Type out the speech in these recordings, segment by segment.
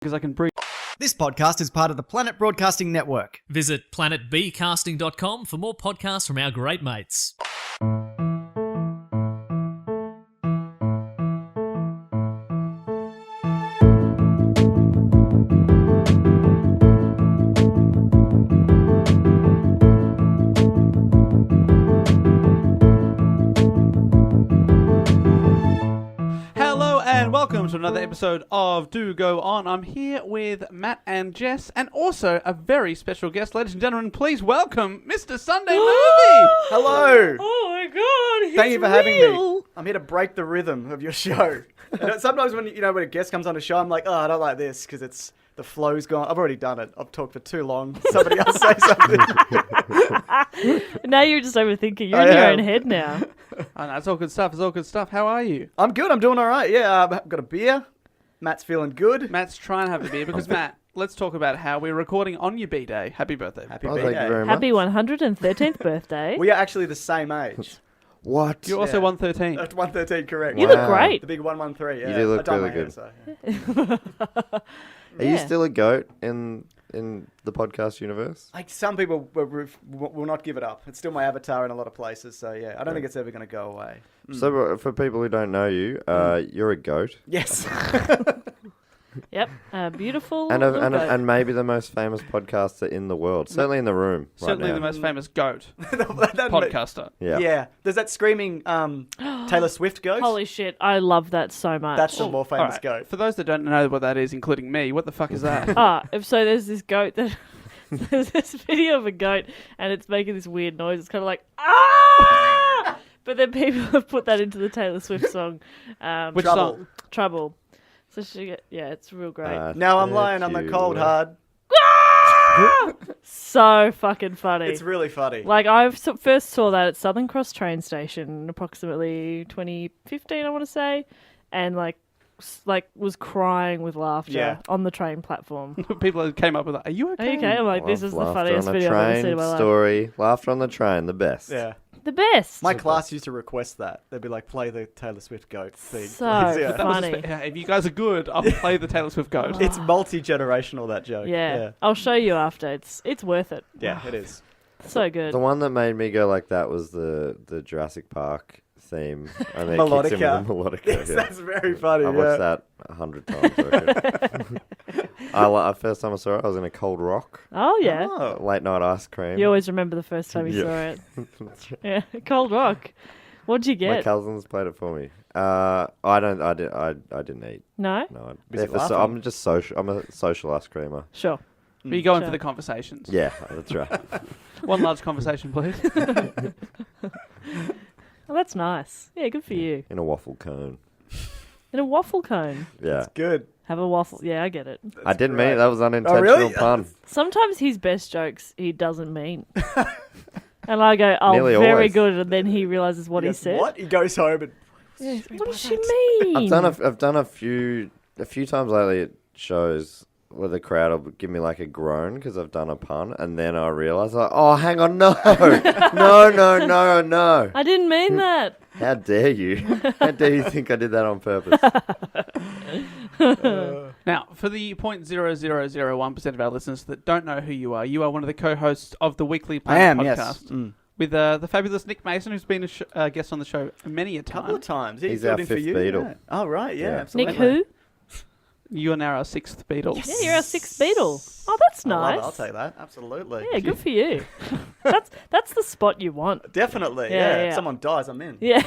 because I can breathe. This podcast is part of the Planet Broadcasting Network. Visit planetbcasting.com for more podcasts from our great mates. Welcome to another episode of Do Go On. I'm here with Matt and Jess, and also a very special guest. Ladies and gentlemen, please welcome Mr. Sunday Movie. Hello. Oh my god, Thank you for having me. I'm here to break the rhythm of your show. Sometimes when when a guest comes on a show, I'm like, oh, I don't like this because it's the flow's gone. I've already done it. I've talked for too long. Somebody else say something. Now you're just overthinking. You're in your own head now. I know, it's all good stuff. It's all good stuff. How are you? I'm good. I'm doing all right. Yeah, I've got a beer. Matt's feeling good. Matt's trying to have a beer because, Matt, let's talk about how we're recording on your B-Day. Happy birthday. Happy Oh, B-Day. thank you very much. Happy 113th birthday. We are actually the same age. What? You're also 113. 113, correct. You look great. The big 113. Yeah. You do look I dye really my hair, good. so, Are you still a goat in the podcast universe? Like some people will not give it up. It's still my avatar in a lot of places. So yeah, I don't think it's ever going to go away. So for people who don't know you, you're a goat. Yes. Yep. Beautiful. And, little goat. and maybe the most famous podcaster in the world. Certainly in the room right Certainly now. the most famous goat That- podcaster. Yeah. Yeah. There's that screaming Taylor Swift goat. Holy shit, I love that so much. That's the more famous All right. goat. For those that don't know what that is, including me, what the fuck is that? So there's this goat that... There's this video of a goat and it's making this weird noise. It's kind of like, ah! But then people have put that into the Taylor Swift song. Which Trouble. song? Trouble. So it's real great. Now I'm lying on the cold hard. So fucking funny. It's really funny. Like, I first saw that at Southern Cross train station in approximately 2015, I want to say, and like was crying with laughter on the train platform. People came up with that. Are you okay? Are you okay? I'm like, this is the funniest video I've ever seen in my life. Story. Laughter on the train, the best. Yeah. The best. My class used to request that. They'd be like, play the Taylor Swift goat thing. So please. Yeah. That was funny. if you guys are good, I'll play the Taylor Swift goat. It's multi-generational, that joke. Yeah. I'll show you after. It's worth it. Yeah, it is. So good. The one that made me go like that was the Jurassic Park theme. And then Melodica. kicks in with the melodica. Yes, yeah. that's very funny. I watched that 100 times. I reckon. First time I saw it, I was in a Cold Rock. Oh, yeah. Late night ice cream. You always remember the first time you saw it. That's right. Yeah. Cold Rock. What'd you My get? cousins played it for me. I didn't eat. No? No, Was it laughing? I'm just social. I'm a social ice creamer. Sure. Are you going Sure. for the conversations? Yeah, that's right. One large conversation, please. Well, that's nice. Yeah, good for you. In a waffle cone. In a waffle cone. Yeah, Good. Have a waffle. Yeah, I get it. I didn't great. mean it. That was unintentional really? pun. Sometimes his best jokes he doesn't mean. And I go, oh, Nearly very always. good. And then he realizes what he Yes, said. What? He goes home and... Yeah, what does she mean? I've done a few times lately at shows where the crowd will give me like a groan because I've done a pun, and then I realise, like, oh, hang on, no, no. I didn't mean that. How dare you? How dare you think I did that on purpose? Now, for the 0.0001% of our listeners that don't know who you are one of the co-hosts of the Weekly Planet podcast. Yes. With the fabulous Nick Mason, who's been a guest on the show many a A couple of time. times. He's filled our in for fifth you. Beatle. Yeah. Oh, right. Yeah, Yeah. absolutely. Nick who? You are now our sixth Beatle. Yeah, you're our sixth Beatle. Oh, that's I love nice. it. I'll take that. Absolutely. Yeah, good for you. That's the spot you want. Definitely. Yeah, Yeah. yeah. If someone dies, I'm in. Yeah.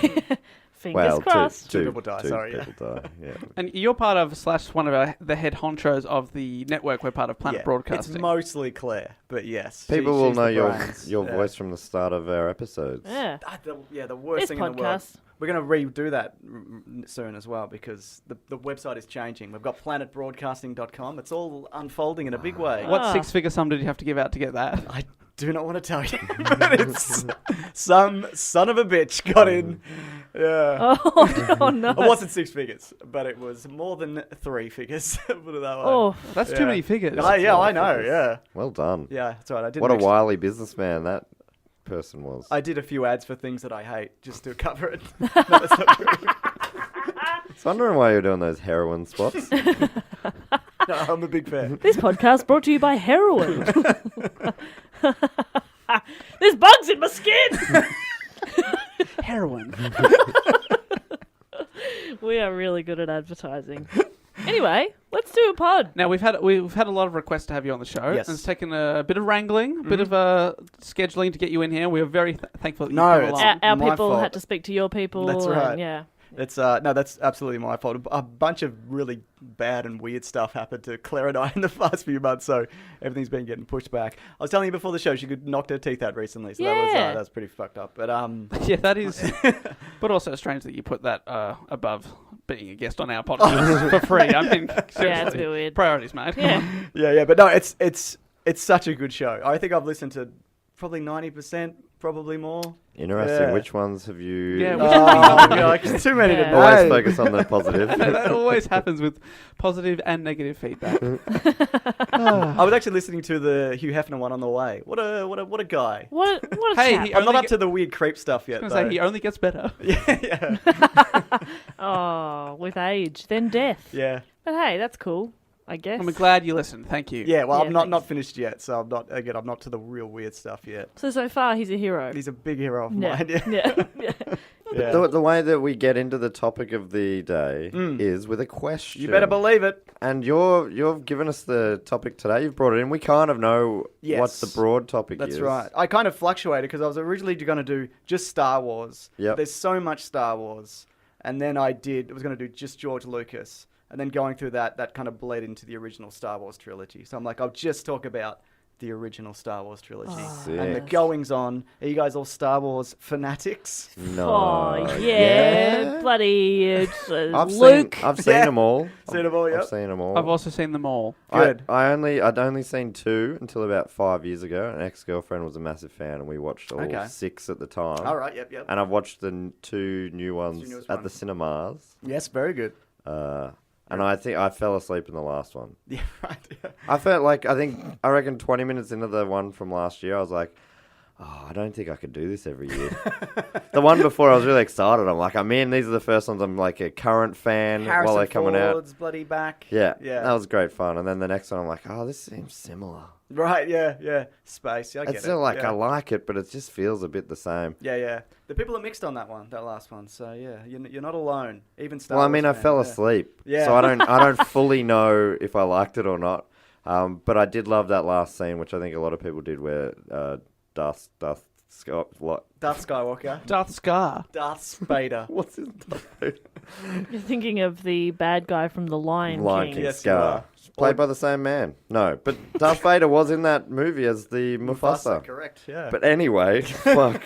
Fingers Well, crossed. Two people die, sorry, yeah. people die. Yeah. And you're part of / one of the head honchos of the network. We're part of Planet Yeah. Broadcasting. It's mostly Claire, but yes. People will she's know the your brains. your Yeah. voice from the start of our episodes. Yeah. The worst This thing in the world. podcast. We're going to redo that soon as well because the website is changing. We've got planetbroadcasting.com. It's all unfolding in a big way. What Ah. six-figure sum did you have to give out to get that? I do not want to tell you, but it's some son of a bitch got in. Yeah. Oh no. It wasn't six figures, but it was more than 3 figures. Put it that way. Oh, That's Yeah. too many figures. Yeah, I know. Yeah. Well done. Yeah, that's right. I did. What a wily businessman that person was. I did a few ads for things that I hate just to cover it. No, that's not true. I was wondering why you were doing those heroin spots. No, I'm a big fan. This podcast brought to you by heroin. There's bugs in my skin. Heroin. We are really good at advertising. Anyway, let's do a pod. Now we've had a lot of requests to have you on the show. Yes. And it's taken a bit of wrangling, a bit of scheduling to get you in here. We are very thankful that you No, came it's- along. Our my people fault. had to speak to your people. That's and, right. yeah. It's no, that's absolutely my fault. A bunch of really bad and weird stuff happened to Claire and I in the past few months, so everything's been getting pushed back. I was telling you before the show she could knocked her teeth out recently, so Yeah. that was pretty fucked up. But Yeah, that is. But also strange that you put that above being a guest on our podcast for free. I mean, seriously, Yeah, it's a bit weird. Priorities, mate. Yeah. yeah, but no, it's such a good show. I think I've listened to probably 90%, probably more. Interesting. Yeah. Which ones have you? Yeah, Yeah, like, it's too many Yeah. to Always know. focus on the positive. That always happens with positive and negative feedback. I was actually listening to the Hugh Hefner one on the way. What a guy. What a Hey, chap. he- I'm not Only up to the weird creep stuff yet. I was going to say, he only gets better. yeah. Oh, with age, then death. Yeah. But hey, that's cool, I guess. I'm glad you listened. Thank you. Yeah, well, Yeah, I'm not thanks. finished yet, so I'm not to the real weird stuff yet. So far, he's a hero. He's a big hero of Yeah. mine. Yeah. Yeah. Yeah. Yeah. The way that we get into the topic of the day is with a question. You better believe it. And you've given us the topic today. You've brought it in. We kind of know Yes. what the broad topic That's is. right. I kind of fluctuated because I was originally going to do just Star Wars. Yep. There's so much Star Wars. And then I was going to do just George Lucas. And then going through that kind of bled into the original Star Wars trilogy. So I'm like, I'll just talk about the original Star Wars trilogy. And the Sick. goings on. Are you guys all Star Wars fanatics? No. Oh, yeah. Bloody Luke. I've seen them all. Seen 'em all, yep. I've seen them all. I've also seen them all. Good. I'd only seen 2 until about 5 years ago. An ex-girlfriend was a massive fan, and we watched all Okay. 6 at the time. All right, yep. And I've watched the 2 new ones newest at ones. the cinemas. Yes, very good. And I think I fell asleep in the last one. Yeah, right. Yeah. I reckon 20 minutes into the one from last year, I was like, oh, I don't think I could do this every year. The one before, I was really excited. I'm like, I'm in. These are the first ones I'm like a current fan while they're coming Ford's out. bloody back. Yeah, Yeah. that was great fun. And then the next one, I'm like, oh, this seems similar. Right, yeah. Space, yeah, I get It's it. still like, yeah. I like it, but it just feels a bit the same. Yeah. The people are mixed on that last one. So yeah, you're not alone. Even Star Well, I Wars mean, I fan, fell yeah. asleep, Yeah. so I don't fully know if I liked it or not. But I did love that last scene, which I think a lot of people did, where Darth Skywalker. Darth Scar. Darth Vader. What's his name? You're thinking of the bad guy from The Lion King. Yes, you Scar. are. Played by the same man. No, but Darth Vader was in that movie as the Mufasa. Correct, yeah. But anyway, fuck.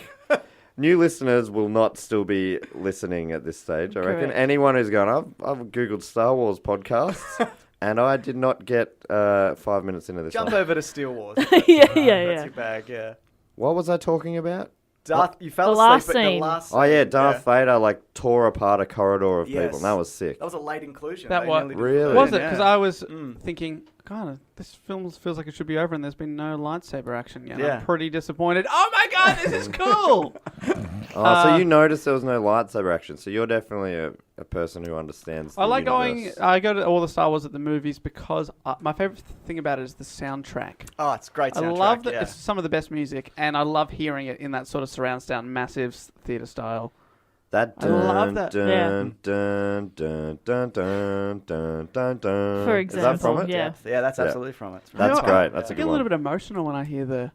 New listeners will not still be listening at this stage. I reckon Correct. anyone who's gone, I've Googled Star Wars podcasts, and I did not get 5 minutes into this Jump one. over to Steel Wars. yeah. That's your bag, yeah. What was I talking about? You fell The asleep last at the scene. last Oh, yeah, scene, Darth Vader, like, tore apart a corridor of Yes. people, and that was sick. That was a late inclusion. That They was- nearly did Really? Was it? yeah. Because I was thinking, God, this film feels like it should be over and there's been no lightsaber action yet. Yeah. I'm pretty disappointed. Oh my God, this is cool! So you noticed there was no lightsaber action, so you're definitely a person who understands the I like universe. I go to all the Star Wars at the movies because my favorite thing about it is the soundtrack. Oh, it's a great soundtrack. I love that yeah. it's some of the best music, and I love hearing it in that sort of surround sound, massive theater style. That I love that. dun, dun, dun, dun, dun, dun, dun, dun. For Is that from example, it? yeah. Yeah, that's Yeah. absolutely from it. That's You know, great. That's I a get good a little one. bit emotional when I hear the.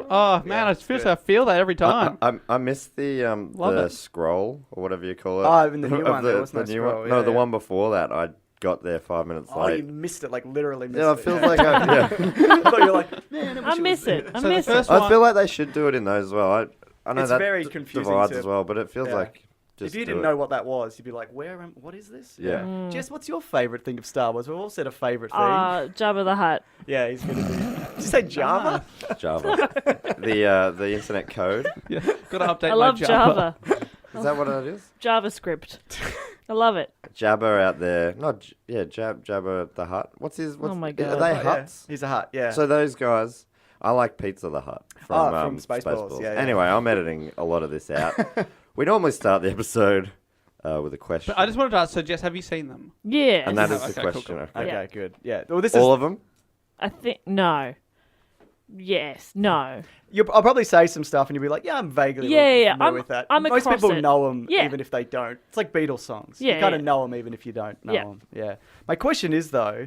Oh man, Yeah, I it's feel good. I feel that every time. I missed the Love it. scroll or whatever you call it. Oh, in the new of one, there was no new scroll, one. yeah, No, the yeah. one before that. I got there 5 minutes Oh, you late. missed it, like literally missed Yeah, it. it feels like yeah. I thought you were like, man, I miss it. I So the miss it. first I one- feel like they should do it in those as well. I know It's that very confusing divides to- as well, but it feels Yeah. like just If you do didn't it. know what that was, you'd be like, what is this? Yeah. Jess, what's your favourite thing of Star Wars? We've all said a favourite thing. Jabba the Hutt. Yeah, he's going to be... Did you say Java? Java, the internet code. Yeah, gotta update I my love Java. Java. Is that what it is? JavaScript. I love it. Jabba out there, Jabba the Hutt. What's Oh my Are God. they Oh, yeah. Hutts? He's a Hut, yeah. So those guys, I like Pizza the Hut From Spaceballs, yeah, yeah. Anyway, I'm editing a lot of this out. We normally start the episode with a question. But I just wanted to ask, so Jess, have you seen them? Yeah. And that is Okay, the cool, question. cool. Okay. Okay, good. Yeah. Well, this All is. of them? I think no. Yes, no. I'll probably say some stuff, and you'll be like, "Yeah, I'm vaguely Yeah. familiar I'm- with that." I'm Most across people it. know them, Yeah. even if they don't. It's like Beatles songs. Yeah, You kind yeah. of know them, even if you don't know Yeah. them. Yeah. My question is though,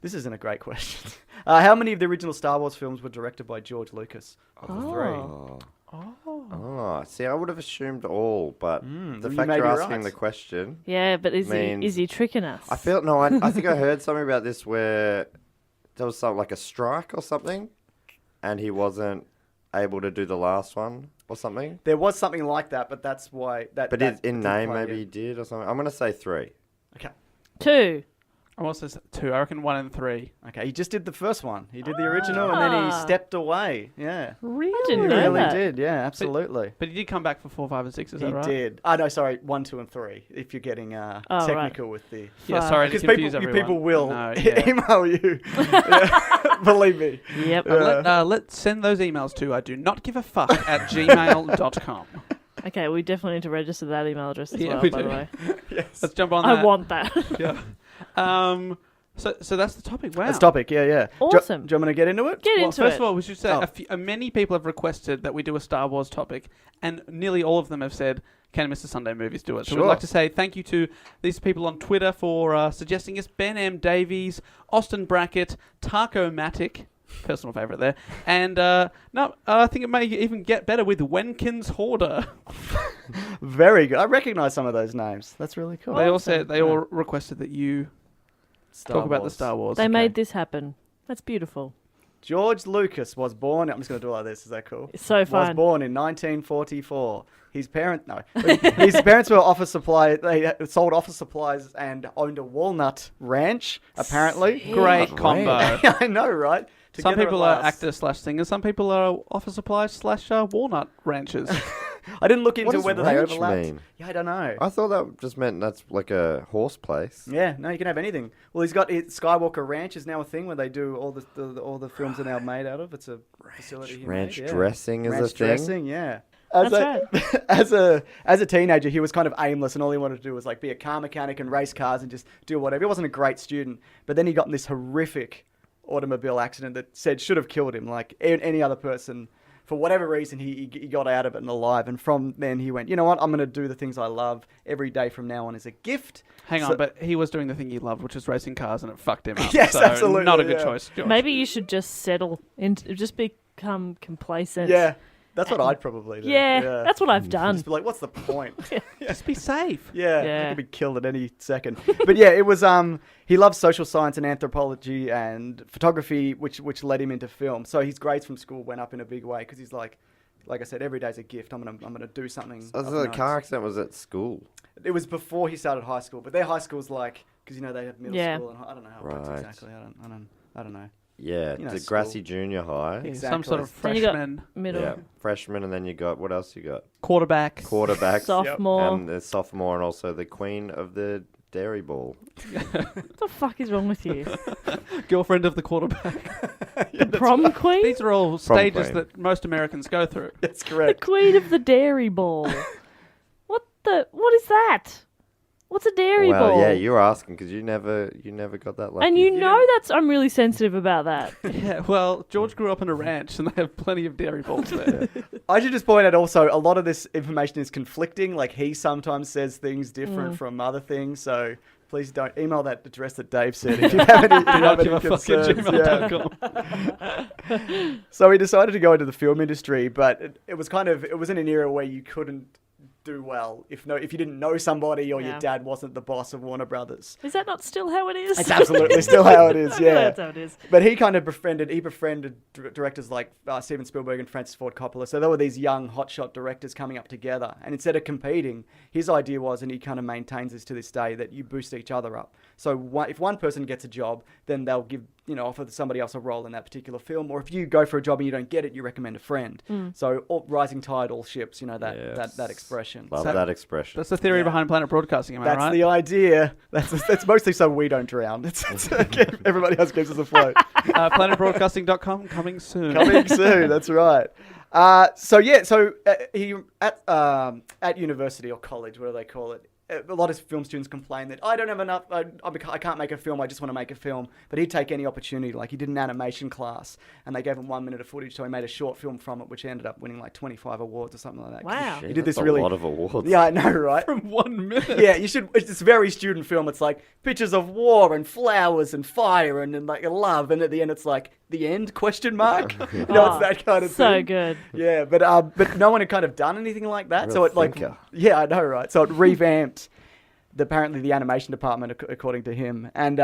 this isn't a great question. How many of the original Star Wars films were directed by George Lucas? Of the three. Oh, see, I would have assumed all, but the you fact may you're be asking right. the question, Yeah, but is Means- he tricking us? I feel no. I think I heard something about this where there was something like a strike or something, and he wasn't able to do the last one or something. There was something like that, but that's why that. But that in didn't name, play maybe in. he did or something. I'm gonna say 3. Okay. 2. I also said 2. I reckon 1 and 3. Okay. He just did the first one. He did the original, and then he Ah. stepped away. Yeah. Really? He Didn't know really that. did. Yeah. Absolutely. But he did come back for 4, 5, and 6. Is He that right? did. Oh no, sorry, 1, 2, and 3. If you're getting right. technical with the. Yeah, sorry to Because confuse people, everyone. people will No, yeah. email you. Yeah, believe me. Yep. Let's send those emails to I do not give a fuck at gmail.com. Okay, we definitely need to register that email address as Yeah, well, we by do. the way. Yes. Let's jump on that. I want that. Yeah. So that's the topic. Wow. That's topic. Yeah. Awesome. Do you want me to get into it? Get Well, into first it. of all, we should say Oh. many people have requested that we do a Star Wars topic, and nearly all of them have said, "Can Mr. Sunday Movies do it?" So Sure. we'd like to say thank you to these people on Twitter for suggesting us: Ben M. Davies, Austin Brackett, Taco-Matic, personal favourite there, and I think it may even get better with Wenkins Hoarder. Very good. I recognise some of those names. That's really cool. They all said they all requested that you talk about the Wars. Star Wars. They made this happen. That's beautiful. George Lucas was born. I'm just going to do it like this. Is that cool? It's so Was fun. born in 1944. His parents were office supply. They sold office supplies and owned a walnut ranch. Apparently, Great Oh, combo. I know, right? Some Together people at are last. actors/singers. Some people are office supplies / walnut ranchers. I didn't look What into does whether they ranch overlapped. mean? Yeah, I don't know. I thought that just meant that's like a horse place. Yeah, no, you can have anything. Well, he's got Skywalker Ranch is now a thing where they do all the films are now made out of. It's a facility. he Ranch made, yeah. dressing is Ranch a thing. dressing, yeah. That's As a teenager, he was kind of aimless, and all he wanted to do was like be a car mechanic and race cars and just do whatever. He wasn't a great student, but then he got in this horrific automobile accident that should have killed him. Like any other person, for whatever reason, he got out of it and alive. And from then he went, you know what? I'm going to do the things I love. Every day from now on is a gift. Hang So- on, but he was doing the thing he loved, which is racing cars, and it fucked him up. Yes, so absolutely, Not a good yeah. choice. George. Maybe you should just settle into just become complacent. Yeah, that's what I'd probably do. Yeah, that's what I've done. Just be like, what's the point? Just be safe. Yeah, Yeah. he could be killed at any second. But yeah, it was he loves social science and anthropology and photography, which led him into film. So his grades from school went up in a big way because he's like I said, every day's a gift. I'm gonna do something. So of the note. car accident was at school. It was before he started high school, but their high school's like because they have middle Yeah. school and I don't know how it works Right. exactly. I don't know. Yeah, You know, the school. Grassy Junior High. Yeah, Exactly. Some sort of Then you got freshman, middle, Yeah, freshman, and then you got what else you got? quarterback. Quarterbacks, sophomore. and the sophomore, and also the queen of the dairy ball. What the fuck is wrong with you? Girlfriend of the quarterback. The prom queen? These are all stages queen. that most Americans go through. That's The correct. queen of the dairy ball. What is that? What's a dairy Well, ball? yeah, you're asking because you never got that lucky. And you know I'm really sensitive about that. Yeah, well, George grew up in a ranch, and they have plenty of dairy balls there. I should just point out also a lot of this information is conflicting. Like he sometimes says things different from other things. So please don't email that address that Dave said if you have any, Do not give a fuck at concerns. Yeah. gmail.com. So he decided to go into the film industry, but it was in an era where you couldn't do well if you didn't know somebody or Yeah. your dad wasn't the boss of Warner Brothers. Is that not still how it is? It's absolutely still how it is. Yeah. That's how it is. But he kind of befriended directors like Steven Spielberg and Francis Ford Coppola. So there were these young hotshot directors coming up together. And instead of competing, his idea was, and he kind of maintains this to this day, that you boost each other up. So if one person gets a job, then they'll offer somebody else a role in that particular film. Or if you go for a job and you don't get it, you recommend a friend. So rising tide, all ships, that expression. Love So that expression. That's the theory behind Planet Broadcasting, am I that's right? the idea. That's mostly so we don't drown. It's everybody else keeps us afloat. Planetbroadcasting.com coming soon. Coming soon. That's right. He at university or college, what do they call it? a lot of film students complain that I don't have enough. I can't make a film. I just want to make a film. But he'd take any opportunity. Like he did an animation class, and they gave him 1 minute of footage, so he made a short film from it, which ended up winning like 25 awards or something like that. Wow. He did this That's really a lot of awards. Yeah, I know, right? From 1 minute. Yeah, you should. It's this very student film. It's like pictures of war and flowers and fire and like love, and at the end it's like the end question mark. You know, it's that kind of so thing. good. Yeah, but no one had kind of done anything like that. Real So it like thinker. yeah, I know, right? So it revamped apparently the animation department according to him, and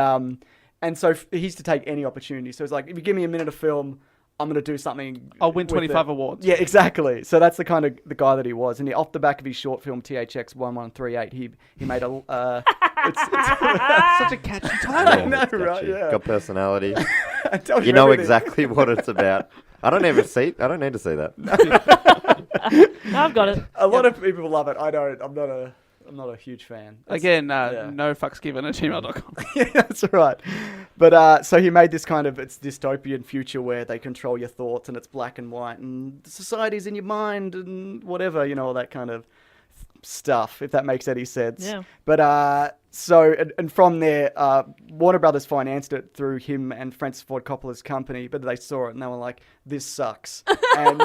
so he used to take any opportunity. So it's like if you give me a minute of film, I'm going to do something. I'll win with 25 it. awards. Yeah, exactly. So that's the kind of the guy that he was. And off the back of his short film THX 1138, he made a. It's Such a catchy title. I know, It's got right? you. Yeah. Got personality. I tell You know everything. exactly what it's about. I don't need to see that. I've got it. A lot of people love it. I don't. I'm not a huge fan. It's- Again, yeah. no fucks given at gmail.com. Yeah, that's right. But so he made this kind of it's dystopian future where they control your thoughts and it's black and white and society's in your mind and whatever, you know, all that kind of stuff, if that makes any sense. Yeah. But so and from there, Warner Brothers financed it through him and Francis Ford Coppola's company, but they saw it and they were like, "This sucks," and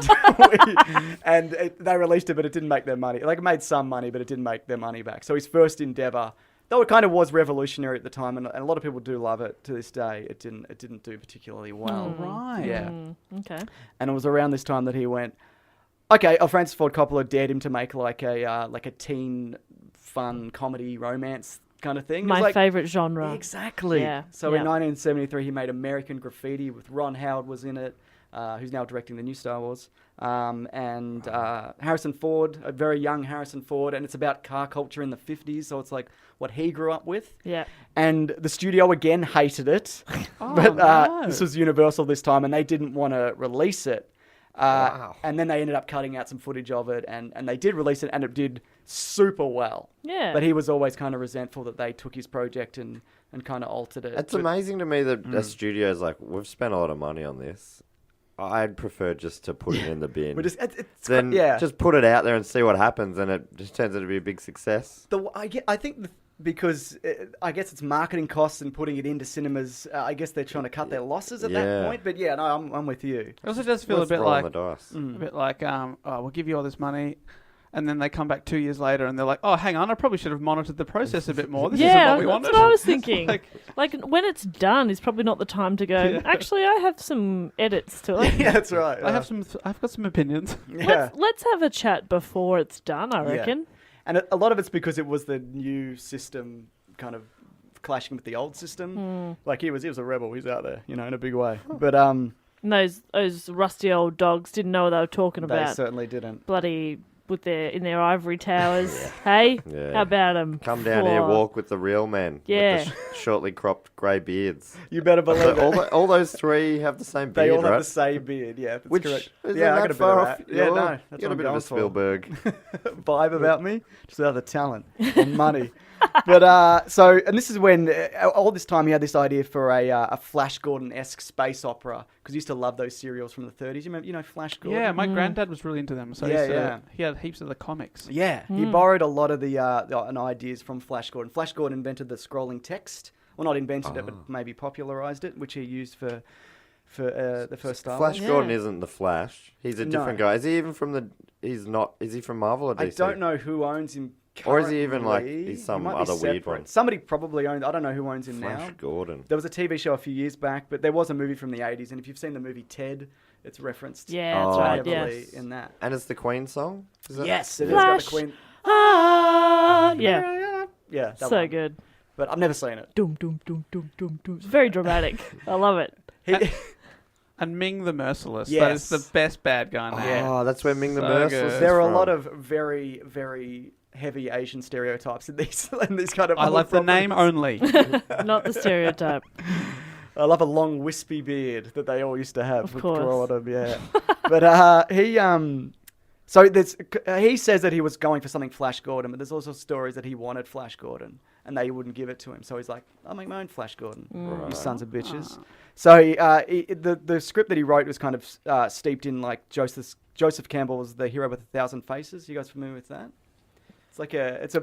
they released it, but it didn't make their money. Like it made some money, but it didn't make their money back. So his first endeavor, though it kind of was revolutionary at the time, and a lot of people do love it to this day, it didn't do particularly well. Right. Yeah. Okay. And it was around this time that he went, okay, Francis Ford Coppola dared him to make like a teen fun comedy romance kind of thing. It was My like, favorite genre. Exactly. Yeah, So yeah. in 1973, he made American Graffiti with Ron Howard was in it, who's now directing the new Star Wars, and Harrison Ford, a very young Harrison Ford, and it's about car culture in the 50s, so it's like what he grew up with. Yeah. And the studio again hated it, Oh, but no. this was Universal this time, and they didn't want to release it. Wow. And then they ended up cutting out some footage of it, and they did release it, and it did super well. Yeah. But he was always kind of resentful that they took his project and kind of altered it. It's But- amazing to me that a studio's like, we've spent a lot of money on this. I'd prefer just to put it in the bin. But it's Then yeah. just put it out there and see what happens, and it just turns out to be a big success. I think because I guess it's marketing costs and putting it into cinemas. I guess they're trying to cut their losses at that Yeah. point. But yeah, no, I'm with you. It also does feel Let's a bit roll like the dice. we'll give you all this money, and then they come back 2 years later and they're like, oh, hang on, I probably should have monitored the process a bit more. This isn't Yeah, what we that's wanted. what I was thinking. Like- Like when it's done, is probably not the time to go. Yeah. Actually, I have some edits to it. Yeah, that's right. I've got some opinions. Yeah. Let's have a chat before it's done. I Yeah. reckon. And a lot of it's because it was the new system kind of clashing with the old system. Like he was a rebel. He's out there, you know, in a big way. But And those rusty old dogs didn't know what they were talking they about. certainly didn't. Bloody in their ivory towers. Hey, Yeah. how about them? Come down here, walk with the real men. Yeah. With the shortly cropped grey beards. You better believe But it. all those three have the same They beard, all right? have the same beard. Yeah, that's Which correct. isn't Yeah, I that got a bit far of off. that. Yeah, You're- no, that's you got what a I'm bit going of a for. Spielberg. Vibe about me, just without the talent and money. But so, and this is when all this time he had this idea for a Flash Gordon-esque space opera because he used to love those serials from the 30s. You remember, Flash Gordon? Yeah, my granddad was really into them. So Yeah. he had heaps of the comics. Yeah, he borrowed a lot of the ideas from Flash Gordon. Flash Gordon invented the scrolling text. Well, not invented it, but maybe popularized it, which he used for the first Star Wars. Flash Gordon isn't the Flash. He's a different guy. Is he even from the... He's not... Is he from Marvel or DC? I don't know who owns him. Or is he even, like, currently. he's some He might be other weird separate. one? Somebody probably owns. I don't know who owns him Flash now. Gordon. There was a TV show a few years back, but there was a movie from the 80s, and if you've seen the movie Ted, it's referenced Yeah, that's Oh, right. heavily Yes. in that. And it's the Queen song? Is that- Yes, it has got the Flash. Queen. Ah, yeah. Yeah, that So one. good. But I've never seen it. Doom, doom, doom, doom, doom, doom. It's very dramatic. I love it. He, And Ming the Merciless. That Yes. is the best bad guy in there. Oh, that's where Ming the So Merciless good. is there are a from. lot of very, very heavy Asian stereotypes in these kind of. I old like the properties. name only. Not the stereotype. I love a long wispy beard that they all used to have. Of with course. Gordon, yeah. But so he says that he was going for something Flash Gordon, but there's also stories that he wanted Flash Gordon and they wouldn't give it to him. So he's like, I'll make my own Flash Gordon. Right. You sons of bitches. So the script that he wrote was kind of steeped in like Joseph Campbell's The Hero with 1,000 Faces. You guys familiar with that? It's like it's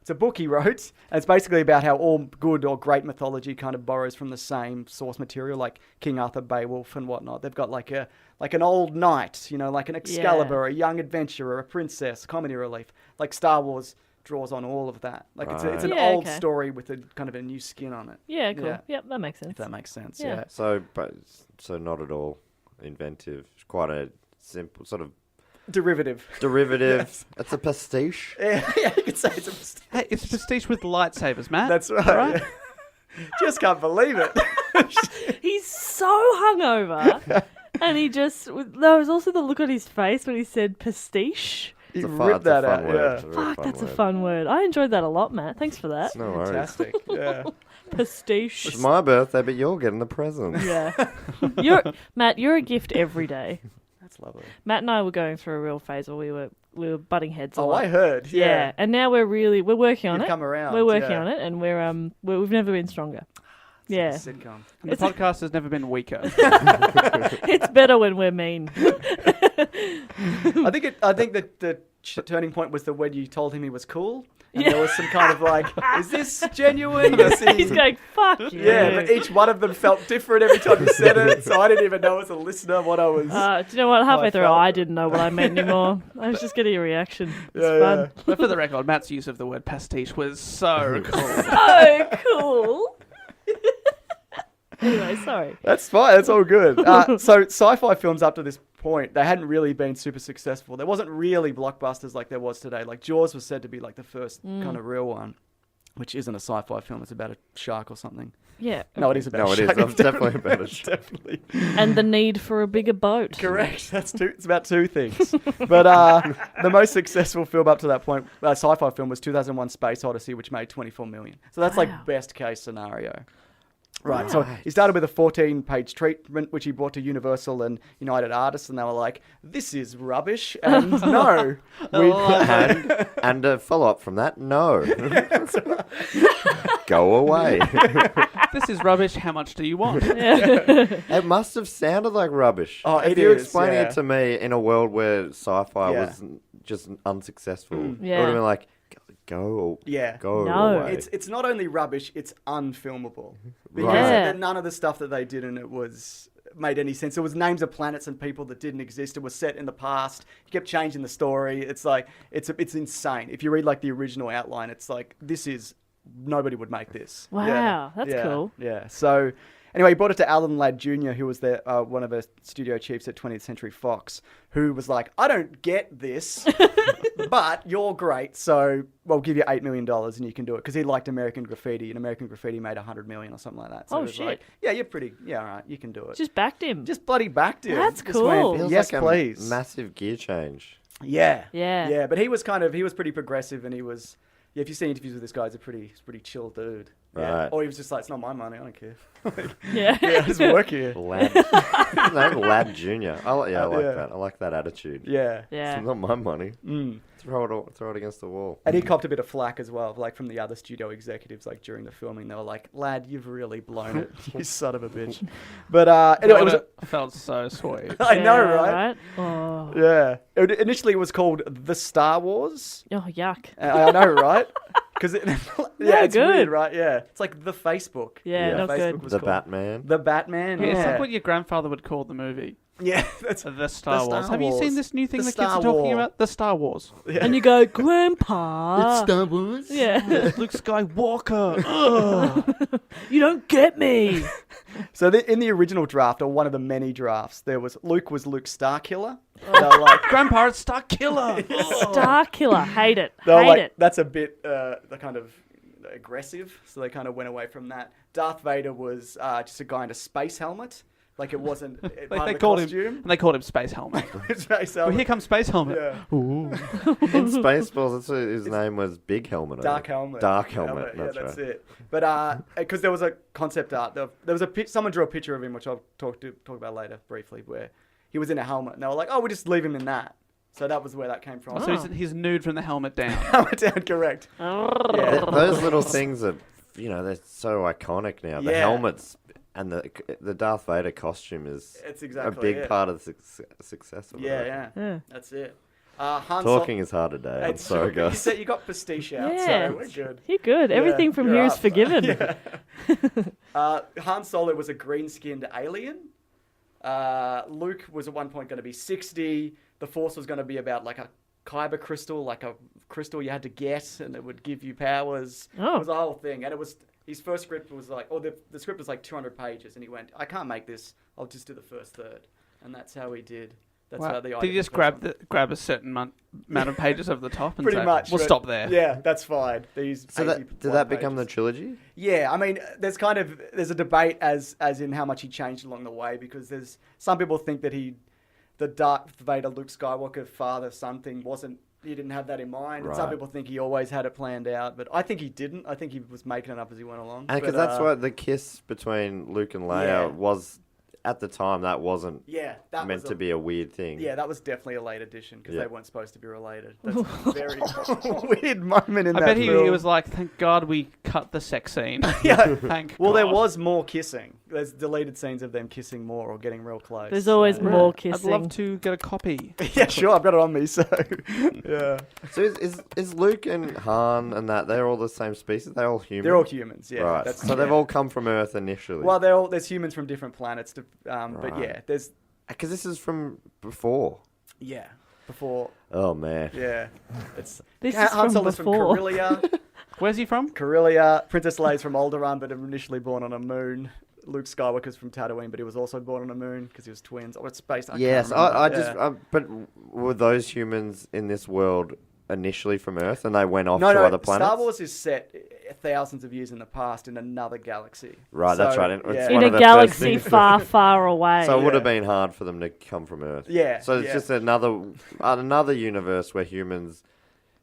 It's a book he wrote, and it's basically about how all good or great mythology kind of borrows from the same source material, like King Arthur, Beowulf, and whatnot. They've got like an old knight, like an Excalibur, a young adventurer, a princess, comedy relief. Like Star Wars draws on all of that. Like it's an old story with a kind of a new skin on it. Yeah, cool. Yeah. Yep, that makes sense. If that makes sense. Yeah. Yeah. So not at all inventive. Quite a simple sort of Derivative. Yes. It's a pastiche. Yeah, you could say it's a mistake. Hey, it's pastiche with lightsabers, Matt. That's right. Right? Yeah. Just can't believe it. He's so hungover. And he just... There was also the look on his face when he said pastiche. He It's ripped that out. word. Yeah. It's a really Fuck, fun that's a word. fun word. I enjoyed that a lot, Matt. Thanks for that. No worries. Fantastic. Yeah. Pastiche. It's my birthday, but you're getting the present. Yeah. Matt, you're a gift every day. That's lovely. Matt and I were going through a real phase where we were butting heads a Oh, lot. I heard. Yeah. And now we're working on You've it. come around. We're working on it, and we've never been stronger. Yeah. It's a sitcom. And the podcast has never been weaker. It's better when we're mean. I think that the turning point was when you told him he was cool, and there was some kind of like, is this genuine? Is he- He's going, fuck you. yeah, but each one of them felt different every time you said it, so I didn't even know as a listener what I was. Do you know what? Halfway I through, felt. I didn't know what I meant anymore. I was just getting a reaction. It's Yeah, fun. But for the record, Matt's use of the word pastiche was so cool. So cool. Anyway, sorry. That's fine. That's all good. So sci-fi films up to this point, they hadn't really been super successful. There wasn't really blockbusters like there was today. Like Jaws was said to be like the first kind of real one, which isn't a sci-fi film. It's about a shark or something. Yeah. No, it is about No, a it is. shark. It's definitely about a shark. Definitely. And the need for a bigger boat. Correct. It's about two things. But the most successful film up to that point, sci-fi film, was 2001 Space Odyssey, which made 24 million. So that's Wow. like best case scenario. Right, so he started with a 14-page treatment, which he brought to Universal and United Artists, and they were like, this is rubbish, and no. And a follow-up from that, no. Go away. This is rubbish. How much do you want? It must have sounded like rubbish. Oh, if it you're is, explaining yeah. it to me in a world where sci-fi Yeah. was just unsuccessful, it Yeah. would have been like, go No. away. It's not only rubbish, it's unfilmable. Because Right. Yeah. none of the stuff that they did in it made any sense. It was names of planets and people that didn't exist. It was set in the past. You kept changing the story. It's like, it's insane. If you read like the original outline, it's like, nobody would make this. Wow, that's Yeah. cool. Yeah. So anyway, he brought it to Alan Ladd Jr., who was one of the studio chiefs at 20th Century Fox, who was like, I don't get this, but you're great, so we'll give you $8 million and you can do it. Because he liked American Graffiti, and American Graffiti made $100 million or something like that. So Oh, it was shit. like, yeah, all right, you can do it. Just backed him. Just bloody backed him. That's Just went, cool. Feels yes, like please. a massive gear change. Yeah. Yeah. Yeah, but he was pretty progressive, and he was, if you see interviews with this guy, he's a pretty chill dude. Yeah. Right. Or he was just like, it's not my money, I don't care. Yeah. Yeah, I just work here. Lad, his name Lad Jr. I like Yeah. that. I like that attitude. Yeah. Yeah. It's not my money. Mm. Throw it against the wall. And he copped a bit of flack as well, like from the other studio executives, like during the filming. They were like, lad, you've really blown it, you son of a bitch. But anyway, it was, felt so sweet. I know, Yeah, right? Oh. Yeah. Initially, it was called The Star Wars. Oh, yuck. I know, right? Because it's good. weird, right? Yeah. It's like the Facebook. Yeah, not Facebook good. was The called Batman. The Batman. Yeah, Yeah. It's like what your grandfather would call the movie. Yeah. That's The Star Star Wars. Have you Wars. seen this new thing The the kids Star are talking War. about? The Star Wars. yeah. And you go, Grandpa. Star Wars. Yeah. Luke Skywalker. Ugh. You don't get me. So in the original draft, or one of the many drafts, Luke was Luke Starkiller. They were like, Grandpa, it's Star Killer. Star Killer. Hate it. they were Hate like, it. that's a bit the kind of aggressive, so they kind of went away from that. Darth Vader was just a guy in a space helmet, like it wasn't part of they the called costume. him, and they called him Space Helmet. Space Well, helmet. here comes Space Helmet. Yeah. Ooh. In Spaceballs, that's what his name was. Big Helmet. I Dark think. helmet. Dark Helmet. Yeah, That's that's right. it. But because there was a concept art, there was someone drew a picture of him, which I'll talk about later briefly, where he was in a helmet, and they were like, "Oh, we'll just leave him in that." So that was where that came from. So he's nude from the helmet down. Helmet down, correct. Yeah. Those little things are, they're so iconic now. The Yeah. helmets and the Darth Vader costume is It's a exactly big it. part of the success of it. Yeah, yeah, Yeah. that's it. Talking is hard today. I'm sorry, guys. You got pastiche out, Yeah. so we're good. You're good. Everything from you're here is up. forgiven. Han Solo was a green-skinned alien. Luke was at one point going to be 60. The Force was going to be about like a kyber crystal, like a crystal you had to get, and it would give you powers. Oh. It was a whole thing, and it was his first script was like, the script was like 200 pages, and he went, I can't make this. I'll just do the first third, and that's how he did. That's how the idea. Did you just grab a certain amount of pages over the top and Pretty say, much. we'll stop there? Yeah, that's fine. So did that become the trilogy? Yeah, I mean, there's a debate as in how much he changed along the way, because there's some people think that the Darth Vader Luke Skywalker father-son thing he didn't have that in mind. Right. And some people think he always had it planned out, but I think he didn't. I think he was making it up as he went along. And because that's what the kiss between Luke and Leia was at the time. That wasn't that meant was to be a weird thing. Yeah, that was definitely a late addition because Yeah. they weren't supposed to be related. That's a very weird moment in I that bet film. he was like, thank God we cut the sex scene. Yeah. Thank Well, God. there was more kissing. There's deleted scenes of them kissing more or getting real close. There's always So- more I'd kissing. love to get a copy. Yeah, sure. I've got it on me, so yeah. So is Luke and Han and they're all the same species? They're all human? They're all humans, yeah. Right. So they've all come from Earth initially. Well, there's humans from different planets, but Right. yeah, there's Because this is from before. before, Oh, man. yeah. It's This Han is from Solo's from before. Corellia. Where's he from? Princess Leia's from Alderaan, but initially born on a moon. Luke Skywalker's from Tatooine, but he was also born on a moon because he was twins. Or it's space. Yes, I can't I remember. but were those humans in this world initially from Earth and they went off No, to other planets? Star Wars is set thousands of years in the past in another galaxy. Right, that's So, right. It's yeah. one In of a the galaxy first things- far, far away. So it would have Yeah. been hard for them to come from Earth. Yeah, So it's yeah. just another universe where humans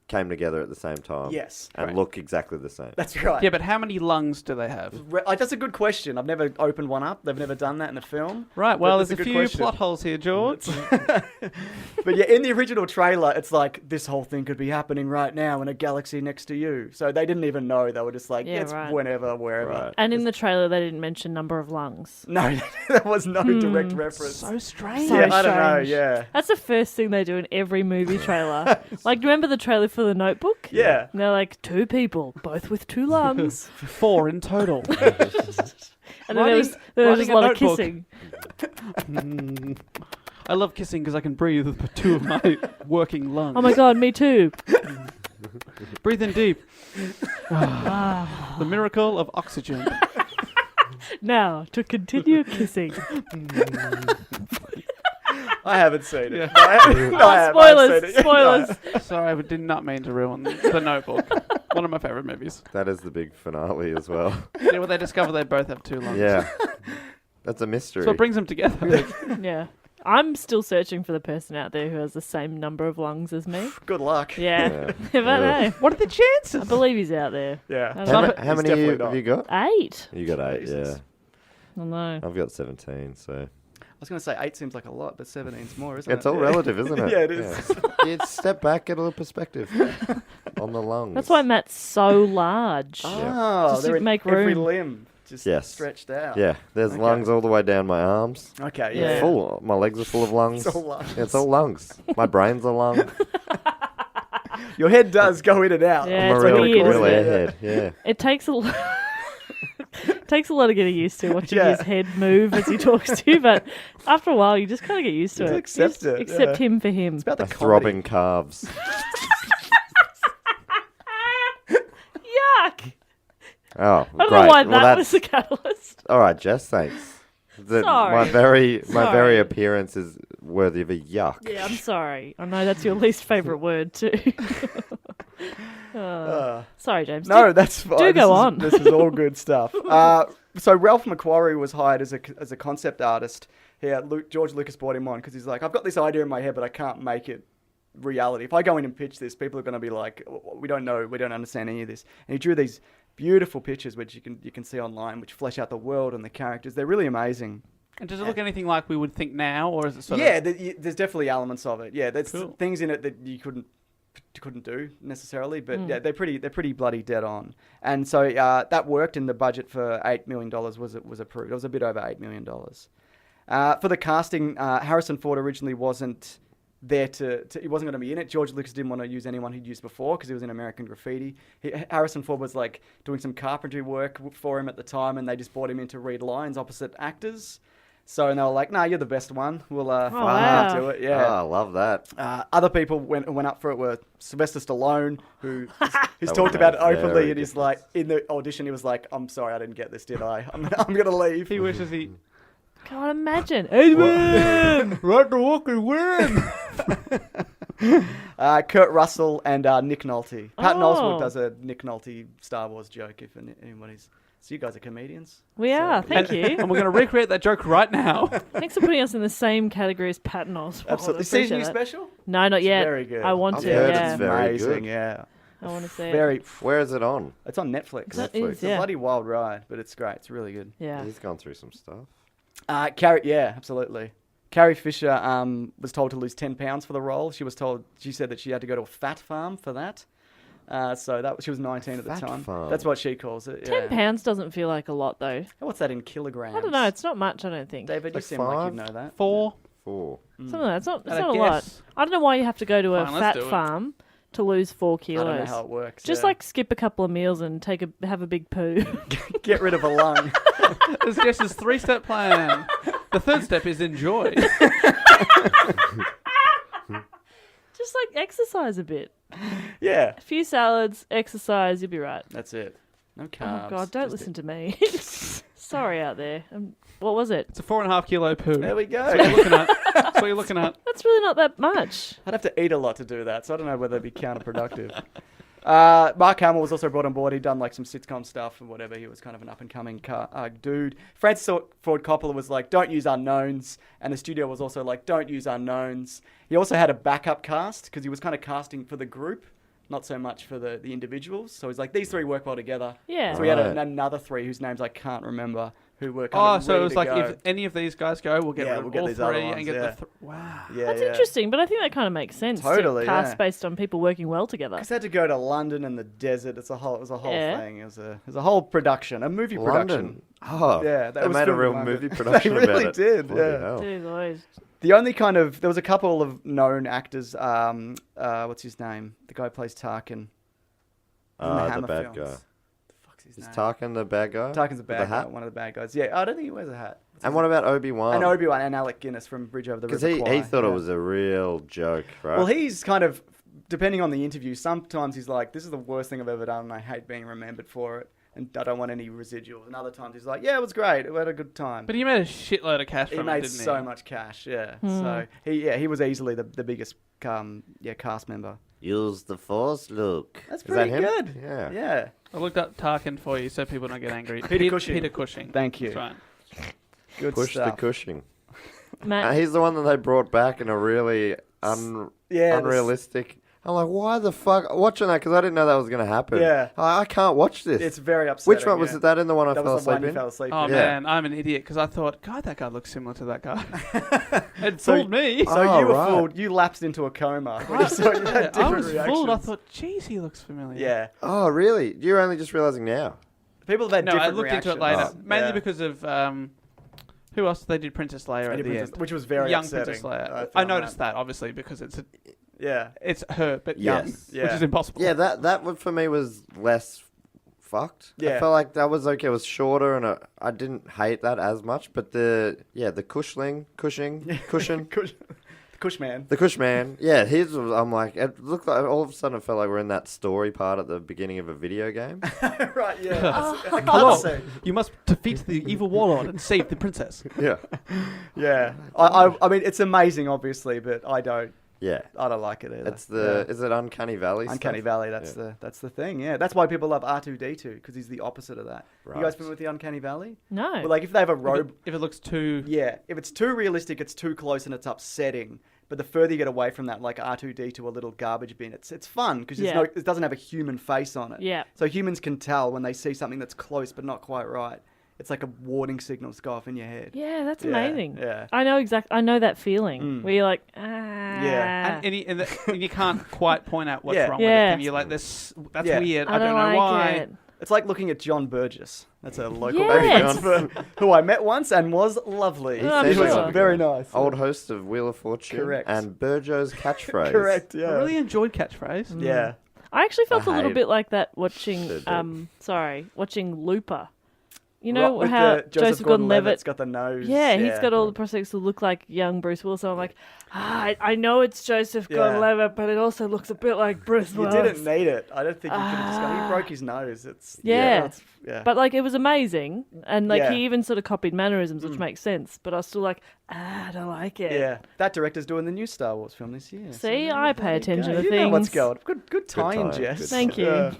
came together at the same time. Yes, And correct. look exactly the same. That's right. Yeah, but how many lungs do they have? That's a good question. I've never opened one up. They've never done that in a film. Right, well, But there's a good few question. plot holes here, George. But yeah, in the original trailer, it's like, this whole thing could be happening right now in a galaxy next to you. So they didn't even know. They were just like, Yeah, it's right. whenever, wherever. Right. And in the trailer, they didn't mention number of lungs. No, there was no direct reference. So strange. So yeah, I don't know, strange. yeah. That's the first thing they do in every movie trailer. Like, do you remember the trailer for The Notebook? Yeah. And they're like, 2 people, both with 2 lungs. 4 in total. And then there was writing a lot of notebook. kissing. I love kissing because I can breathe with 2 of my working lungs. Oh my god, me too. Breathe in deep. The miracle of oxygen. Now, to continue kissing. I haven't seen it. Yeah. No, I haven't Spoilers, seen it. spoilers. Sorry, I did not mean to ruin The Notebook. One of my favourite movies. That is the big finale as well. Yeah, well, they discover they both have 2 lungs. Yeah. That's a mystery. So it brings them together. Yeah. I'm still searching for the person out there who has the same number of lungs as me. Good luck. Yeah. Yeah. If I know. What are the chances? I believe he's out there. Yeah. I How, don't how He's many definitely have not. you got? 8. You got 8, Jesus. I know. I've got 17, so... I was going to say 8 seems like a lot, but 17's more, isn't it? It's all relative, isn't it? Yeah, it is. Yeah, step back, get a little perspective on the lungs. That's why Matt's so large. Oh, Just to they're in make every room. limb just Yes. stretched out. Yeah, there's Okay. lungs all the way down my arms. Okay, Yeah. yeah. Full. My legs are full of lungs. It's all lungs. Yeah, it's all lungs. My brain's a lung. Your head does go in and out. Yeah, I'm it's a real, weird, real isn't airhead. Yeah. It takes a lot. Takes a lot of getting used to watching Yeah. his head move as he talks to you, but after a while, you just kind of get used to Just it. accept You it, Accept yeah. him for him. It's about the My comedy. throbbing calves. Yuck! Oh, I don't great. know why Well, that was that's the catalyst. all right, Jess. Thanks. Sorry. My very Sorry. appearance is worthy of a yuck. Yeah, I'm sorry. I know that's your least favourite word too. Sorry, James. No, that's fine. do This go is- on. This is all good stuff. So Ralph Mcquarrie was hired as a concept artist. George Lucas brought him on because he's like, I've got this idea in my head, but I can't make it reality. If I go in and pitch this, people are going to be like, we don't know, we don't understand any of this. And he drew these beautiful pictures, which you can see online, which flesh out the world and the characters. They're really amazing. And does it look anything like we would think now, or is it sort Yeah, of... there's definitely elements of it. Yeah, there's Cool. things in it that you couldn't do necessarily, but yeah, they're pretty bloody dead on. And so that worked, and the budget for $8 million was approved. It was a bit over $8 million. For the casting, Harrison Ford originally wasn't there he wasn't going to be in it. George Lucas didn't want to use anyone he'd used before because he was in American Graffiti. Harrison Ford was like doing some carpentry work for him at the time, and they just brought him in to read lines opposite actors. So, and they were like, "Nah, you're the best one. We'll wow. do it." Yeah, Oh, I love that. other people went up for it were Sylvester Stallone, who's That talked would about it make openly, very and he's difference. like, in the audition, he was like, "I'm sorry, I didn't get this, did I? I'm gonna leave." He wishes he. Can't imagine. Adrian! Right to walk and win. Kurt Russell and Nick Nolte. Patton Oh. Oswalt does a Nick Nolte Star Wars joke. If anybody's, so you guys are comedians. We are. Thank And you. we're going to recreate that joke right now. Thanks for putting us in the same category as Patton Oswalt. Absolutely. I See his appreciate new that. special? No, not yet. very good. I want I've to. heard Yeah. it's very Amazing. good. Yeah. I want to see it. Very. Where is it on? It's on Netflix. That Netflix. is, It's a yeah. bloody wild ride, but it's great. It's really good. Yeah. He's gone through some stuff. Carrie, yeah, absolutely. Carrie Fisher was told to lose 10 pounds for the role. She said that she had to go to a fat farm for that. So she was 19 at the Fat time. farm. That's what she calls it. 10 Yeah. pounds doesn't feel like a lot, though. What's that in kilograms? I don't know. It's not much, I don't think. David, you Like seem like 5? you know that. 4. 4. Something like that. It's not, it's I'd not a lot. guess. I don't know why you have to go to a Fine, let's fat do it. farm to lose 4 I kilos. don't know how it works. Just yeah. like skip a couple of meals and have a big poo. Get rid of a lung. This is his 3-step plan. The third step is enjoy. Just like exercise a bit. Yeah, A few salads, exercise, you'll be right. that's it. No carbs. Oh God, don't just listen to me. Sorry out there. What was it? It's a 4.5 kilo poo. There we That's what you're go. looking at. That's what you're looking at. That's really not that much. I'd have to eat a lot to do that, so I don't know whether it'd be counterproductive. Mark Hamill was also brought on board. He'd done like some sitcom stuff and whatever. He was kind of an up-and-coming dude. Francis Ford Coppola was like, don't use unknowns. And the studio was also like, don't use unknowns. He also had a backup cast because he was kind of casting for the group, not so much for the individuals. So he's like, these 3 work well together. Yeah. So we had Right. another 3 whose names I can't remember who were kind of So it ready was to like, go. if any of these guys go, we'll get Yeah, rid of we'll get all these 3 other and ones, get yeah. wow. Yeah, That's yeah. interesting, but I think that kind of makes sense. Totally, to cast yeah. based on people working well together. Because they had to go to London and the desert. It was a whole Yeah. thing. It was a whole production, a movie production. London. Oh, Yeah, they was made a filmed in real London. movie production They really about it. did, Bloody yeah. hell. Dude, Lloyd. The only there was a couple of known actors. What's his name? The guy who plays Tarkin. In The Hammer bad films. guy. The fuck's his Is name? Tarkin the bad guy? Tarkin's a With bad the guy, hat? one of the bad guys. Yeah, I don't think he wears a hat. And what about Obi-Wan? And Obi-Wan and Alec Guinness from Bridge Over the Because River he Kwai, thought yeah. it was a real joke, right? Well, he's kind of, depending on the interview, sometimes he's like, this is the worst thing I've ever done and I hate being remembered for it and I don't want any residuals. And other times he's like, yeah, it was great. We had a good time. But he made a shitload of cash He from it, made didn't he? so much cash, yeah. So he was easily the biggest cast member. Use the Force, Luke. That's Is that pretty him? good. Yeah. Yeah. I looked up Tarkin for you so people don't get angry. Peter Cushing. Peter Cushing. Thank you. That's right. Good Push stuff. the Cushing. Matt, He's the one that they brought back in a really unrealistic. I'm like, why the fuck? Watching that because I didn't know that was going to happen. Yeah. I can't watch this. It's very upsetting. Which one was yeah. it? That in the one I That fell was the asleep one you in? fell asleep Oh in. Yeah. man, I'm an idiot because I thought, God, that guy looks similar to that guy. It So- fooled me. So Oh, you were right. fooled. You lapsed into a coma. When you saw you had Yeah, I different was reactions. fooled. I thought, geez, he looks familiar. Yeah. Oh, really? You're only just realizing now. People have had No, I different looked into it reactions. later, mainly Yeah. because of who else? They did Princess Leia at the Princess- end. which was very Young upsetting. Princess Leia. I found noticed that obviously because it's Yeah. her, but young, Yes. Yeah. which is impossible. Yeah, that one for me was less fucked. Yeah. I felt like that was okay. It was shorter, and I didn't hate that as much. But the Cushing, The Cushman. the Cushman, yeah, his was. I'm like, it looked like all of a sudden it felt like we're in that story part at the beginning of a video game. Right, yeah. Hello, Cutscene. you must defeat the evil warlord and save the princess. Yeah, Yeah. I mean, it's amazing, obviously, but I don't yeah. like it either. It's is it Uncanny Valley? Uncanny stuff? Valley. That's the thing. Yeah, that's why people love R2D2 because he's the opposite of that. You guys Right. familiar with the Uncanny Valley? no. Well, like if they have a robe, If it looks too, yeah, if it's too realistic, it's too close and it's upsetting. But the further you get away from that, like R2D2, a little garbage bin, it's fun because Yeah. it doesn't have a human face on it. Yeah. So humans can tell when they see something that's close but not quite right. It's like a warning signal to go off in your head. Yeah, that's Yeah, amazing. yeah. I know that feeling Mm. where you're like, Yeah. and you can't quite point out what's Yeah. wrong Yeah. with it. And you're like, that's Yeah. weird. I don't know like why. it. It's like looking at John Burgess. That's a local Yes. reference who I met once and was lovely. Oh, I'm He was sure. very nice. Old host of Wheel of Fortune. Correct. And Burjo's catchphrase. Correct, yeah. I really enjoyed catchphrase. Yeah. I actually felt I a little hate bit like that watching. Should do. Watching Looper. You know With how the Joseph Gordon-Levitt's got the nose. Yeah, he's got all the prosthetics to look like young Bruce Willis. So I'm like, I know it's Joseph Yeah. Gordon-Levitt, but it also looks a bit like Bruce You Willis. didn't need it. I don't think you could have just gone. He broke his nose. It's Yeah. yeah. But like, it was amazing, and like Yeah. he even sort of copied mannerisms, which makes sense. But I was still like, I don't like it. Yeah, that director's doing the new Star Wars film this year. See, So I there pay you attention go. to You things. know what's going. Good tie-in, tie-in, Jess. good Thank you. Yeah.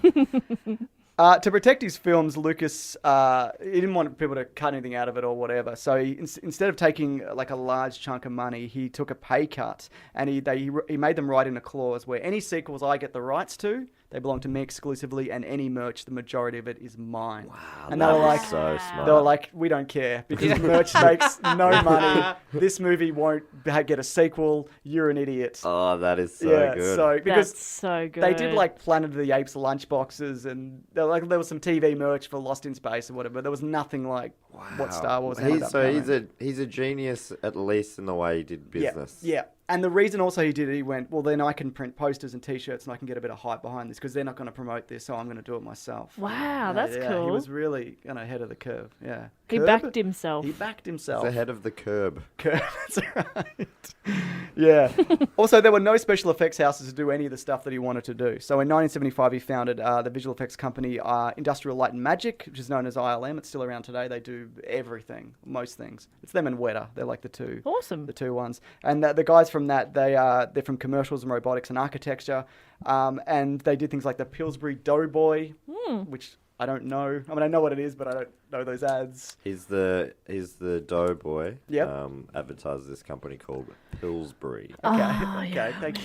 To protect his films, Lucas, he didn't want people to cut anything out of it or whatever. So he, instead of taking like a large chunk of money, he took a pay cut, and he made them write in a clause where any sequels I get the rights to, they belong to me exclusively, and any merch, the majority of it is mine. Wow, And they that were is like, so smart. they were like, we don't care because merch makes no money. This movie won't get a sequel. You're an idiot. Oh, that is so yeah, good. so because That's so good. they did like Planet of the Apes lunchboxes, and there was some TV merch for Lost in Space or whatever. But there was nothing like what Star Wars ended up becoming. He's a genius, at least in the way he did business. Yeah. And the reason also he did it, he went, well, then I can print posters and T-shirts and I can get a bit of hype behind this because they're not going to promote this, so I'm going to do it myself. Wow, that's cool. He was really ahead of the curve. Yeah. He Curb? backed himself. He backed He's himself. ahead of the curb. That's right. Yeah. Also, there were no special effects houses to do any of the stuff that he wanted to do. So in 1975, he founded the visual effects company Industrial Light and Magic, which is known as ILM. It's still around today. They do everything, most things. It's them and Weta. They're like the two ones. And the guys from that, they're from commercials and robotics and architecture. And they did things like the Pillsbury Doughboy, which I don't know. I mean, I know what it is, but I don't know those ads. He's the doughboy. Yep. Advertises this company called Pillsbury. Okay, thank you.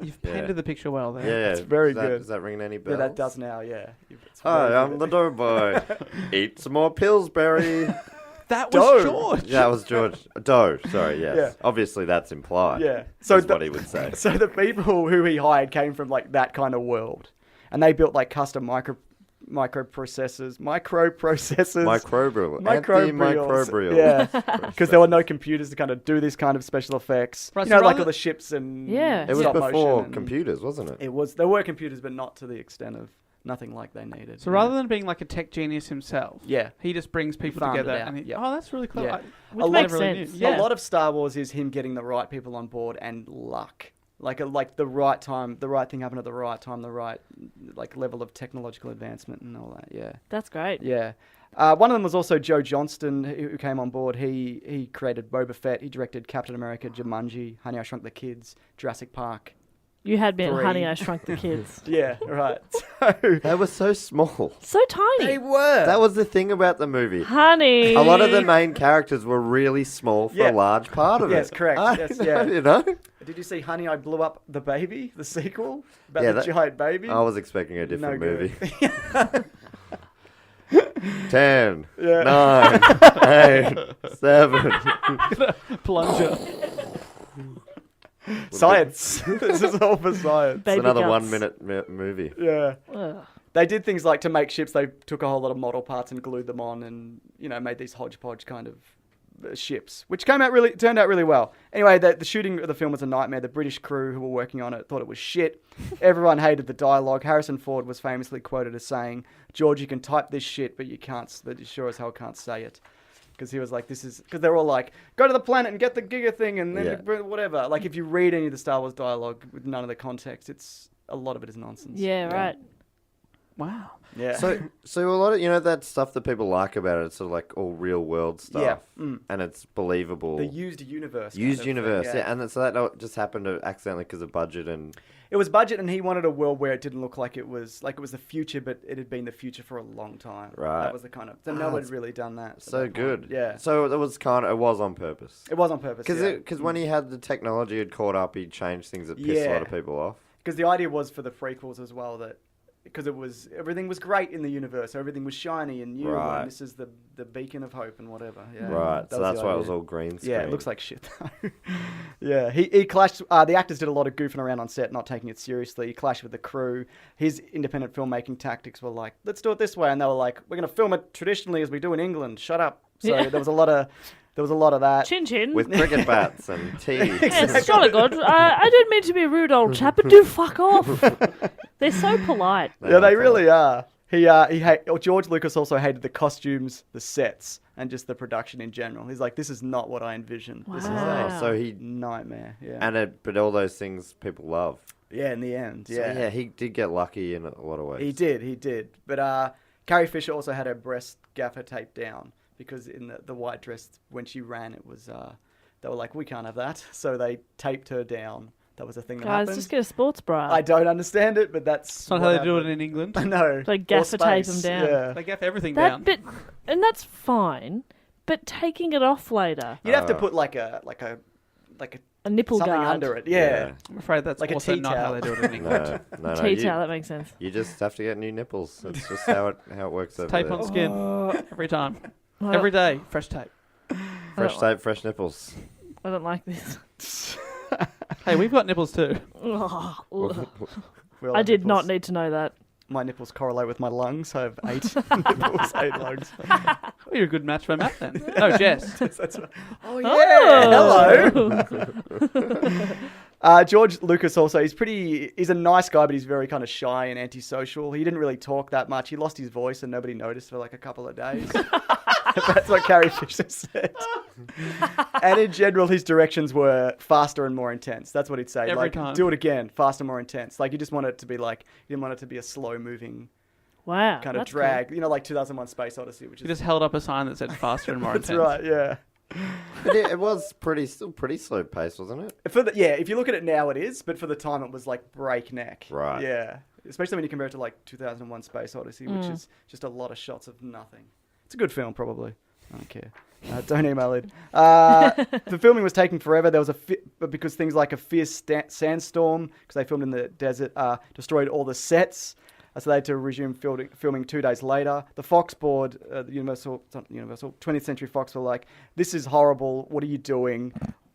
You've painted the picture well there. Yeah, It's very Is that- good. Is that ringing any bells? Yeah, that does now, yeah. It's Hi, very I'm good. the doughboy. Eat some more Pillsbury. That Doe. was George. That was George. Dough, sorry, yes. Yeah. Obviously, that's implied. Yeah. So So what he would say. So the people who he hired came from like that kind of world, and they built like custom microprocessors. Microbial. Microbials. Yeah. Because there were no computers to kind of do this kind of special effects. Right, You so know, like rather- all the ships and Yeah. It was stop before motion and- computers, wasn't it? There were computers, but not to the extent of nothing like they needed. So rather than being like a tech genius himself, Yeah. he just brings people farmed it together out, and yeah. oh, that's really clever. Yeah. Which A makes never really sense. knew. Yeah. A lot of Star Wars is him getting the right people on board and luck. Like the right time, the right thing happened at the right time, the right like level of technological advancement and all that. Yeah. That's great. Yeah. One of them was also Joe Johnston, who came on board. He created Boba Fett. He directed Captain America, Jumanji, Honey, I Shrunk the Kids, Jurassic Park. You had me at 3. Honey, I Shrunk the Kids. Yeah, right. So They were so small. So tiny. they were. That was the thing about the movie. Honey. A lot of the main characters were really small for Yeah. a large part of Yes, it. correct. Yes, yeah. You know? Did you see Honey, I Blew Up the Baby, the sequel about Yeah, the that- giant baby? I was expecting a different No good. movie. 10, Yeah. 9, 8, 7. Plunger. Science. This is all for science. Baby It's another guts. 1 minute movie. Yeah. Ugh. They did things like to make ships, they took a whole lot of model parts and glued them on and, made these hodgepodge kind of ships, which turned out really well. Anyway, the shooting of the film was a nightmare. The British crew who were working on it thought it was shit. Everyone hated the dialogue. Harrison Ford was famously quoted as saying, "George, you can type this shit, but you sure as hell can't say it." Because he was like, because they're all like, go to the planet and get the Giga thing and then whatever. Like, if you read any of the Star Wars dialogue with none of the context, a lot of it is nonsense. Yeah, right. Wow. Yeah. So a lot of, that stuff that people like about it, it's sort of like all real world stuff. Yeah. Mm. And it's believable. The used universe. Used kind of thing, universe, yeah. And so that just happened to accidentally because of budget and... It was budget, and he wanted a world where it didn't look like it was the future, but it had been the future for a long time. Right. That was the kind of... So no one had really done that. at So that point. good. Yeah. So it was on purpose. It was on purpose, Because when he had the technology had caught up, he changed things that pissed a lot of people off. Because the idea was for the prequels as well that because everything was great in the universe. Everything was shiny and new, Right. and this is the beacon of hope and whatever. Yeah. Right, so That was that's the why it idea. was all green screen. Yeah, it looks like shit though. Yeah, he clashed. The actors did a lot of goofing around on set, not taking it seriously. He clashed with the crew. His independent filmmaking tactics were like, let's do it this way, and they were like, we're going to film it traditionally as we do in England. Shut up. So Yeah. there was a lot of that. Chin chin. with cricket bats and tea. Yes, jolly good. I didn't mean to be a rude old chap, but do fuck off. They're so polite. Yeah, they really are. George Lucas also hated the costumes, the sets, and just the production in general. He's like, this is not what I envisioned. This is Wow. a Oh, so he nightmare. Yeah. but all those things people love. Yeah, in the end. So, Yeah. he did get lucky in a lot of ways. He did. But Carrie Fisher also had her breast gaffer taped down because in the white dress, when she ran, it was, they were like, we can't have that. So they taped her down. That was a thing that Guys, happened. just get a sports bra. I don't understand it, but that's It's not how they do it in England. No. They Or gaffer tape space. them down. Yeah. They gaff everything down. And that's fine. But taking it off later, You'd have to put like a a nipple something guard, under it. Yeah. I'm afraid that's Like a also tea not how towel. they do it in England. No, tea you, towel. That makes sense. you just have to get new nipples. That's just how it works over Tape there. on skin every time. I Every day, fresh tape. Fresh tape, fresh nipples. I don't like this. Hey, we've got nipples too. Ugh. We all I have did not nipples. need to know that. My nipples correlate with my lungs. I have 8 nipples, 8 lungs. Well, you're a good match for Matt then. No, Jess. That's right. Oh yeah, hello. George Lucas also, he's a nice guy, but he's very kind of shy and antisocial. He didn't really talk that much. He lost his voice and nobody noticed for like a couple of days. That's what Carrie Fisher said. And in general, his directions were faster and more intense. That's what he'd say. Every like, time. do it again, faster, more intense. Like, you just want it to be like, you didn't want it to be a slow-moving Wow. kind of that's drag. You know, like 2001 Space Odyssey, which He is... just held up a sign that said faster and more That's intense. right, yeah. But it was still pretty slow paced, wasn't it? If you look at it now, it is, but for the time, it was like breakneck. Right. Yeah. Especially when you compare it to like 2001 Space Odyssey, which is just a lot of shots of nothing. It's a good film, probably. I don't care. Don't email it. The filming was taking forever. There was because things like a fierce sandstorm, because they filmed in the desert, destroyed all the sets. So they had to resume filming 2 days later. The Fox board, the Universal 20th Century Fox were like, this is horrible. What are you doing?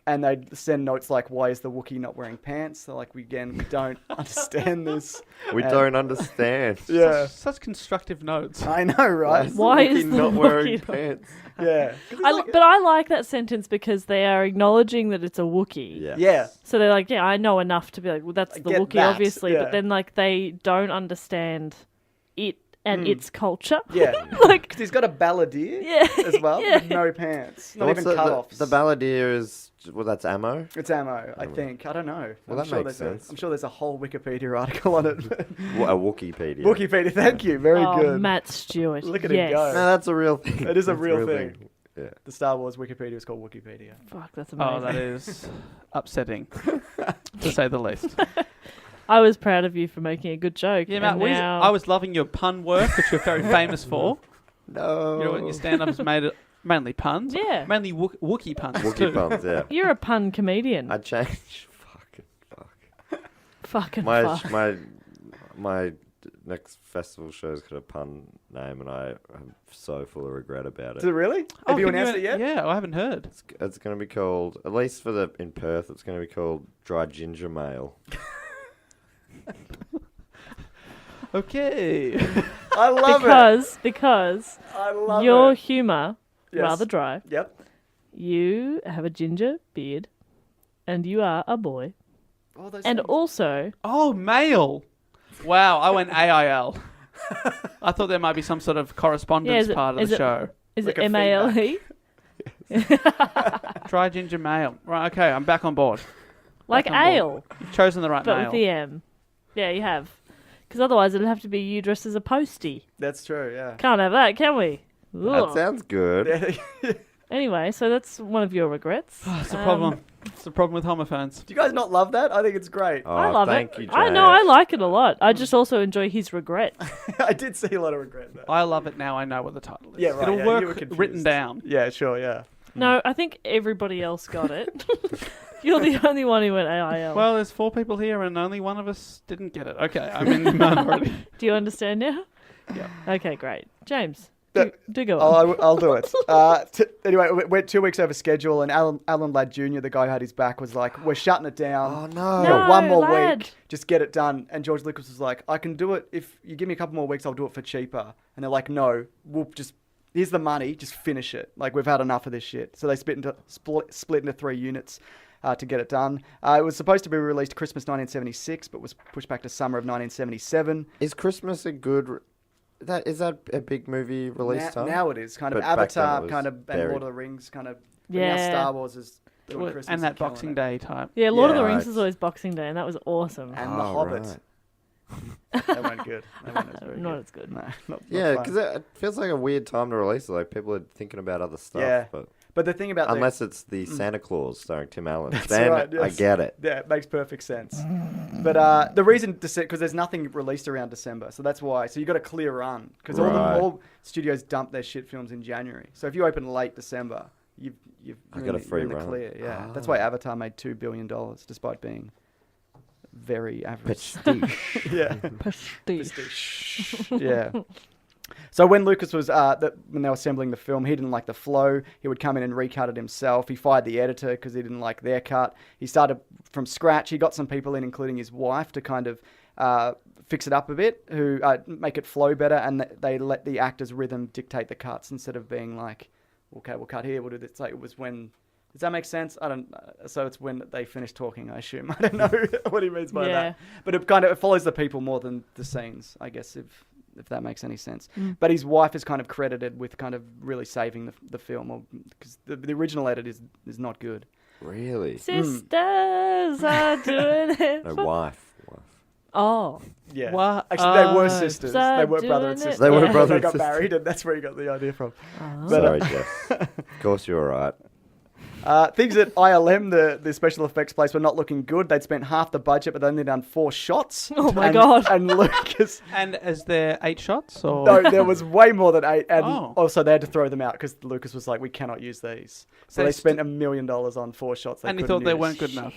And they'd send notes like, why is the Wookiee not wearing pants? They're like, we don't understand this. We And- don't understand. Yeah. Such constructive notes. I know, right? Why is the not wearing Wookiee- pants? Yeah. but I like that sentence because they are acknowledging that it's a Wookiee. Yeah. Yeah. So they're like, yeah, I know enough to be like, well, that's I the get Wookiee, that, obviously. yeah. But then, like, they don't understand it and its culture. Yeah. Like, Because he's got a balladeer yeah. as well, Yeah. with no pants. Not What's even cut-offs. the balladeer is, that's ammo? It's ammo, I think. I don't know. Well, I'm that sure makes there's sense. I'm sure there's a whole Wikipedia article on it. A Wikipedia. Wikipedia, thank you. Very oh, good. Matt Stewart. Look at yes. him go. No, that's a real thing. It is a That's real thing. Yeah. The Star Wars Wikipedia is called Wikipedia. Fuck, that's amazing. Oh, that is upsetting, to say the least. I was proud of you for making a good joke. Yeah, Matt, and we, now... I was loving your pun work, which you're very famous for. No. Your stand-ups made it mainly puns. Yeah. Mainly Wookiee puns, too. Wookiee puns, yeah. You're a pun comedian. I changed. Fucking My fuck. my next festival show's got a pun name, and I am so full of regret about Is it it. really? Oh, Have you can announced it yet? Yeah, I haven't heard. It's going to be called, at least in Perth, it's going to be called Dry Ginger Mail. Okay. I love it. Because I love your it. humour, Yes. rather dry. Yep. You have a ginger beard, and you are a boy. All those And things. also, Oh, male. Wow, I went AIL. I thought there might be some sort of correspondence is it- part of is the it- show. is Like it a MALE? Dry ginger male. Right, okay, I'm back on board. Like Back on board. ale, You've chosen the right but male. with the M. Yeah, you have. Because otherwise it'd have to be you dressed as a postie. That's true, yeah. Can't have that, can we? That Ugh. sounds good. Anyway, so that's one of your regrets. It's a problem. It's a problem with homophones. Do you guys not love that? I think it's great. Oh, I love thank it. you, I Jay. know, I like it a lot. I just also enjoy his regret. I did see a lot of regret there. I love it now. I know what the title is. Yeah, right, It'll yeah, you were work confused. written down. Yeah, sure, yeah. No, I think everybody else got it. You're the only one who went AIL. Well, there's 4 people here, and only one of us didn't get it. Okay, I'm in the minority. Do you understand now? Yeah. Okay, great. James, The- do go on. I'll do it. Anyway, we went 2 weeks over schedule, and Alan Ladd Jr., the guy who had his back, was like, "We're shutting it down. Oh We've no! got one more Ladd. week. Just get it done." And George Lucas was like, "I can do it if you give me a couple more weeks. I'll do it for cheaper." And they're like, "No, we'll just here's the money. Just finish it. Like we've had enough of this shit." So they split into 3 units. To get it done. It was supposed to be released Christmas 1976, but was pushed back to summer of 1977. Is Christmas a good? Is that a big movie release time? Now it is kind of But back then Avatar, it was kind of, buried. and Lord of the Rings, kind of. Now Yeah. Star Wars is doing Well, Christmas And that killing Boxing it. Day type. Yeah, Lord of the Yeah. Rings Right. was always Boxing Day, and that was awesome. And The Oh, Hobbit. right. They weren't good. They weren't as very Not good. as good. No, not Yeah, fun. because it feels like a weird time to release it. Like people are thinking about other stuff. Yeah. But But the thing about unless it's the Santa Claus starring Tim Allen, then right, I yes. get it. Yeah, it makes perfect sense. But the reason, because there's nothing released around December, so that's why. So you got a clear run because Right. all studios dump their shit films in January. So if you open late December, you've I you're got in a free you're in the run. clear. Yeah, Ah. that's why Avatar made $2 billion despite being very average. Prestige. yeah. Prestige. Yeah. So when Lucas was when they were assembling the film, he didn't like the flow. He would come in and recut it himself. He fired the editor because he didn't like their cut. He started from scratch. He got some people in, including his wife, to kind of fix it up a bit, who make it flow better, and they let the actor's rhythm dictate the cuts instead of being like, okay, we'll cut here, we'll do this. Like it was when. Does that make sense? I don't. So it's when they finish talking, I assume. I don't know what he means by Yeah. that. But it follows the people more than the scenes, I guess, if that makes any sense. But his wife is kind of credited with kind of really saving the film, because the original edit is not good. Really? Sisters are doing it. No, for- wife. Oh. Yeah. What? Actually, they were sisters. So They were brother and doing it- sister. They were Yeah. brother They and got sister. married, and that's where he got the idea from. Oh. But, Sorry, Jess. Of course you were right. Things at ILM, the special effects place, were not looking good. They'd spent half the budget, but they'd only done 4 shots. Oh my God. And Lucas... And is there 8 shots? Or? No, there was way more than 8, and Oh. also they had to throw them out because Lucas was like, "We cannot use these." So They they spent $1 million on 4 shots. And he couldn't thought they use. weren't good enough.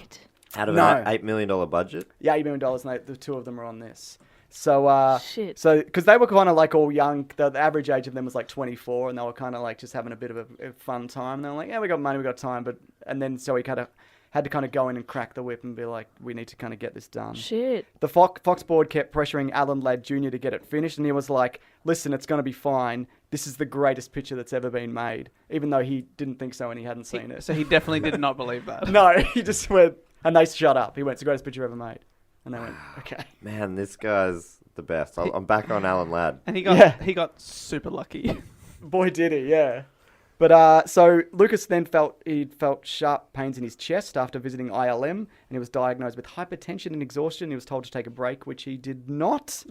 Out of No. an $8 million budget? Yeah, $8 million, and the 2 of them are on this. So, Shit. so because they were kind of like all young, the average age of them was like 24, and they were kind of like just having a bit of a fun time. And they were like, "Yeah, we got money, we got time," and then so he kind of had to kind of go in and crack the whip and be like, "We need to kind of get this done." Shit. The Fox board kept pressuring Alan Ladd Jr. to get it finished, and he was like, "Listen, it's going to be fine. This is the greatest picture that's ever been made," even though he didn't think so and he hadn't seen it. So he definitely did not believe that. No, he just went, and they shut up. He went, "It's the greatest picture ever made," and they went, "Okay." Man, this guy's the best. I'm back on Alan Ladd. And he got Yeah. he got super lucky. Boy, did he, yeah. But so Lucas then felt sharp pains in his chest after visiting ILM, and he was diagnosed with hypertension and exhaustion. He was told to take a break, which he did not.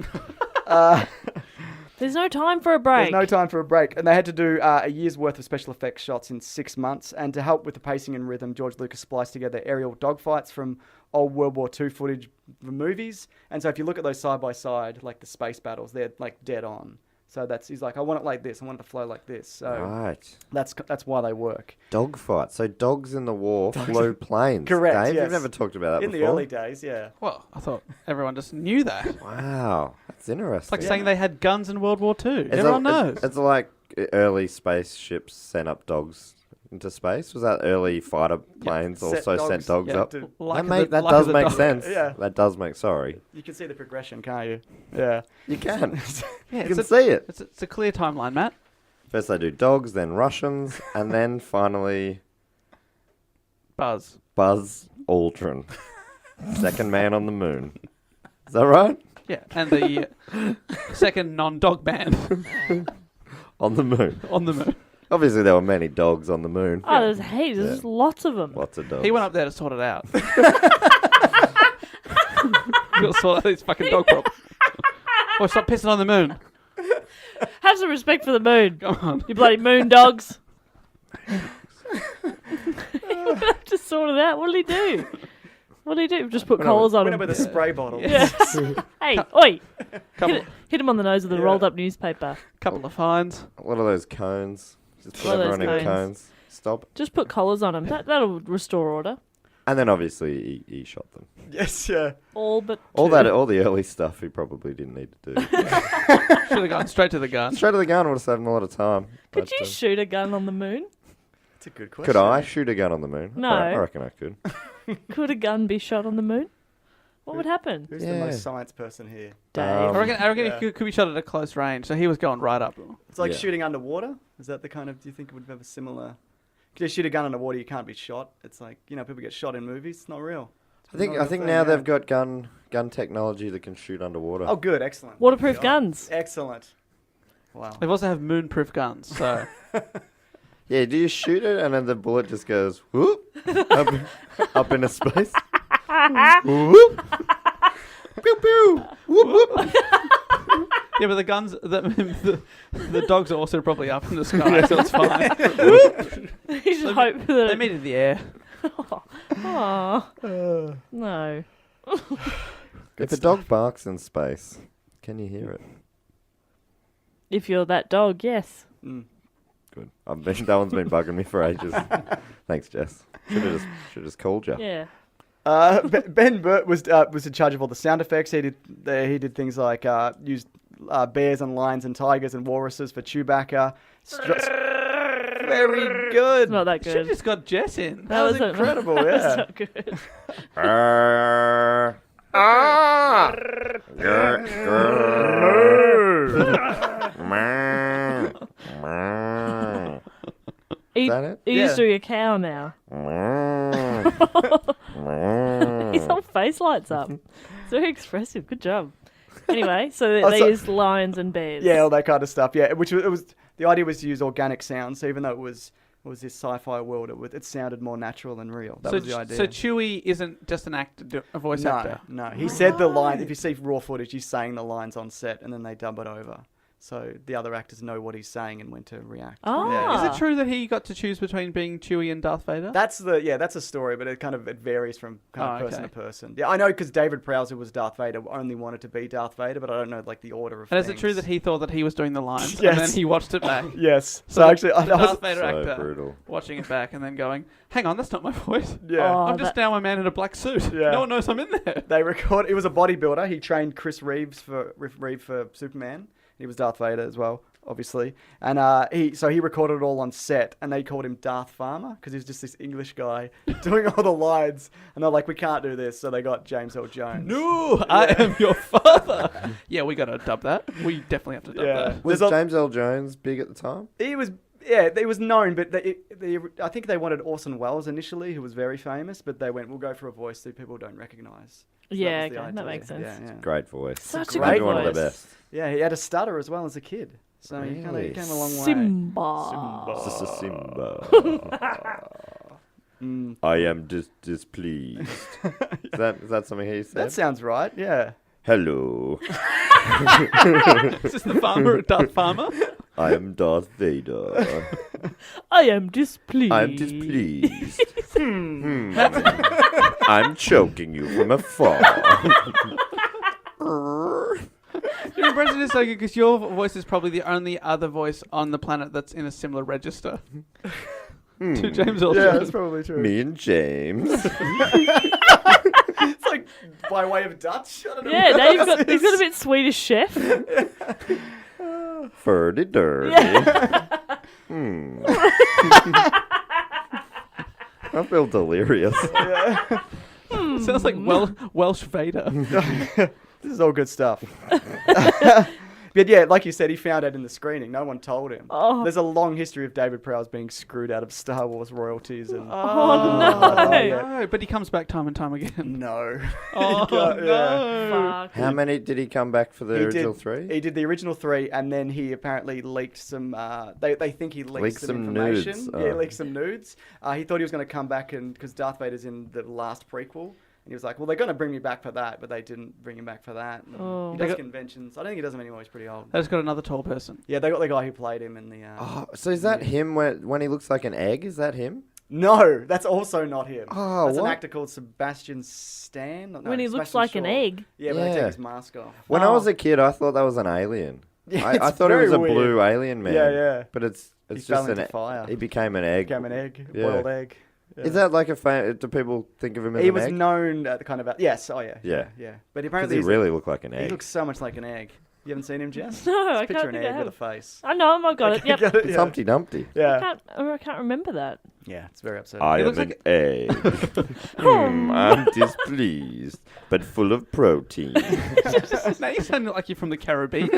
There's no time for a break. There's no time for a break. And they had to do a year's worth of special effects shots in 6 months. And to help with the pacing and rhythm, George Lucas spliced together aerial dogfights from old World War II footage from movies. And so if you look at those side by side, like the space battles, they're like dead on. So he's like, I want it like this. I want it to flow like this. So Right. that's why they work. Dogfight. So dogs in the war flew planes. Correct, Dave, yes. you've never talked about that In before. the early days, yeah. Well, I thought everyone just knew that. Wow. That's interesting. It's like saying they had guns in World War II. It's Everyone a- knows. It's like early spaceships sent up dogs into space. Was that early fighter planes also sent dogs yeah, up? to- Luck That, of the- that luck of does the make dog. sense. Yeah. That does make. Sorry. You can see the progression, can't you? Yeah. You can. Yeah, You it's can a, see it. it's a clear timeline, Matt. First they do dogs, then Russians, and then finally Buzz. Buzz Aldrin, second man on the moon. Is that right? Yeah, and the second non-dog man On the moon. on the moon. Obviously, there were many dogs on the moon. Oh, there's heaps. There's lots of them. Lots of dogs. He went up there to sort it out. You'll sort out these fucking dog problems. Or stop pissing on the moon. Have some respect for the moon. Come on. You bloody moon dogs. Just sort it out. What did he do? What did he do? Just put collars on Went him. up with a spray bottle. Yeah. Hey, oi! Couple, Hit him on the nose with a Yeah. rolled up newspaper. couple of fines. What are those cones? Just put What are those everyone in cones? cones. Stop. Just put collars on him. That'll restore order. And then obviously he shot them. Yes, yeah. All but All two. all the early stuff he probably didn't need to do. Should have gone straight to the gun. Straight to the gun would have saved him a lot of time. Could but, you shoot a gun on the moon? That's a good question. could I shoot a gun on the moon? No. I reckon I could. Could a gun be shot on the moon? What would happen? Who's the Yeah. most science person here? Dave. I reckon Yeah. it could be shot at a close range. So he was going right up. It's like Yeah. shooting underwater. Is that the kind of? Do you think it would have a similar? If you shoot a gun underwater, you can't be shot. It's like people get shot in movies. It's not real. I think Not a thing, now yeah. they've got gun technology that can shoot underwater. Oh, good, excellent. Waterproof Yeah. guns. Excellent. Wow. They also have moon-proof guns. So Yeah, do you shoot it and then the bullet just goes whoop up into space? Whoop. Pew pew. Whoop whoop. yeah, but the guns, the dogs are also probably up in the sky, so it's fine. You should hope that. They meet in the air. Oh no! If a dog barks in space, can you hear it? If you're that dog, yes. Mm. Good. That one's been bugging me for ages. Thanks, Jess. Should just called you. Yeah. Ben Burt was in charge of all the sound effects. He did things like used bears and lions and tigers and walruses for Chewbacca. Very good. It's not that Should have good. just got Jess in. That was incredible. That's Yeah. not good. Is that it? He's Yeah. doing a cow now. His whole face lights up. It's very expressive. Good job. Anyway, so they so- used lions and bears. Yeah, all that kind of stuff. Yeah, which was the idea was to use organic sounds. So even though it was this sci-fi world, it sounded more natural and real. That was the idea. So Chewie isn't just a voice actor. No. He said the line. If you see raw footage, he's saying the lines on set, and then they dub it over. So the other actors know what he's saying and when to react. Ah. Is it true that he got to choose between being Chewie and Darth Vader? That's a story, but it varies from person okay. to person. Yeah, I know because David Prowse, who was Darth Vader, only wanted to be Darth Vader, but I don't know like the order of. And is it things. true that he thought that he was doing the lines Yes. and then he watched it back? Yes. So So actually, I the was. Darth Vader So actor brutal. watching it back and then going, "Hang on, that's not my voice. Yeah. Oh, I'm just now a man in a black suit. Yeah. No one knows I'm in there." They record. It was a bodybuilder. He trained Chris Reeve for Superman. He was Darth Vader as well, obviously. And he recorded it all on set, and they called him Darth Farmer because he was just this English guy doing all the lines. And they're like, "We can't do this," so they got James Earl Jones. No, I am your father. Yeah, we got to dub that. We definitely have to dub Yeah. that. Was There's a- James L. Jones big at the time? He was. Yeah, he was known, but I think they wanted Orson Welles initially, who was very famous, but they went, "We'll go for a voice that people don't recognise." So Yeah, was the okay, that idea. makes sense. Yeah. Great voice. Such a Great good One of the voice. best. Yeah, he had a stutter as well as a kid, so he Really? came a long way. Simba. Simba. Mm. I am displeased. Is that something he said? That sounds right. Yeah. Hello, Is this the farmer, Darth Farmer? I am Darth Vader. I am displeased. I'm displeased. I'm choking you from afar. Your impression is so good because your voice is probably the only other voice on the planet that's in a similar register to James Earl Yeah, Jones. that's probably true. Me and James. It's like by way of Dutch. I don't know Yeah, what now else he's got a is. bit Swedish chef. Furdy dirty. I feel delirious. Sounds like Welsh Vader. This is all good stuff. But yeah, like you said, he found out in the screening. No one told him. Oh. There's a long history of David Prowse being screwed out of Star Wars royalties. And Oh, no. No, but he comes back time and time again. no. Oh, Yeah. no. Fuck. How many did he come back for the original three? He did the original 3, and then he apparently leaked some. They think he leaked some information. nudes. Yeah, Oh. leaked some nudes. He thought he was going to come back because Darth Vader's in the last prequel. And he was like, "Well, they're going to bring me back for that," but they didn't bring him back for that. And Oh. He They does got- conventions. I don't think he does them anymore. He's pretty old. I just got another tall person. Yeah, they got the guy who played him in the. Oh, so is that him when he looks like an egg? Is that him? No, that's also not him. Oh, That's an what? actor called Sebastian Stan. No, When he looks Sebastian like an Shaw. egg. Yeah, when they Yeah. take his mask off. When I Oh. was a kid, I thought that was an alien. Yeah, I it's thought it very was a weird. blue alien man. Yeah, yeah. But it's He just fell an into fire. He became an egg. Became an egg, Yeah. boiled egg. Is that like a fan? Do people think of him as He an was egg? known at the kind of yes, oh yeah, Yeah. yeah. But Does apparently he he's really look like an he egg? looks so much like an egg. You haven't seen him, Jess? No, I Just picture can't an think I egg with a have. face. I know him. I got it. Yep. Got it, It's yeah. Humpty Dumpty. Yeah, I can't remember that. yeah, it's very upsetting. I He am looks an like egg. I'm displeased, but full of protein. Now you sound like you're from the Caribbean.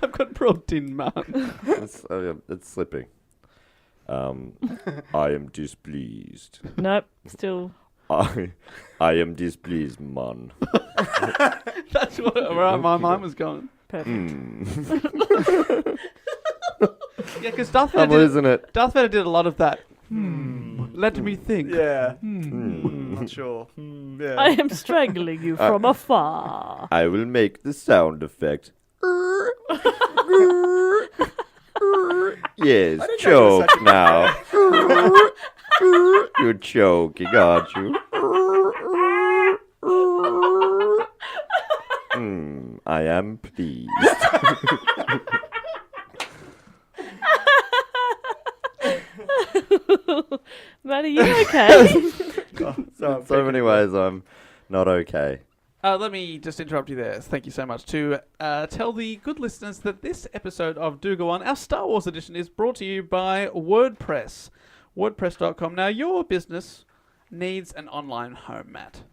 I've got protein, man. It's slipping. I am displeased. Nope. Still. I am displeased, man. That's where my mind was going. Perfect. Yeah, because Darth I'm Vader losing it. did a lot of that. Let me think. Yeah, not sure. Yeah. I am strangling you from afar. I will make the sound effect. Yes, know you were choke such a now. You're choking, aren't you? I am pleased. Matt, are you okay? So many ways I'm not okay. Let me just interrupt you there. Thank you so much. To tell the good listeners that this episode of Do Go On, our Star Wars edition, is brought to you by WordPress. WordPress.com. Now, your business needs an online home, Matt.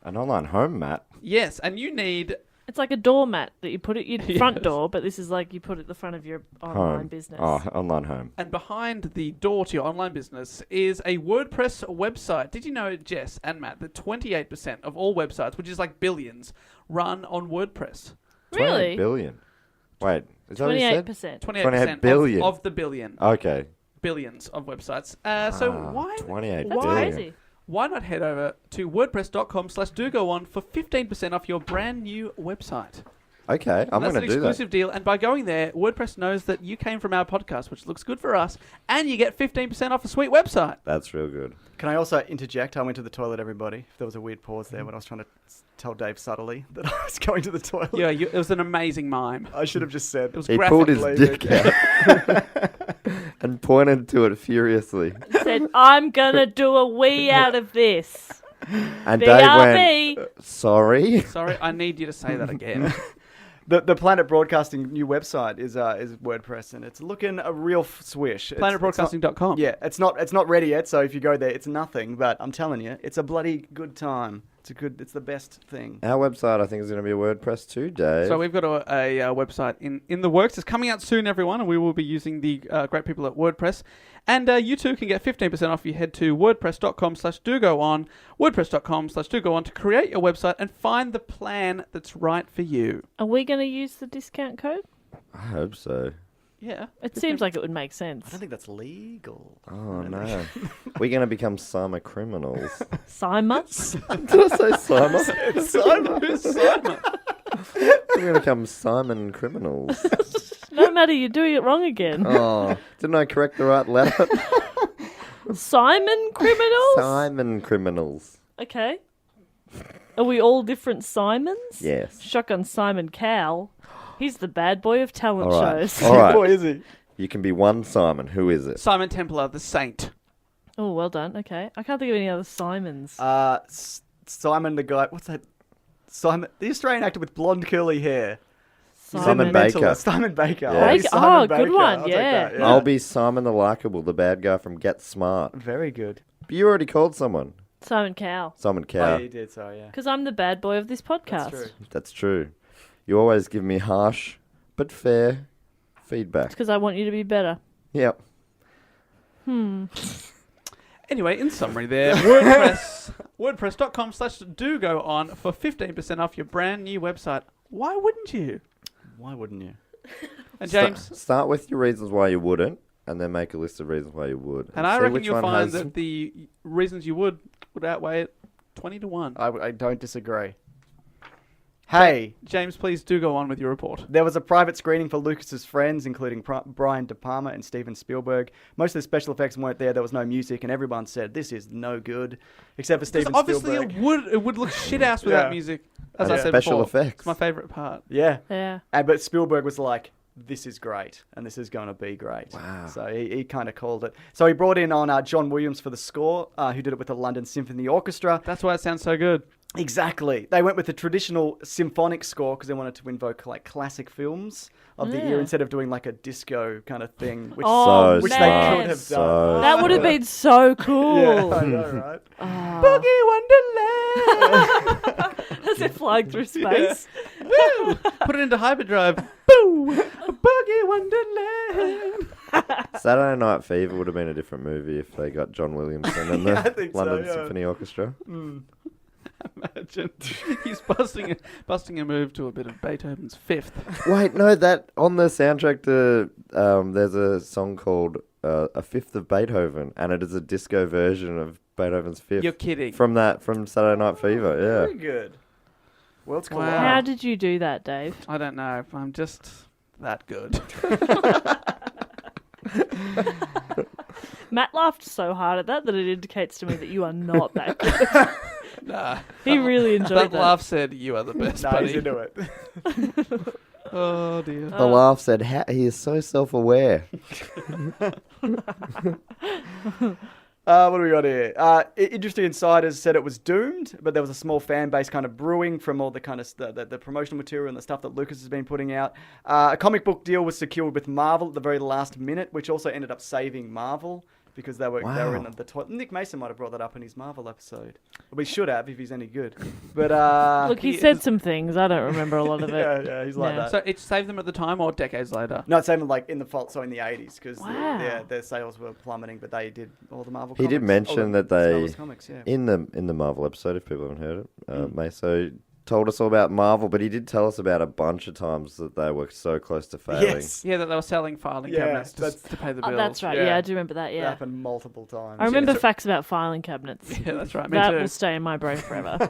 An online home, Matt. Yes, and you need... It's like a doormat that you put at your front Yes. door, but this is like you put at the front of your online Home. business. Oh, online home. And behind the door to your online business is a WordPress website. Did you know, Jess and Matt, that 28% of all websites, which is like billions, run on WordPress? 28 Really? billion. Wait, is that what you said? 28%. 28% billion. of the billion. Okay. Billions of websites. So why 28 That's billion. crazy. why not head over to wordpress.com/dogoon for 15% off your brand new website? Okay, I'm That's going an to do that. exclusive deal, and by going there, WordPress knows that you came from our podcast, which looks good for us, and you get 15% off a sweet website. That's real good. Can I also interject? I went to the toilet, everybody. There was a weird pause there when I was trying to tell Dave subtly that I was going to the toilet. Yeah, it was an amazing mime. I should have just said. It was He graphic. pulled his Leave dick out and pointed to it furiously. Said, I'm going to do a wee out of this. And Dave went, BRB. sorry? Sorry, I need you to say that again. The Planet Broadcasting new website is WordPress, and it's looking a real swish. PlanetBroadcasting.com. Yeah, it's not ready yet. So if you go there, it's nothing. But I'm telling you, it's a bloody good time. It's the best thing. Our website, I think, is going to be a WordPress too, Dave. So we've got a website in the works. It's coming out soon, everyone, and we will be using the great people at WordPress. And you too can get 15% off if you head to wordpress.com/dogoon, wordpress.com/dogoon to create your website and find the plan that's right for you. Are we going to use the discount code? I hope so. Yeah. It seems like it would make I sense. don't think that's legal. Oh, no. We're going to become cyber criminals. Simon? Did I say Simon? Simon. We're going to become Simon criminals. No matter, you're doing it wrong again. Oh, didn't I correct the right letter? Simon criminals? Simon criminals. Okay. Are we all different Simons? Yes. Shotgun Simon Cowell. He's the bad boy of talent All right. shows. All right. Boy, is he? You can be one Simon. Who is it? Simon Templar, the saint. Oh, well done. Okay. I can't think of any other Simons. Simon the guy. What's that? Simon, the Australian actor with blonde curly hair. Simon Baker. Mentalist. Simon Baker. Yeah. I'll be Baker. Simon Oh, good Baker. one, I'll take yeah. that, I'll be Simon the Likeable, the bad guy from Get Smart. Very good. But you already called someone. Simon Cowell. Simon Oh, Cow. yeah, you did. Sorry, yeah. Because I'm the bad boy of this podcast. That's true. That's true. You always give me harsh but fair feedback. Because I want you to be better. Yep. Anyway, in summary there, wordpress.com/dogoon for 15% off your brand new website. Why wouldn't you? Why wouldn't you? And James, Start with your reasons why you wouldn't, and then make a list of reasons why you would. and I see reckon which you'll one find has- that the reasons you would outweigh it 20-1. I don't disagree. Hey, James, please do go on with your report. there was a private screening for Lucas's friends, including Brian De Palma and Steven Spielberg. Most of the special effects weren't there. There was no music, and everyone said this is no good, except for Steven Obviously, Spielberg. it would look shit ass without Yeah. music. As Yeah. I said Special before, effects. it's my favorite part. Yeah, Yeah. but Spielberg was like, this is great, and this is going to be great. Wow. So he kind of called it. So he brought in on John Williams for the score, who did it with the London Symphony Orchestra. That's why it sounds so good. Exactly. They went with the traditional symphonic score because they wanted to invoke like classic films of the year instead of doing like a disco kind of thing, which, Oh, which they man. could have So done. That would have been so cool. Yeah, I know, right? Boogie Wonderland. As it flying through space. Woo! Put it into hyperdrive. Boo! Boogie Wonderland. Saturday Night Fever would have been a different movie if they got John Williamson and I the think so, London yeah. Symphony Orchestra. Imagine he's busting a move to a bit of Beethoven's Fifth. Wait, no, that on the soundtrack to there's a song called A Fifth of Beethoven, and it is a disco version of Beethoven's Fifth. You're kidding. From Saturday Night Fever, yeah. Very good. Worlds Wow. collide. How did you do that, Dave? I don't know. I'm just that good. Matt laughed so hard at that it indicates to me that you are not that good. Nah. He really enjoyed That that. laugh said, "You are the best, No, buddy." he's into it. Oh dear. The laugh said, he is so self-aware. What do we got here? Industry insiders said it was doomed, but there was a small fan base kind of brewing from all the kind of the promotional material and the stuff that Lucas has been putting out. A comic book deal was secured with Marvel at the very last minute, which also ended up saving Marvel because they were in the toilet. Nick Mason might have brought that up in his Marvel episode. Well, we should have if he's any good. But Look, he said some things. I don't remember a lot of it. yeah, he's like Yeah. that. So it saved them at the time or decades later? No, it's even like in the 80s because Wow. their sales were plummeting, but they did all the Marvel. He comics. did mention all the that they Star Wars comics, yeah. in the Marvel episode, if people haven't heard it, Meso told us all about Marvel, but he did tell us about a bunch of times that they were so close to failing. Yes, Yeah, that they were selling filing Yeah, cabinets that's- to pay the Oh, bills. that's right. Yeah. Yeah, I do remember that. it Yeah. happened multiple times. I remember so- facts about filing cabinets. Yeah, that's right. Me That too. will stay in my brain forever.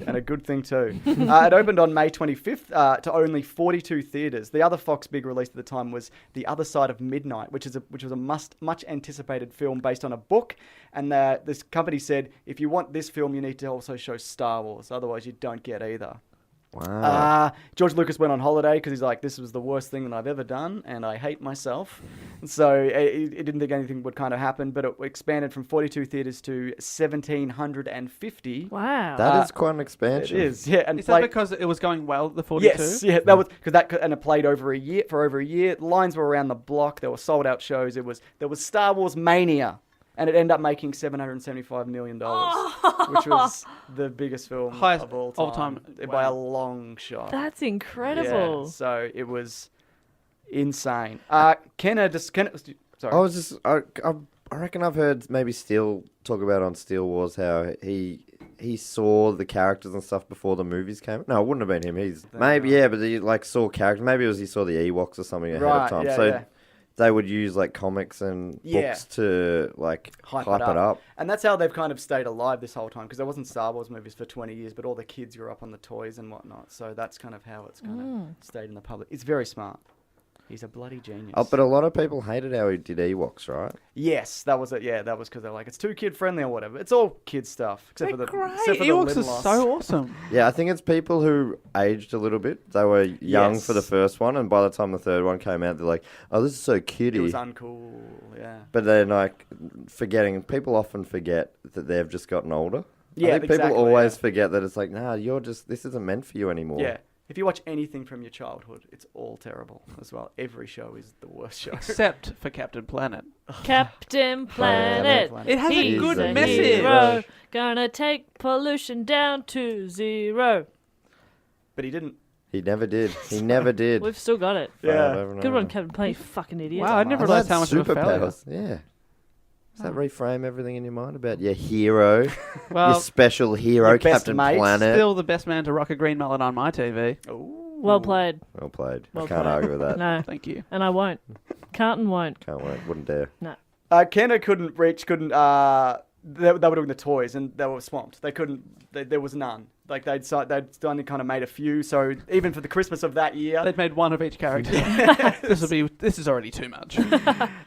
And a good thing too. It opened on May 25th to only 42 theaters. The other Fox big release at the time was The Other Side of Midnight, which was a much anticipated film based on a book. And this company said, if you want this film, you need to also show Star Wars. Otherwise, you don't get either. Wow. George Lucas went on holiday because he's like, this was the worst thing that I've ever done, and I hate myself. And so he didn't think anything would kind of happen, but it expanded from 42 theaters to 1,750. Wow. That is quite an It expansion. is, yeah. And Is that because it was going well at the 42? yes, yeah, that was because and it played over a year. Lines were around the block. There were sold out shows. There was Star Wars mania. And it ended up making $775 million, which was the biggest film Highest of all all time, time. by a Wow. long shot. That's incredible. Yeah, so it was insane. Sorry. I reckon I've heard maybe Steel talk about on Steel Wars how he saw the characters and stuff before the movies came. No, it wouldn't have been him. But he like saw characters. Maybe it was he saw the Ewoks or something ahead of time. Yeah, so yeah. they would use like comics and books to like hype it up. And that's how they've kind of stayed alive this whole time, because there wasn't Star Wars movies for 20 years, but all the kids grew up on the toys and whatnot. So that's kind of how it's kind of stayed in the public. It's very smart. He's a bloody genius. Oh, but a lot of people hated how he did Ewoks, right? Yes, that was it. Yeah, that was because they're like, it's too kid friendly or whatever. It's all kid stuff, except for the Great. except for the Ewoks limb are loss. so awesome. Yeah, I think it's people who aged a little bit. They were young Yes. for the first one, and by the time the third one came out, they're like, "Oh, this is so It kiddie." was uncool. Yeah. But they're like forgetting. People often forget that they've just gotten older. Yeah, I think exactly, people always yeah. forget that it's like, nah, this isn't meant for you anymore. Yeah. If you watch anything from your childhood, it's all terrible as well. Every show is the worst show. Except for Captain Planet. Captain Planet. It has a He's good a message. hero. Gonna take pollution down to 0. But he didn't. He never did. He never did. We've still got it. Failed Yeah. over and Good over. one, Captain Planet. You fucking idiot. Wow, I never Well, realised that's how much of a failure. superpowers. Yeah. Does that reframe everything in your mind about your hero, your Well, special hero, your best Captain mate, Planet? still the best man to rock a green mullet on my TV. Ooh. Well played. Well played. Well I can't played. argue with that. No, Thank you. and I won't. Can't and won't. Can't wait. Wouldn't dare. No. Kenner couldn't. They were doing the toys and they were swamped. They couldn't. There was none. Like they'd only kind of made a few. So even for the Christmas of that year, They've made one of each character. This is already too much.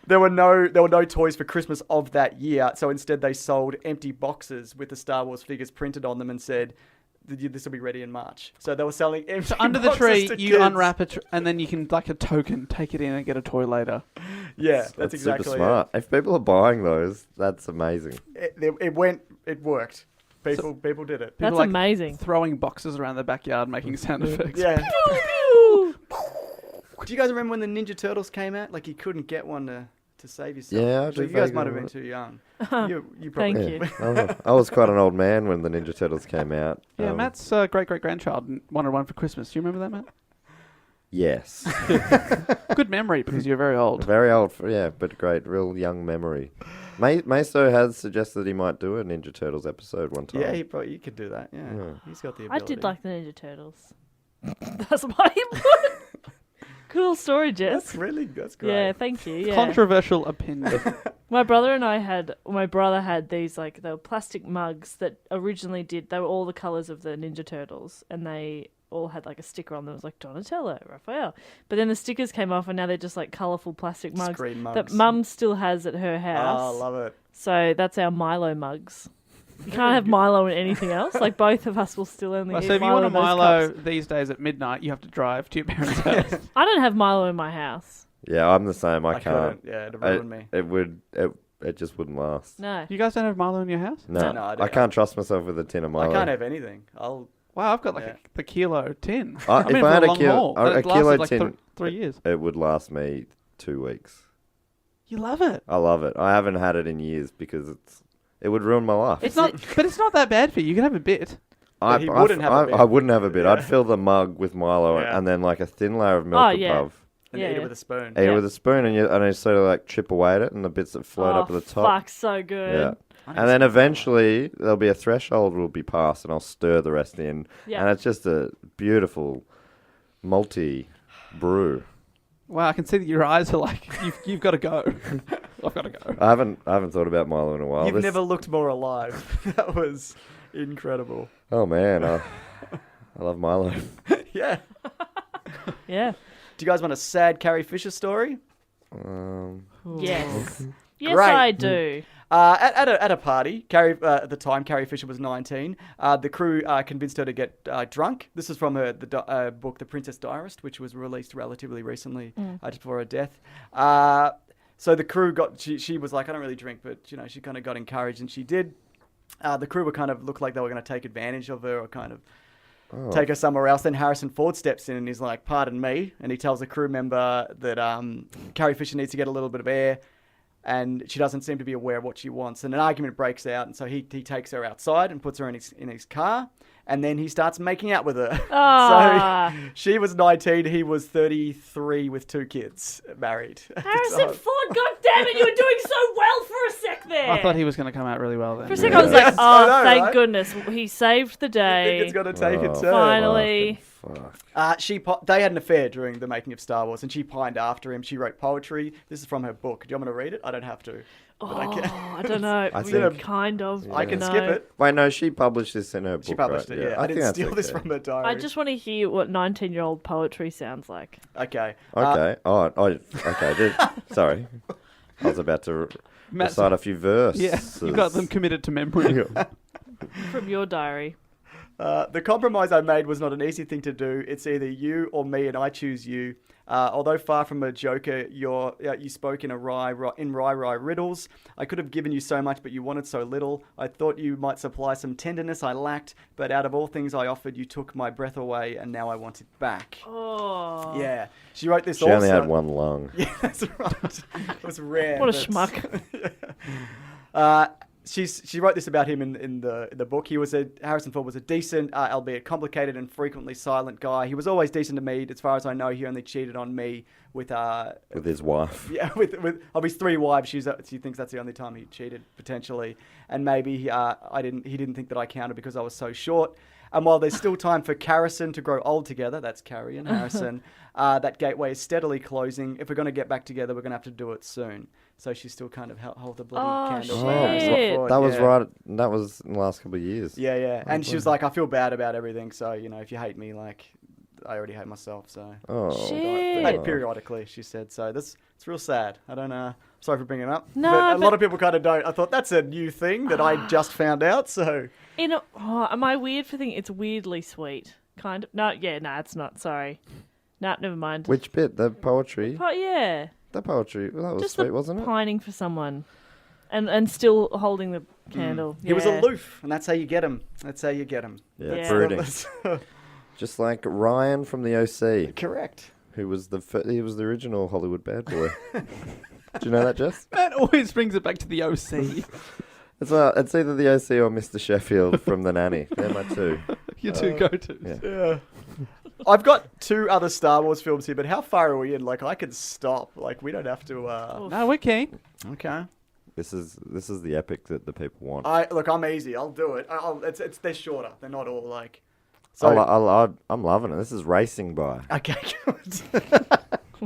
there were no toys for Christmas of that year. So instead, they sold empty boxes with the Star Wars figures printed on them and said, this will be ready in March. So they were selling empty So under the boxes tree, to you kids. unwrap it, and then you can, like a token, take it in and get a toy later. Yeah, that's exactly super smart. If people are buying those, that's amazing. It worked. People did it. That's People, like, amazing. Throwing boxes around the backyard, making sound effects. Yeah. Pew! Do you guys remember when the Ninja Turtles came out? Like you couldn't get one to save yourself. Yeah, I So do you guys vaguely might have been remember. too young. You probably. Thank Yeah. you. I was quite an old man when the Ninja Turtles came out. Yeah, Matt's great-great-grandchild wanted one for Christmas. Do you remember that, Matt? Yes. Good memory, because you're very old. Very old, but great, real young memory. Meso has suggested he might do a Ninja Turtles episode one time. Yeah, you could do that. Yeah, Yeah. he's got the I ability. did like the Ninja Turtles. That's my input. Cool story, Jess. That's great. Yeah, thank you. Yeah. Controversial opinion. My brother had these, like, they were plastic mugs that originally they were all the colours of the Ninja Turtles, and they all had like a sticker on them. It was like Donatello, Raphael. But then the stickers came off, and now they're just like colourful plastic mugs Screen mugs. that Mum still has at her house. Oh, I love it. So that's our Milo mugs. You can't have Milo in anything else. Like, both of us will still only Well, eat so if you Milo want a in those Milo cups. these days at midnight, you have to drive to your parents' house. I don't have Milo in my house. Yeah, I'm the same. I can't. couldn't. Yeah, it'd ruin me. It just wouldn't last. No. You guys don't have Milo in your house? No, No, I I don't. can't trust myself with a tin of Milo. I can't have anything. Wow, I've got like Yeah. the kilo tin. If I'm in I for had a a long kilo- haul. a It lasted kilo like tin- 3 years. It would last me 2 weeks. You love it. I love it. I haven't had it in years because it would ruin my life. It's not, but it's not that bad for you. You can have a bit. But he wouldn't have a bit. I wouldn't have a bit. Yeah. I'd fill the mug with Milo Yeah. and then like a thin layer of milk Oh, yeah. above. And Yeah, eat yeah. it with a spoon. Eat it Yeah. with a spoon and you sort of like chip away at it and the bits that float up at the top. Fuck, so good. Yeah. And then eventually there'll be a threshold will be passed and I'll stir the rest in. Yeah. And it's just a beautiful multi brew. Wow, I can see that your eyes are like, you've got to go. I've got to go. I haven't thought about Milo in a while. You've This- never looked more alive. That was incredible. Oh man, I love Milo. Yeah. Yeah. Do you guys want a sad Carrie Fisher story? Yes. Yes, Great. I do. At a party, at the time, Carrie Fisher was 19. The crew convinced her to get drunk. This is from her book, The Princess Diarist, which was released relatively recently, just before her death. So the crew she was like, I don't really drink, but she kind of got encouraged, and she did. The crew were kind of looked like they were going to take advantage of her or kind of take her somewhere else. Then Harrison Ford steps in and he's like, pardon me. And he tells a crew member that Carrie Fisher needs to get a little bit of air. And she doesn't seem to be aware of what she wants. And an argument breaks out. And so he takes her outside and puts her in his car. And then he starts making out with her. Ah. So she was 19. He was 33 with 2 kids, married. Harrison Ford, God damn it, you were doing so well for a sec there. I thought he was going to come out really well then. For a second, I was like, Yes, oh, I know, thank right? goodness. He saved the I think day. it's going to take a turn. Finally. Fuck. They had an affair during the making of Star Wars, and she pined after him. She wrote poetry. This is from her book. Do you want me to read it? I don't have to. But I can. I don't know. I We think- kind of. I can know. skip it. Wait, no, she published this in her book. She published right? it, yeah. I think didn't that's steal this okay. from her diary. I just want to hear what 19-year-old poetry sounds like. Okay. Okay. Okay. Sorry. I was about to Matt's- recite a few verses. Yeah, you got them committed to memory. From your diary. The compromise I made was not an easy thing to do. It's either you or me, and I choose you. Although far from a joker, you spoke in wry riddles. I could have given you so much, but you wanted so little. I thought you might supply some tenderness I lacked, but out of all things I offered, you took my breath away, and now I want it back. Oh. Yeah, she wrote this. She also. only had one lung. Yeah, that's right. It was rare. What a but- schmuck. She wrote this about him in the book. Harrison Ford was a decent, albeit complicated and frequently silent guy. He was always decent to me. As far as I know, he only cheated on me with With his wife. yeah, with of his 3 wives. She thinks that's the only time he cheated potentially, and maybe he didn't think that I counted because I was so short. And while there's still time for Carrison to grow old together, that's Carrie and Harrison, that gateway is steadily closing. If we're going to get back together, we're going to have to do it soon. So she's still kind of hold the bloody candle. shit. That was Yeah. right. That was in the last couple of years. Yeah. And she was like, I feel bad about everything. So, if you hate me, like, I already hate myself. So, Oh. Shit. Like, periodically, she said. So, it's real sad. I don't know. Sorry for bringing it up. No, but a lot but- of people kind of don't. I thought that's a new thing that I just found out. So, Am I weird for thinking it's weirdly sweet? Kind of. No, it's not. Sorry. No, never mind. Which bit? The poetry? Yeah. The poetry. Well, that was Just sweet, the wasn't it? pining for someone, and still holding the candle. He was aloof, and that's how you get him. Yeah, Yeah. brooding. Just like Ryan from the OC, Correct. who was he was the original Hollywood bad boy. Do you know that, Jess? That always brings it back to the OC. It's either the OC or Mr. Sheffield from The Nanny. They're my two. Your two go-tos. Yeah. I've got 2 other Star Wars films here, but how far are we in? Like, I could stop. Like, we don't have to. No, we're keen. Okay. This is the epic that the people want. I'm easy. I'll do it. They're shorter. They're not all like. So, I'm loving it. This is racing by. okay, good.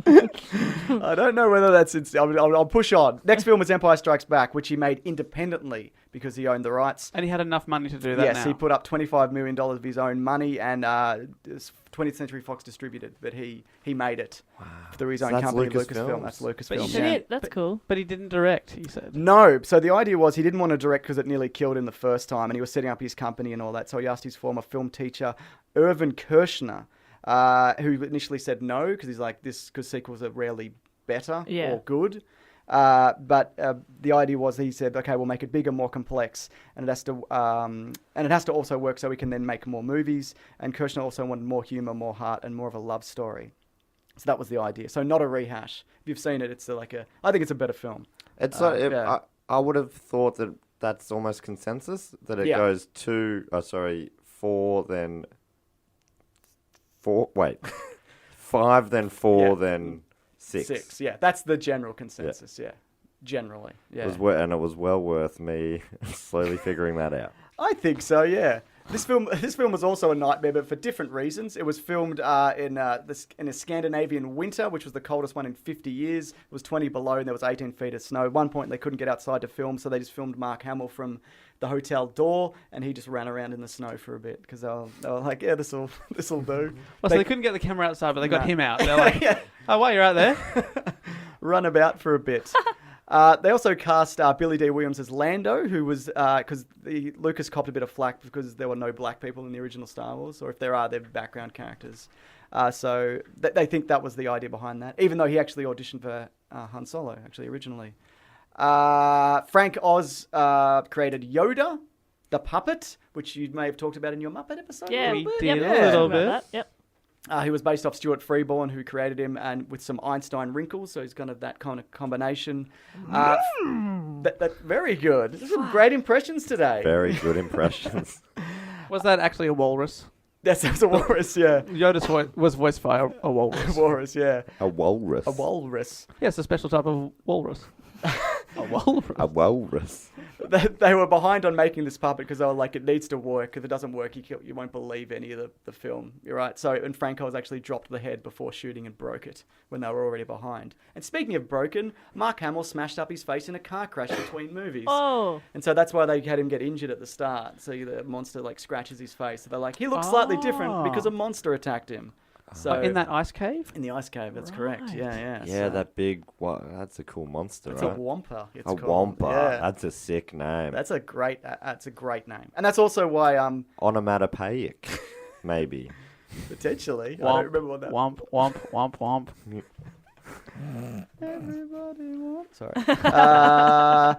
I don't know whether that's. I'll push on. Next film was Empire Strikes Back, which he made independently because he owned the rights. And he had enough money to do that Yes, now. he put up $25 million of his own money, and 20th Century Fox distributed, but he made it through his own that's company, Lucasfilms. Lucasfilm. That's But Lucasfilm. he Yeah. Shit, that's cool. But he didn't direct, he said. No, so the idea was he didn't want to direct because it nearly killed him the first time, and he was setting up his company and all that. So he asked his former film teacher, Irvin Kershner, who initially said no because he's like, because sequels are rarely better or good. But the idea was he said, okay, we'll make it bigger, more complex, and it has to also work so we can then make more movies. And Kershner also wanted more humor, more heart, and more of a love story. So that was the idea. So not a rehash. If you've seen it, it's I think it's a better film. It's yeah. I would have thought that that's almost consensus that it goes 4 then 4. Wait, 5 then 4 then 6. 6. Yeah, that's the general consensus. Yeah, generally. Yeah, It was well worth me slowly figuring that out. I think so. Yeah. This film was also a nightmare, but for different reasons. It was filmed in a Scandinavian winter, which was the coldest one in 50 years. It was 20 below, and there was 18 feet of snow. At one point, they couldn't get outside to film, so they just filmed Mark Hamill from the hotel door, and he just ran around in the snow for a bit because they were like, "Yeah, this'll do." Well, so they couldn't get the camera outside, but they got No. him out. They're like, "Oh, while you're out there, Run about for a bit. They also cast Billy D. Williams as Lando, who was because Lucas copped a bit of flack because there were no black people in the original Star Wars, or if there are, they're background characters. So they think that was the idea behind that, even though he actually auditioned for Han Solo originally. Frank Oz created Yoda, the puppet, which you may have talked about in your Muppet episode. Yeah, we yep, did yep, a little about bit. that, Yep. He was based off Stuart Freeborn, who created him, and with some Einstein wrinkles, so he's kind of that kind of combination. Very good. There's some great impressions today. Very good impressions. Was that actually a walrus? That's a walrus, yeah. Yoda was voiced by a walrus. Walrus, yeah. A walrus. A walrus. Yeah, it's a special type of walrus. A walrus. A walrus. They were behind on making this puppet because they were like, it needs to work. If it doesn't work, you won't believe any of the film. You're right. So, and Franco was actually dropped the head before shooting and broke it when they were already behind. And speaking of broken, Mark Hamill smashed up his face in a car crash between movies. Oh. And so that's why they had him get injured at the start. So the monster scratches his face. So they're like, he looks slightly different because a monster attacked him. So In that ice cave? in the ice cave, that's correct. Right. Yeah. Yeah, that big. That's a cool monster, It's right? a wampa. It's A called. wampa. Yeah. That's a sick name. That's a great name, and that's also why Onomatopoeic, maybe. potentially I Womp, don't remember what that. womp. Everybody wants. Sorry.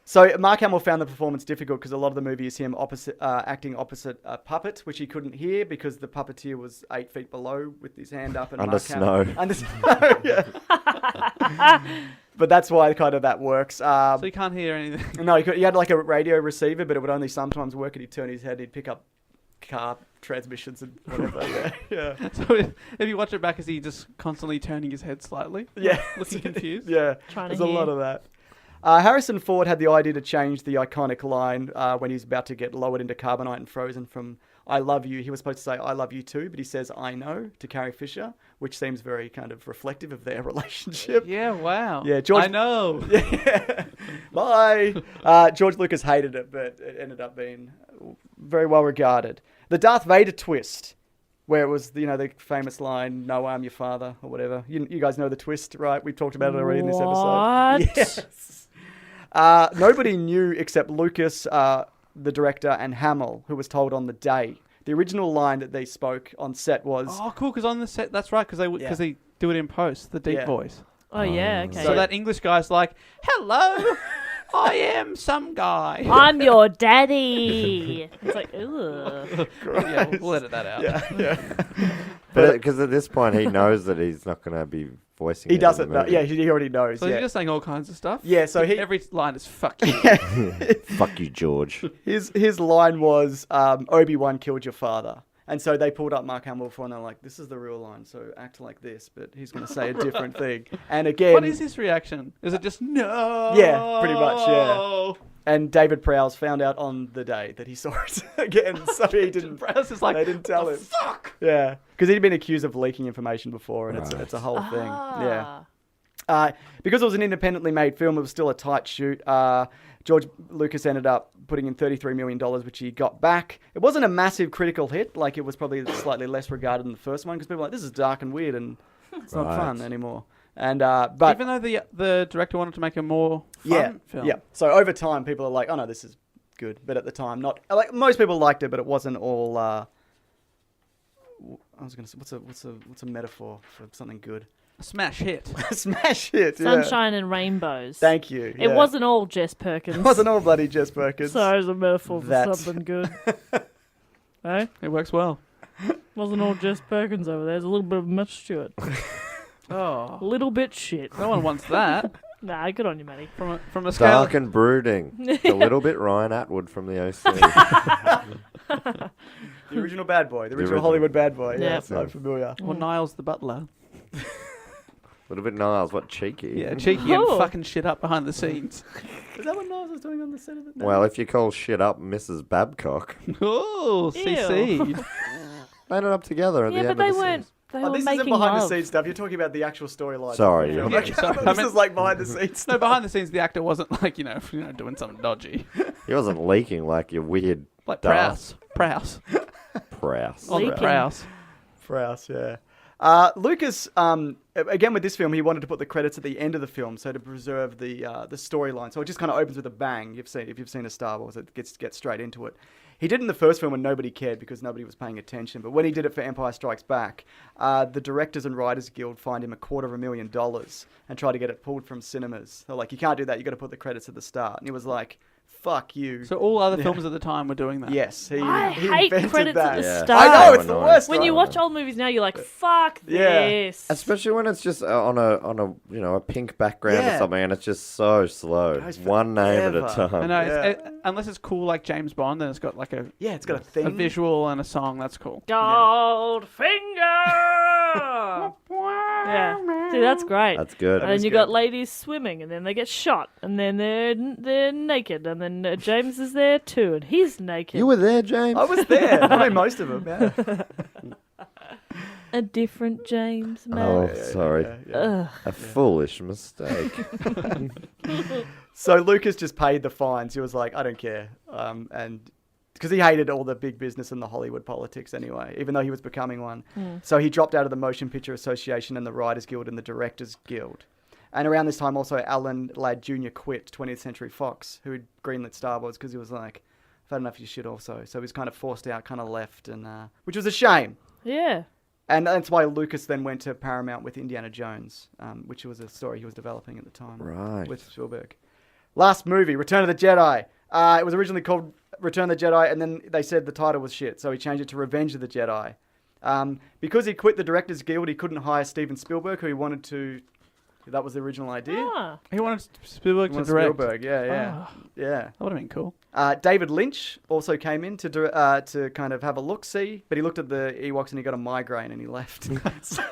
So Mark Hamill found the performance difficult because a lot of the movie is him acting opposite a puppet, which he couldn't hear because the puppeteer was 8 feet below with his hand up and Under Mark snow. Hamill, under snow. Yeah. But that's why kind of that works. So you can't hear anything. No, he had like a radio receiver, but it would only sometimes work. And he'd turn his head, he'd pick up car transmissions and whatever. yeah. So if you watch it back, is he just constantly turning his head slightly? Yeah. Looking confused? Yeah. Trying to There's a lot hear. of that. Harrison Ford had the idea to change the iconic line when he's about to get lowered into carbonite and frozen from I love you. He was supposed to say I love you too, but he says I know to Carrie Fisher, which seems very kind of reflective of their relationship. Yeah, wow. Yeah, George- I know. Yeah. Bye. George Lucas hated it, but it ended up being very well regarded. The Darth Vader twist, where it was, the famous line, "No, I'm your father," or whatever. You guys know the twist, right? We've talked about it already in this episode. What? Yes. Nobody knew except Lucas, the director, and Hamill, who was told on the day. The original line that they spoke on set was... Oh, cool, because on the set, that's right, because they do it in post, the deep voice. Oh, yeah, okay. So that English guy's like, hello, I am some guy. I'm your daddy. It's like, ugh. Yeah, we'll edit that out. Yeah. But because at this point he knows that he's not going to be voicing. He it doesn't in the know. movie. Yeah, he already knows. So yeah. you're just saying all kinds of stuff? Yeah, so every line is fuck you. Fuck you, George. His line was, Obi-Wan killed your father. And so they pulled up Mark Hamill before, and they're like, this is the real line, so act like this, but he's going to say a different thing. And again... What is his reaction? Is it just, no? Yeah, pretty much, yeah. And David Prowse found out on the day that he saw it again, so he didn't... Prowse is like, they didn't tell him. Fuck! Yeah, because he'd been accused of leaking information before, and it's a whole thing. Yeah. Because it was an independently made film, it was still a tight shoot. George Lucas ended up putting in $33 million, which he got back. It wasn't a massive critical hit. Like, it was probably slightly less regarded than the first one, because people were like, this is dark and weird, and it's not fun anymore. And but even though the director wanted to make a more fun film. Yeah. So over time, people are like, oh no, this is good. But at the time, not like most people liked it, but it wasn't all. I was gonna say, what's a metaphor for something good? A smash hit. Smash hit. Sunshine and rainbows. Thank you. It wasn't all Jess Perkins. It wasn't all bloody Jess Perkins. Sorry, it's a metaphor for something good. Hey? It works well. Wasn't all Jess Perkins over there. There's a little bit of much to it. Oh. A little bit shit. No one wants that. Nah, good on you, Matty. From a scale. Dark and brooding. A little bit Ryan Atwood from the OC. The original bad boy. The original Hollywood bad boy. Yeah, so familiar. Or Niles the butler. A little bit Niles, what cheeky. Yeah, cheeky and fucking shit up behind the scenes. Is that what Niles was doing on the set of it? No. Well, if you call shit up Mrs. Babcock. Oh, CC. They ended up together at the end of the weren't. They were this isn't making behind love. the scenes stuff. You're talking about the actual storyline. Sorry. Yeah, Yeah, sorry. this is like behind the scenes. No, behind the scenes, the actor wasn't like, doing something dodgy. He wasn't leaking like your weird Like Darth Prowse. Prowse. Oliver Prowse. Prowse, yeah. Lucas, again with this film, he wanted to put the credits at the end of the film, so to preserve the storyline. So it just kind of opens with a bang. If you've seen a Star Wars, it gets straight into it. He did it in the first film when nobody cared because nobody was paying attention. But when he did it for Empire Strikes Back, the Directors and Writers Guild fined him $250,000 and tried to get it pulled from cinemas. They're like, you can't do that. You got to put the credits at the start. And he was like, fuck you. So all other films at the time were doing that. Yes, I he hate invented credits that. at the Yeah. start. I know, it's the worst. When right? you watch old movies now, you're like, fuck Yeah. this. Especially when it's just on a pink background Yeah. or something, and it's just so slow. Goes One name at a forever. time. I know, Yeah. unless it's cool like James Bond, then it's got like a It's got a thing. visual and a song. That's cool. Goldfinger! Yeah. See, that's great. That's good. And then you got ladies swimming, and then they get shot, and then they're naked, and then James is there too, and he's naked. You were there, James. I was there. I mean, most of them, yeah. A different James, man. Oh, sorry. Ugh. A foolish mistake. So Lucas just paid the fines. He was like, I don't care. And because he hated all the big business and the Hollywood politics anyway, even though he was becoming one. So he dropped out of the Motion Picture Association and the Writers Guild and the Directors Guild. And around this time also Alan Ladd Jr. quit 20th Century Fox, who had greenlit Star Wars, because he was like, I've had enough of your shit also. So he was kind of forced out, kind of left, and which was a shame. Yeah. And that's why Lucas then went to Paramount with Indiana Jones, which was a story he was developing at the time. Right. With Spielberg. Last movie, Return of the Jedi. It was originally called Return of the Jedi, and then they said the title was shit, so he changed it to Revenge of the Jedi. Because he quit the Directors Guild, he couldn't hire Steven Spielberg, who he wanted to... That was the original idea. Ah. He wanted Spielberg He to wanted direct. Spielberg, yeah. That would have been coul. David Lynch also came in to kind of have a look-see, but he looked at the Ewoks and he got a migraine and he left. So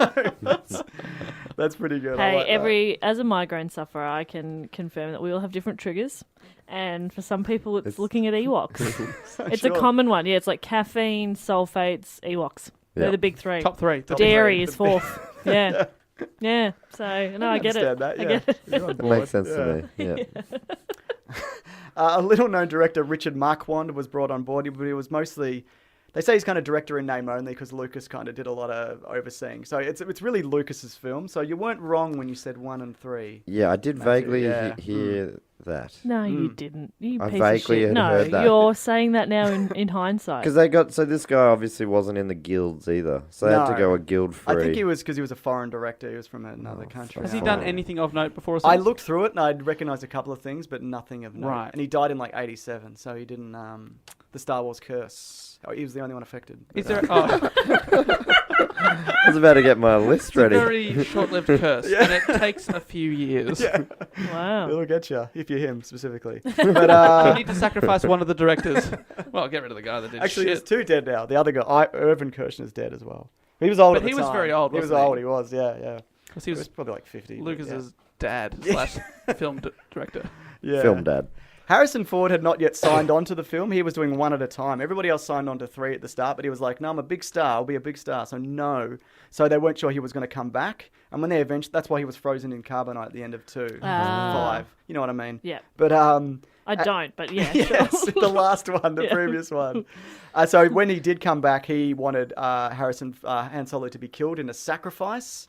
that's pretty good. I Hey, like that. as a migraine sufferer, I can confirm that we all have different triggers. And for some people, it's looking at Ewoks. It's a Sure. common one. Yeah, it's like caffeine, sulfates, Ewoks. They're Yep. the big three. Top three. Dairy three. is fourth. Yeah. Yeah. So, no, I get it. understand that, I yeah. get it. You're on It board. makes sense to me. Yeah. A little-known director, Richard Marquand, was brought on board, but he was mostly... They say he's kind of director in name only because Lucas kind of did a lot of overseeing. So it's really Lucas's film. So you weren't wrong when you said 1 and 3. Yeah, I did Matthew, vaguely yeah. hear that. No, you didn't. You I piece vaguely of shit. had heard that. You're saying that now in hindsight. Because this guy obviously wasn't in the guilds either, so they had to No. go a guild free. I think he was because he was a foreign director. He was from another country. Has he Fine. done anything of note before? Or I since? looked through it and I'd recognised a couple of things, but nothing of note. Right. And he died in like '87, so he didn't. The Star Wars curse. Oh, he was the only one affected. Is But, there? Oh, I was about to get my list it's a ready. very short-lived curse, and it takes a few years. Yeah. Wow. It'll get you if you're him specifically. But You need to sacrifice one of the directors. Well, get rid of the guy that did actually, shit. there's two dead now. The other guy, Irvin Kershner's dead as well. He was old. But at the he was time. very old, He was wasn't he? old. He was. Yeah. Because He he was was probably like 50. but Lucas's dad / film director. yeah. Film dad. Harrison Ford had not yet signed on to the film. He was doing one at a time. Everybody else signed on to 3 at the start, but he was like, no, I'm a big star. I'll be a big star. So no. So they weren't sure he was going to come back. And when they eventually, that's why he was frozen in carbonite at the end of 2. Ah. 5. You know what I mean? Yeah. But, I don't, but yeah. yes, the last one, the Yeah. previous one. So when he did come back, he wanted Han Solo to be killed in a sacrifice.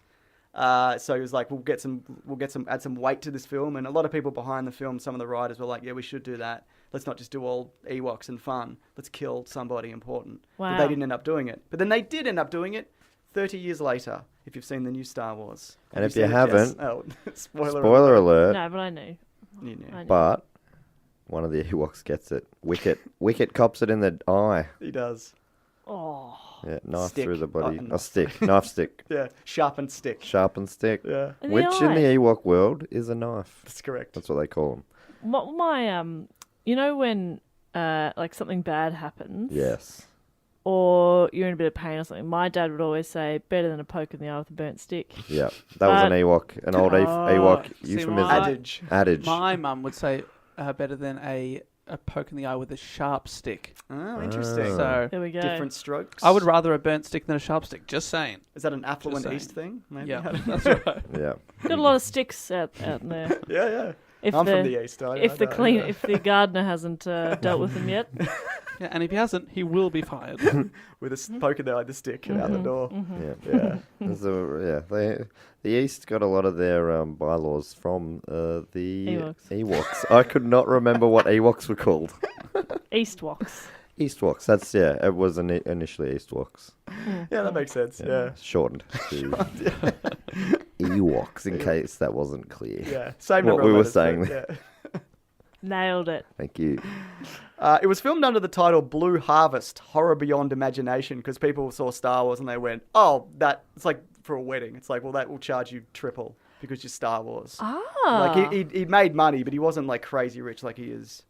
So he was like, add some weight to this film. And a lot of people behind the film, some of the writers were like, yeah, we should do that. Let's not just do all Ewoks and fun. Let's kill somebody important. But Wow. they didn't end up doing it. But then they did end up doing it 30 years later, if you've seen the new Star Wars. And Have if you seen it? haven't, Yes. Oh, spoiler. Spoiler alert. No, but I knew. You knew. I knew. But one of the Ewoks gets it. Wicket cops it in the eye. He does. Oh. Yeah, knife Stick. through the body. Oh, A stick. Knife stick. Yeah, sharpened stick. Sharpened stick. Yeah, In the Which in eye. the Ewok world is a knife. that's correct. That's what they call them. My you know when like something bad happens, Yes. or you're in a bit of pain or something, my dad would always say, better than a poke in the eye with a burnt stick. Yeah. That was an Ewok. An old Ewok see, euphemism. my- Adage. My mum would say better than a poke in the eye with a sharp stick. Oh, interesting. Ah. So There we go. Different strokes. I would rather a burnt stick than a sharp stick. Just saying. Is that an affluent saying. East thing? Maybe? Yeah, that's right. Yeah. Got a lot of sticks out there. yeah. If I'm the, from the East. if the gardener hasn't dealt with them yet. Yeah, and if he hasn't, he will be fired. With a poke in the eye, the stick out the door. Yeah. The East got a lot of their bylaws from the Ewoks. I could not remember what Ewoks were called. Eastwoks. Eastwoks. That's it was initially Eastwoks. Yeah, that makes sense. Yeah. Shortened to Ewoks, in case that wasn't clear. Yeah. Same What number we of were letters, saying but there. yeah. Nailed it. Thank you. It was filmed under the title Blue Harvest, Horror Beyond Imagination, because people saw Star Wars and they went, oh, it's like for a wedding. It's like, well, that will charge you triple because you're Star Wars. Ah. Like he made money, but he wasn't like crazy rich like he is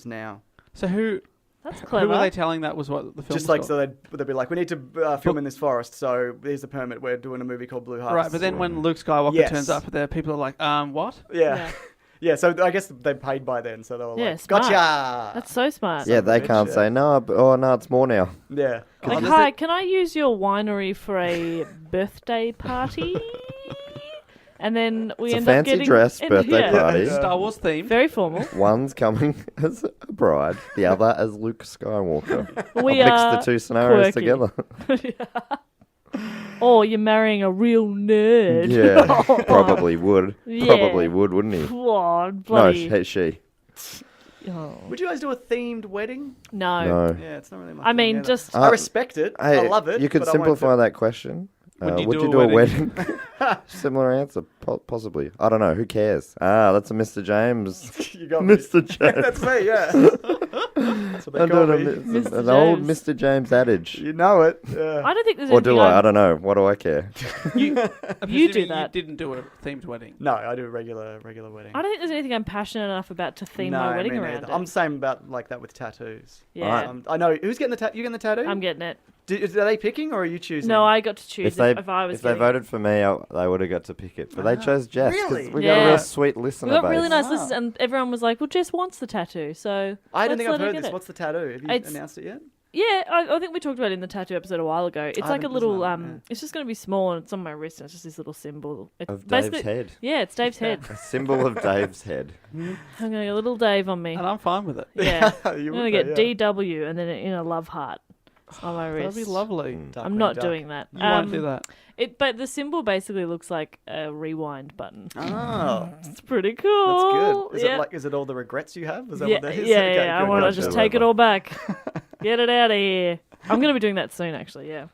now. So who That's were clever. they telling that was what the film Just was like, called? so they'd be like, we need to film in this forest, so here's a permit. We're doing a movie called Blue Harvest. Right, but then when Luke Skywalker Yes. turns up there, people are like, what? Yeah. Yeah, so I guess they paid by then, so they were Yeah, like, smart. gotcha! That's so smart. Yeah, they bitch, can't yeah. say no. No, it's more now. Yeah. Like, does hi, it- can I use your winery for a birthday party? And then we It's a end fancy up getting dress birthday party. Star Wars theme. Very formal. One's coming as a bride, the other as Luke Skywalker. We I've are mixed the two scenarios quirky. together. Or you're marrying a real nerd. Yeah, probably would. Yeah. Probably would, wouldn't he? Oh, No, bloody. she. Oh. Would you guys do a themed wedding? No. No. Yeah, it's not really my I thing mean, either. just- I respect it. I Hey, love it. You could but I won't simplify do- that question. Would you would do you a do a wedding? wedding? Similar answer, possibly. I don't know. Who cares? That's a Mr. James. You got me. Mr. James. That's me, yeah. That's what they I'm call doing me. Mr. an old James. Mr. James adage. You know it. Yeah. I don't think there's Or do anything I? I'm- I don't know. What do I care? You do presuming that. You didn't do a themed wedding. No, I do a regular wedding. I don't think there's anything I'm passionate enough about to theme no, my wedding me around neither. it. I'm the same about like that with tattoos. Yeah. I know. Who's getting the tattoo? You getting the tattoo? I'm getting it. Are they picking or are you choosing? No, I got to choose If they if I was if they getting voted for me, they would have got to pick it. But they chose Jess. 'cause really? We got a Yeah. real sweet We listener got base. really nice Wow. listeners, and everyone was like, "Well, Jess wants the tattoo, so I don't let's think I've let her heard get this. it." What's the tattoo? Have you It's- announced it yet? Yeah, I think we talked about it in the tattoo episode a while ago. It's I like a haven't little listened, yeah. It's just going to be small and it's on my wrist, and it's just this little symbol. It's Of Dave's basically- head. Yeah, it's Dave's head. A symbol of Dave's head. I'm going to get a little Dave on me. And I'm fine with it. Yeah, You I'm would going to be, get DW and then in a love heart. on my wrist. That'd be lovely. I'm not doing that. You won't do that. But the symbol basically looks like a rewind button. Oh, It's pretty cool. that's good. Is it all the regrets you have? Is that Yeah, what that is? yeah, Okay, yeah. I good, want to good. just take it all back. Get it out of here. I'm going to be doing that soon, actually. Yeah.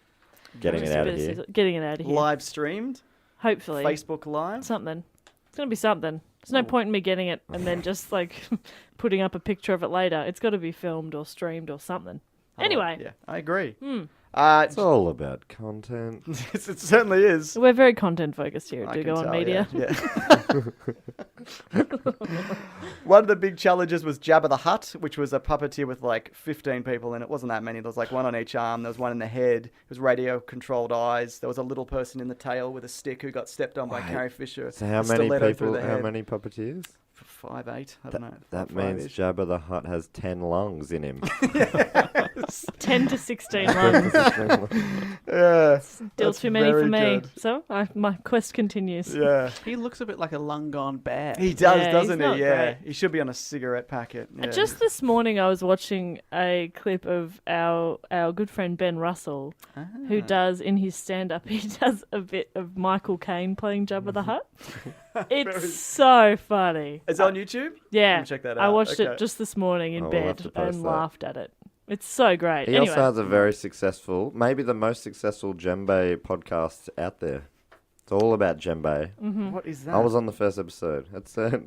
Getting it out of here. Getting it out of here. Live streamed, Hopefully. Facebook Live. Something. It's going to be something. There's no point in me getting it and then just like putting up a picture of it later. It's got to be filmed or streamed or something. Anyway. Yeah, I agree. It's all about content. It certainly is. We're very content focused here at I Do can Go On tell, Media. Yeah. One of the big challenges was Jabba the Hutt, which was a puppeteer with like 15 people in it. It wasn't that many. There was like one on each arm. There was one in the head. It was radio-controlled eyes. There was a little person in the tail with a stick who got stepped on by Carrie Fisher. So how A many stiletto through people? the How head. many puppeteers? 5, 8. I don't know. That 5 means -ish. Jabba the Hutt has 10 lungs in him. 10 to 16 lungs. Yeah. Still That's too many for very me. good. So my quest continues. Yeah. He looks a bit like a lung gone bad. He does, Yeah, doesn't he's not he? Yeah. great. He should be on a cigarette packet. Yeah. Just this morning, I was watching a clip of our good friend Ben Russell, who does in his stand-up. He does a bit of Michael Caine playing Jabba the Hutt. It's so funny. Is it on YouTube? Yeah, Let me check that I out. watched Okay. it just this morning in Oh, we'll have bed to post and that. laughed at it. It's so great. He Anyway, also has a very successful, maybe the most successful djembe podcast out there. It's all about djembe. What is that? I was on the first episode. It's a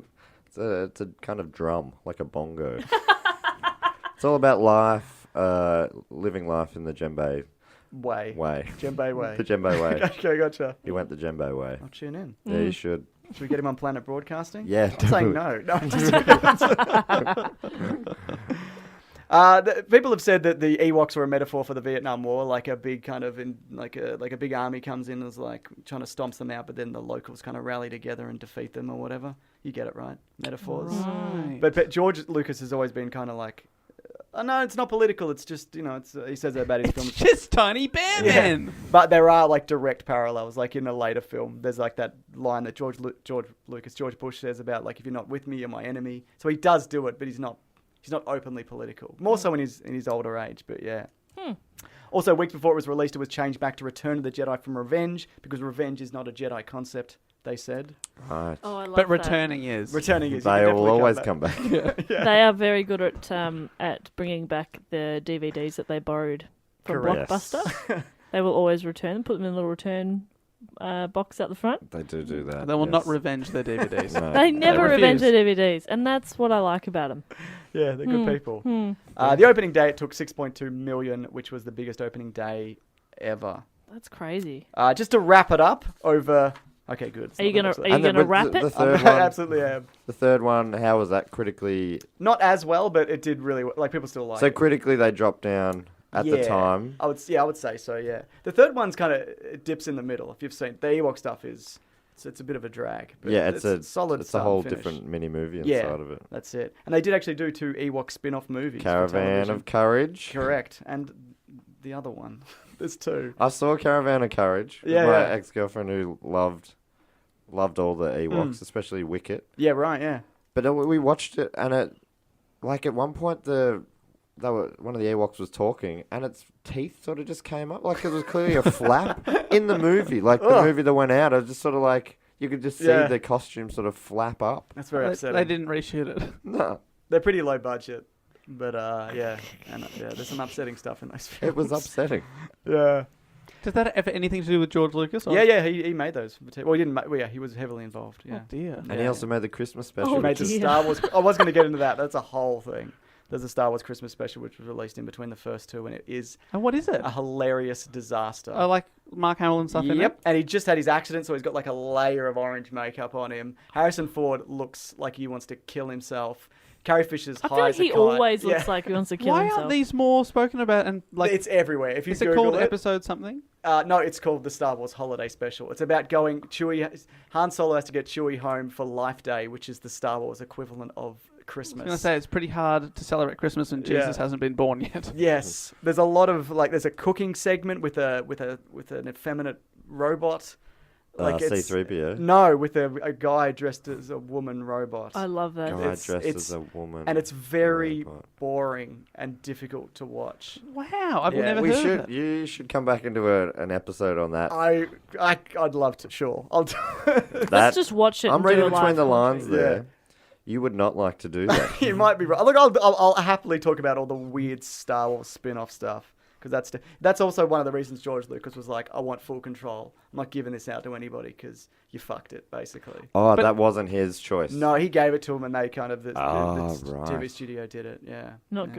kind of drum, like a bongo. It's all about life, living life in the djembe Way. way. Djembe way. The djembe way. Okay, gotcha. He went the djembe way. I'll tune in. Yeah, you should. Should we get him on Planet Broadcasting? Yeah, I'm saying no. No, I'm just people have said that the Ewoks were a metaphor for the Vietnam War, like a big kind of like a big army comes in and is like trying to stomp them out, but then the locals kind of rally together and defeat them or whatever. You get it right, metaphors. Right. But George Lucas has always been kind of like, oh, no, it's not political. It's just it's he says that about his films. Just tiny bear men. But there are like direct parallels. Like in a later film, there's like that line that George Bush says about like, if you're not with me, you're my enemy. So he does do it, but he's not openly political. More so in his older age. But yeah. Also, weeks before it was released, it was changed back to Return of the Jedi from Revenge, because revenge is not a Jedi concept, they said. Right. oh, I love But that. returning is. Returning is. They will always come back. They are very good at bringing back the DVDs that they borrowed from Correct. Blockbuster. They will always return them, put them in a little return box out the front. They do that. They will not yes. revenge their DVDs. No. They never refuse. revenge their DVDs, and that's what I like about them. Yeah, they're good people. The opening day, it took 6.2 million, which was the biggest opening day ever. That's crazy. Just to wrap it up over... Okay, good. It's Are you not gonna actually- And gonna wrap the it? third I one, absolutely am. the third one, how was that critically? Not as well, but it did really well. Like, people still like So it. critically, they dropped down at the Yeah. time. I would say so, yeah. The third one's kind of dips in the middle. If you've seen the Ewok stuff, it's a bit of a drag. But Yeah, it's a solid. It's a start whole and finish. different mini movie inside Yeah. of it. That's it. And they did actually do 2 Ewok spin-off movies. for Caravan television. of Courage. Correct. And the other one. There's 2. I saw Caravan of Courage with Yeah, my yeah. ex-girlfriend who loved all the Ewoks, especially Wicket. Yeah, right, yeah. But we watched it, and it, like at one point, one of the Ewoks was talking, and its teeth sort of just came up, like it was clearly a flap in the movie. Like the movie that went out, it was just sort of like you could just see Yeah. the costume sort of flap up. That's very upsetting. They didn't reshoot it. No, They're pretty low budget. But, yeah. And, there's some upsetting stuff in those films. it was upsetting. Yeah. Does that have anything to do with George Lucas? Or? Yeah, he made those. Well, he didn't make... Well, yeah, he was heavily involved, yeah. Oh, dear. And he also made the Christmas special. He Oh, made the dear. Star Wars... I was going to get into that. That's a whole thing. There's a Star Wars Christmas special which was released in between the first 2, and it is And what is it? a hilarious disaster. I like Mark Hamill and stuff in it. Yep, and he just had his accident, so he's got like a layer of orange makeup on him. Harrison Ford looks like he wants to kill himself. Carrie Fisher's I high feel like as a he kite. always Yeah. looks like he wants to kill Why himself. aren't these more spoken about and like? It's everywhere. If you Is it Google called it, episode something? no, it's called the Star Wars Holiday Special. It's about going Han Solo has to get Chewie home for Life Day, which is the Star Wars equivalent of I was Christmas. going to say it's pretty hard to celebrate Christmas when Jesus Yeah. hasn't been born yet. Yes, there's a lot of like. There's a cooking segment with an effeminate robot. it's- C-3PO. No, with a guy dressed as a woman robot. I love that. Guy it's- dressed it's- as a woman. And it's very robot. boring and difficult to watch. Wow, I've Yeah, never We heard should. of it. You should come back into an episode on that. I'd love to. Sure, I'll do That- Let's just watch it. I'm and do reading a between live the commentary. lines there. Yeah. You would not like to do that. You might be right. Look, I'll happily talk about all the weird Star Wars spin-off stuff because that's also one of the reasons George Lucas was like, I want full control. I'm not giving this out to anybody because you fucked it, basically. Oh, But- that wasn't his choice. No, he gave it to him, and they kind of the right. TV studio did it. Yeah, Not yeah.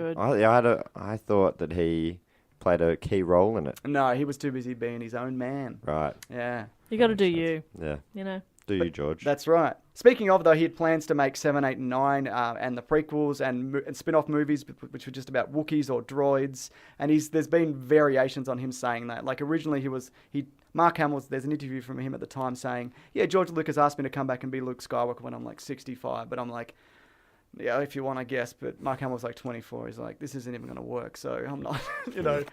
good. I thought that he played a key role in it. No, he was too busy being his own man. Right. Yeah. You got to do you. Yeah. You know. Do you, George? That's right. Speaking of, though, he had plans to make 7, 8, and 9 and the prequels and spin-off movies, which were just about Wookiees or droids. And there's been variations on him saying that. Like, originally Mark Hamill's, there's an interview from him at the time saying, yeah, George Lucas asked me to come back and be Luke Skywalker when I'm like 65. But I'm like, yeah, if you want, I guess. But Mark Hamill's like 24. He's like, this isn't even going to work. So I'm not,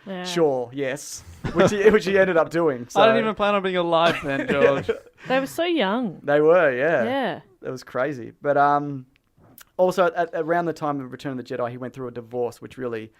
Yeah. sure, yes. Which he ended up doing. So. I didn't even plan on being alive then, George. They were so young. They were, yeah. Yeah. It was crazy. But also around the time of Return of the Jedi, he went through a divorce, which really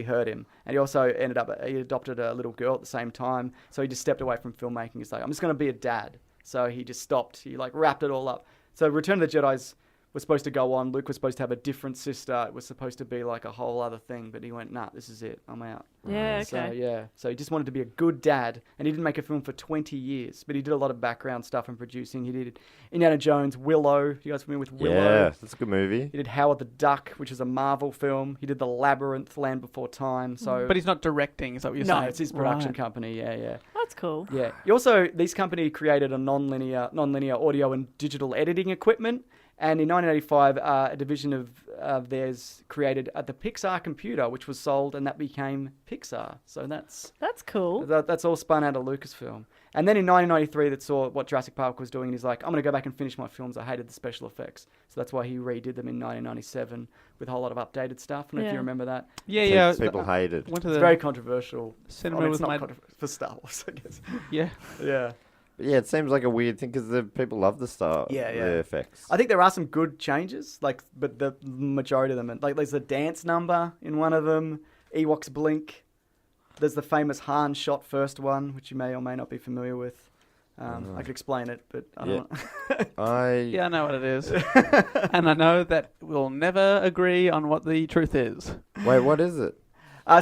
hurt him. And he also he adopted a little girl at the same time. So he just stepped away from filmmaking. He's like, I'm just going to be a dad. So he just stopped. He like wrapped it all up. So Return of the Jedi's was supposed to go on. Luke was supposed to have a different sister. It was supposed to be like a whole other thing. But he went, nah, this is it. I'm out. Yeah, okay. So yeah, so he just wanted to be a good dad, and he didn't make a film for 20 years, but he did a lot of background stuff and producing. He did Indiana Jones, Willow. You guys familiar with Willow? Yeah, that's a good movie. He did Howard the Duck, which is a Marvel film. He did The Labyrinth, Land Before Time. So, But he's not directing, is that what you're no, saying? it's his production Right. company. Yeah. That's cool. Yeah. He also, this company created a non-linear audio and digital editing equipment. And in 1985, a division of theirs created the Pixar computer, which was sold, and that became Pixar. So that's cool. that's all spun out of Lucasfilm. And then in 1993, that saw what Jurassic Park was doing, and he's like, I'm going to go back and finish my films. I hated the special effects. So that's why he redid them in 1997 with a whole lot of updated stuff. I don't know if you Yeah. remember that. Yeah. People hated. Went to It's the very controversial. cinema it's with not my... controversial for Star Wars, I guess. Yeah. Yeah. But yeah, it seems like a weird thing because the people love the Yeah. effects. I think there are some good changes, but the majority of them, like there's a dance number in one of them, Ewoks blink. There's the famous Han shot first one, which you may or may not be familiar with. I could explain it, but I don't know. Yeah, I know what it is. And I know that we'll never agree on what the truth is. Wait, what is it?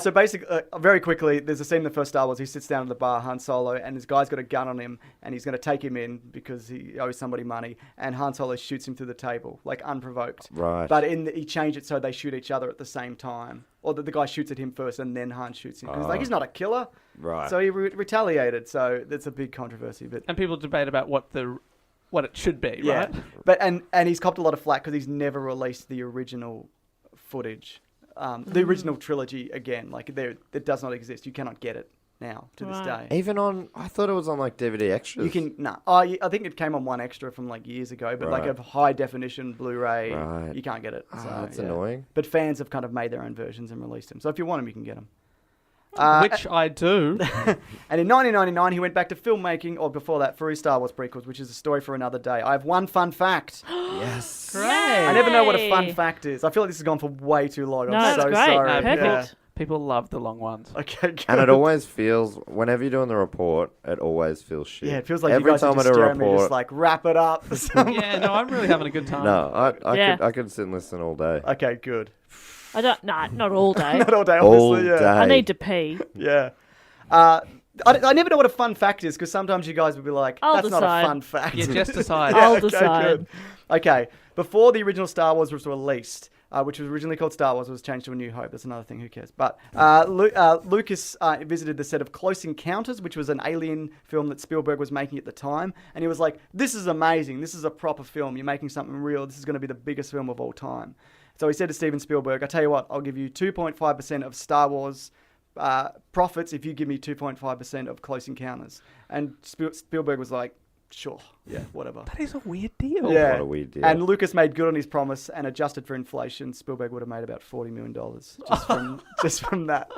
So basically, very quickly, there's a scene in the first Star Wars. He sits down at the bar, Han Solo, and this guy's got a gun on him, and he's going to take him in because he owes somebody money. And Han Solo shoots him through the table, like unprovoked. Right. But he changed it so they shoot each other at the same time, or the guy shoots at him first, and then Han shoots him. 'Cause he's not a killer, Right. so he retaliated. So that's a big controversy. But And people debate about what it should be, yeah, right? but and he's copped a lot of flack because he's never released the original footage. The original trilogy again, like it does not exist. You cannot get it now to this Right. day. Even on, I thought it was on like DVD extras. You can I think it came on one extra from like years ago, but like Right. a high definition Bluray, Right. you can't get it. So, that's yeah. annoying. But fans have kind of made their own versions and released them. So if you want them, you can get them. Which I do. And in 1999, he went back to filmmaking, or before that, for his Star Wars prequels, which is a story for another day. I have one fun fact. Yes. Great. I never know what a fun Yay. fact is. I feel like this has gone for way too long. No, I'm that's so great. sorry. No, perfect. People love the long ones. Yeah. Okay, good. And it always feels, whenever you're doing the report, it always feels shit. Yeah, it feels like every you guys time are just at a staring at me, report. just like, wrap it up. Yeah, no, I'm really having a good time. No, Yeah. I could sit and listen all day. Okay, good. I don't. Nah, not all day. Not all day, All obviously. Yeah. day. I need to pee. Yeah. I never know what a fun fact is because sometimes you guys will be like, I'll that's not decide. a fun fact. Yeah, just decide. Yeah, I'll okay, decide. good. Okay, before the original Star Wars was released, which was originally called Star Wars, was changed to A New Hope. That's another thing, who cares? But Lucas visited the set of Close Encounters, which was an alien film that Spielberg was making at the time. And he was like, this is amazing. This is a proper film. You're making something real. This is going to be the biggest film of all time. So he said to Steven Spielberg, I tell you what, I'll give you 2.5% of Star Wars profits if you give me 2.5% of Close Encounters. And Spielberg was like, sure. yeah, whatever. That is a weird deal. Yeah. What a weird deal. And Lucas made good on his promise, and adjusted for inflation, Spielberg would have made about $40 million just from that.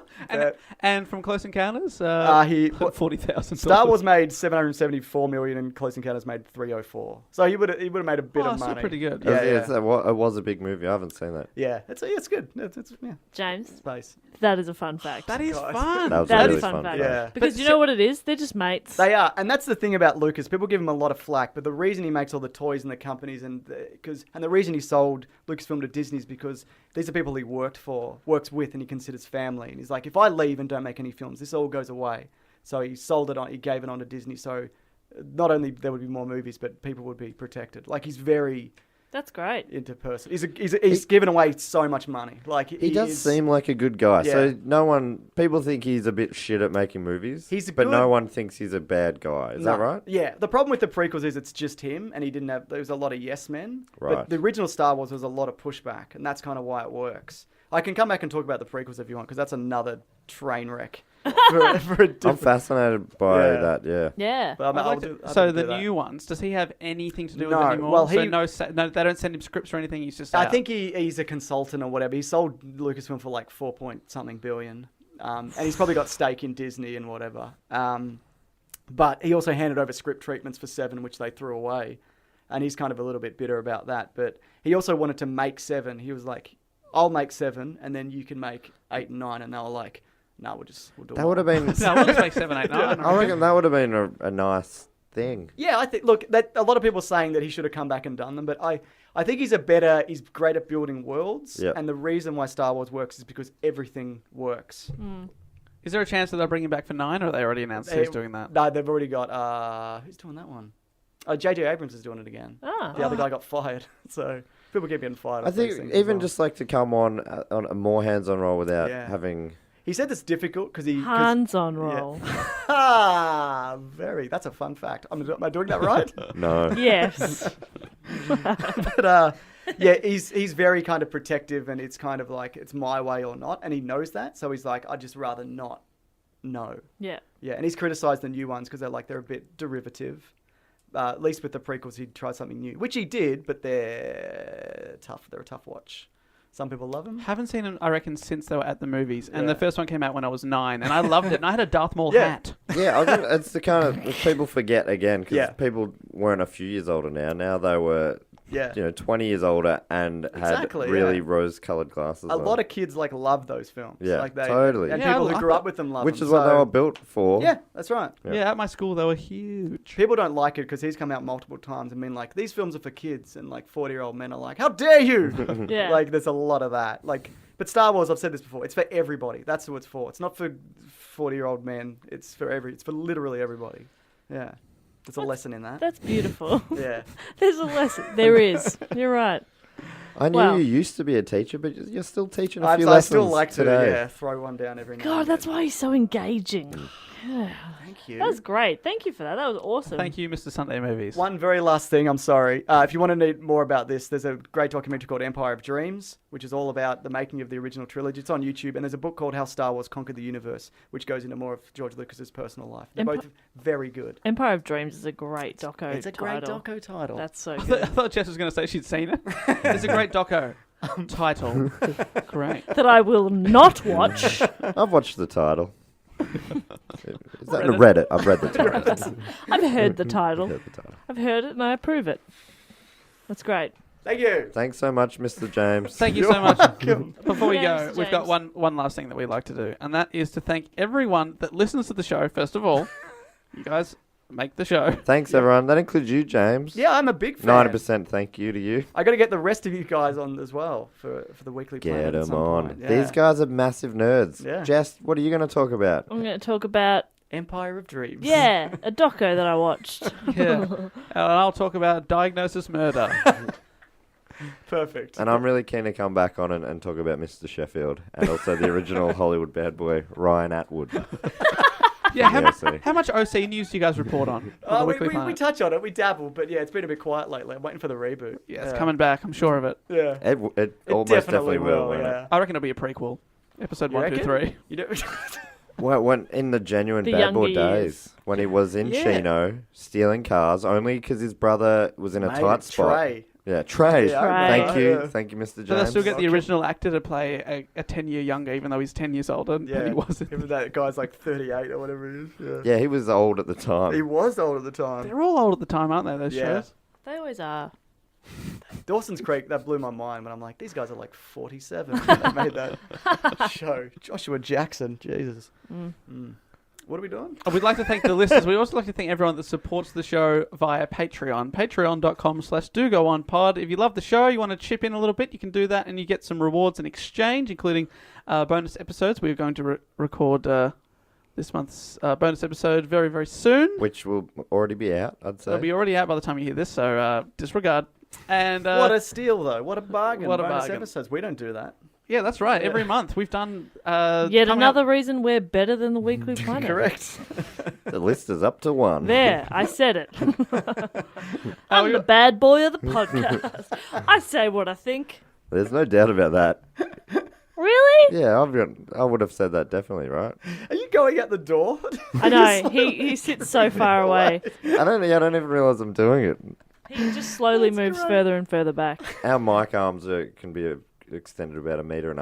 And from Close Encounters, He 40,000. Star Wars made $774 million, and Close Encounters made $304. So he would have made a bit of still money. pretty good. Yeah, It was a big movie. I haven't seen that. Yeah, it's good. It's James, space. that is a fun fact. That is Guys. fun. That was That a is really fun fun fact. fact. Yeah. Because you know what it is? They're just mates. They are, and that's the thing about Lucas. People give him a lot of flack, but the reason he makes all the toys and the companies and the reason he sold Lucasfilm to Disney is because these are people he works with, and he considers family. And he's like, if I leave and don't make any films, this all goes away. So he gave it on to Disney. So not only there would be more movies, but people would be protected. Like, he's very That's great. interpersonal. He's given away so much money. Like, He does seem like a good guy. Yeah. So people think he's a bit shit at making movies. But no one thinks he's a bad guy. Is that right? Yeah. The problem with the prequels is it's just him, and there was a lot of yes men. Right. But the original Star Wars was a lot of pushback, and that's kind of why it works. I can come back and talk about the prequels if you want, because that's another train wreck. for a different... I'm fascinated by that, yeah. Yeah. But So the new ones, does he have anything to do with No. it anymore? Well, no, they don't send him scripts or anything. He's just I out. think he's a consultant or whatever. He sold Lucasfilm for like 4-point-something billion. And he's probably got stake in Disney and whatever. But he also handed over script treatments for 7, which they threw away. And he's kind of a little bit bitter about that. But he also wanted to make 7. He was like, I'll make 7, and then you can make 8 and 9. And they were like, no, we'll do That would have been... No, we'll just make 7, 8, 9. I reckon that would have been a nice thing. Yeah, I think. Look, that a lot of people are saying that he should have come back and done them, but I think he's great at building worlds. Yep. And the reason why Star Wars works is because everything works. Is there a chance that they'll bring him back for 9, or are they already announced who's doing that? No, they've already got. Who's doing that one? J.J. Abrams is doing it again. The other guy got fired, so people keep getting fired. I think even just like to come on a more hands-on role without having... He said it's difficult because he... Hands-on role. Yeah. That's a fun fact. Am I doing that right? No. Yes. But he's very kind of protective, and it's kind of like it's my way or not, and he knows that, so he's like, I'd just rather not know. Yeah. Yeah, and he's criticised the new ones because they're a bit derivative. At least with the prequels, he'd try something new, which he did, but they're tough. They're a tough watch. Some people love them. Haven't seen them, I reckon, since they were at the movies. And the first one came out when I was 9, and I loved it. And I had a Darth Maul hat. Yeah, it's the kind of... People forget again, because people weren't a few years older now. Now they were... 20 years older and had really rose-coloured glasses. A lot of kids love those films. Yeah, totally. And people who grew up with them love them. Which is what they were built for. Yeah, that's right. Yeah, at my school they were huge. People don't like it because he's come out multiple times and been like, these films are for kids, and 40-year-old men are like, how dare you? Yeah. There's a lot of that. But Star Wars, I've said this before, it's for everybody. That's who it's for. It's not for 40-year-old men. It's for literally everybody. Yeah. There's a lesson in that. That's beautiful. Yeah. There's a lesson. There is. You're right. I knew you used to be a teacher, but you're still teaching a few I lessons still like today. to throw one down every now God, and that's then. why he's so engaging. Thank you. That's great. Thank you for that. That was awesome. Thank you, Mr. Sunday Movies. One very last thing, I'm sorry. If you want to know more about this, there's a great documentary called Empire of Dreams, which is all about the making of the original trilogy. It's on YouTube, and there's a book called How Star Wars Conquered the Universe, which goes into more of George Lucas's personal life. They're both very good. Empire of Dreams is a great doco It's a great doco title. That's so I good. thought Jess was going to say she'd seen it. It's a great doco. Title. Great. That I will not watch. I've watched the title. Is that Reddit? I've read the title. I've heard the title. Heard the title. I've heard it and I approve it. That's great. Thank you. Thanks so much, Mr. James. Thank you so much. Before we go, Thanks, we've got James. one last thing that we like to do, and that is to thank everyone that listens to the show, first of all. You guys make the show. Thanks, everyone. That includes you, James. Yeah, I'm a big fan. 90% thank you to you. I got to get the rest of you guys on as well for the weekly planet. Get at them some on. point. Yeah. These guys are massive nerds. Yeah. Jess, what are you going to talk about? I'm going to talk about, Empire of Dreams. a doco that I watched. Yeah. And I'll talk about Diagnosis Murder. Perfect. And I'm really keen to come back on and talk about Mr. Sheffield and also the original Hollywood bad boy, Ryan Atwood. Yeah, how much OC news do you guys report on? The Weekly we Planet? touch on it. We dabble, but yeah, it's been a bit quiet lately. I'm waiting for the reboot. Yeah, it's coming back. I'm sure of it. Yeah. It almost definitely will. won't it? Yeah. I reckon it'll be a prequel. Episode You 1, 2, reckon? 3. You don't... when in the genuine The bad boy younger years. days, when he was in Yeah. Chino stealing cars only because his brother was in a Mate, tight spot. Trey. Yeah, Trey. Yeah, Thank Trey. you, Yeah. thank you, Mr. James. So they still get the Okay. original actor to play a 10 year younger, even though he's 10 years older than Yeah, he was. even that guy's like 38 or whatever he is. Yeah, he was old at the time. He was old at the time. They're all old at the time, aren't they, those Yeah. shows? They always are. Dawson's Creek, that blew my mind when I'm like, these guys are like 47 when they made that show. Joshua Jackson, Jesus. What are we doing? We'd like to thank the listeners. We'd also like to thank everyone that supports the show via Patreon. Patreon.com/dogoonpod. If you love the show, you want to chip in a little bit, you can do that, and you get some rewards in exchange, including bonus episodes. We're going to record this month's bonus episode very, very soon. Which will already be out, I'd say. It'll be already out by the time you hear this, so disregard. And What a steal, though. What a bargain. What a Bonus bargain. episodes. We don't do that. yeah, that's right. Yeah. Every month we've done Yet coming another up- reason we're better than the Weekly Planet. Correct. The list is up to 1. There, I said it. I'm we the got- bad boy of the podcast. I say what I think. There's no doubt about that. Really? Yeah, I would have said that definitely, right? Are you going out the door? I know. He sits so far away. I don't even realise I'm doing it. He just slowly moves further and further back. Our mic arms can be extended about 1.5 meters.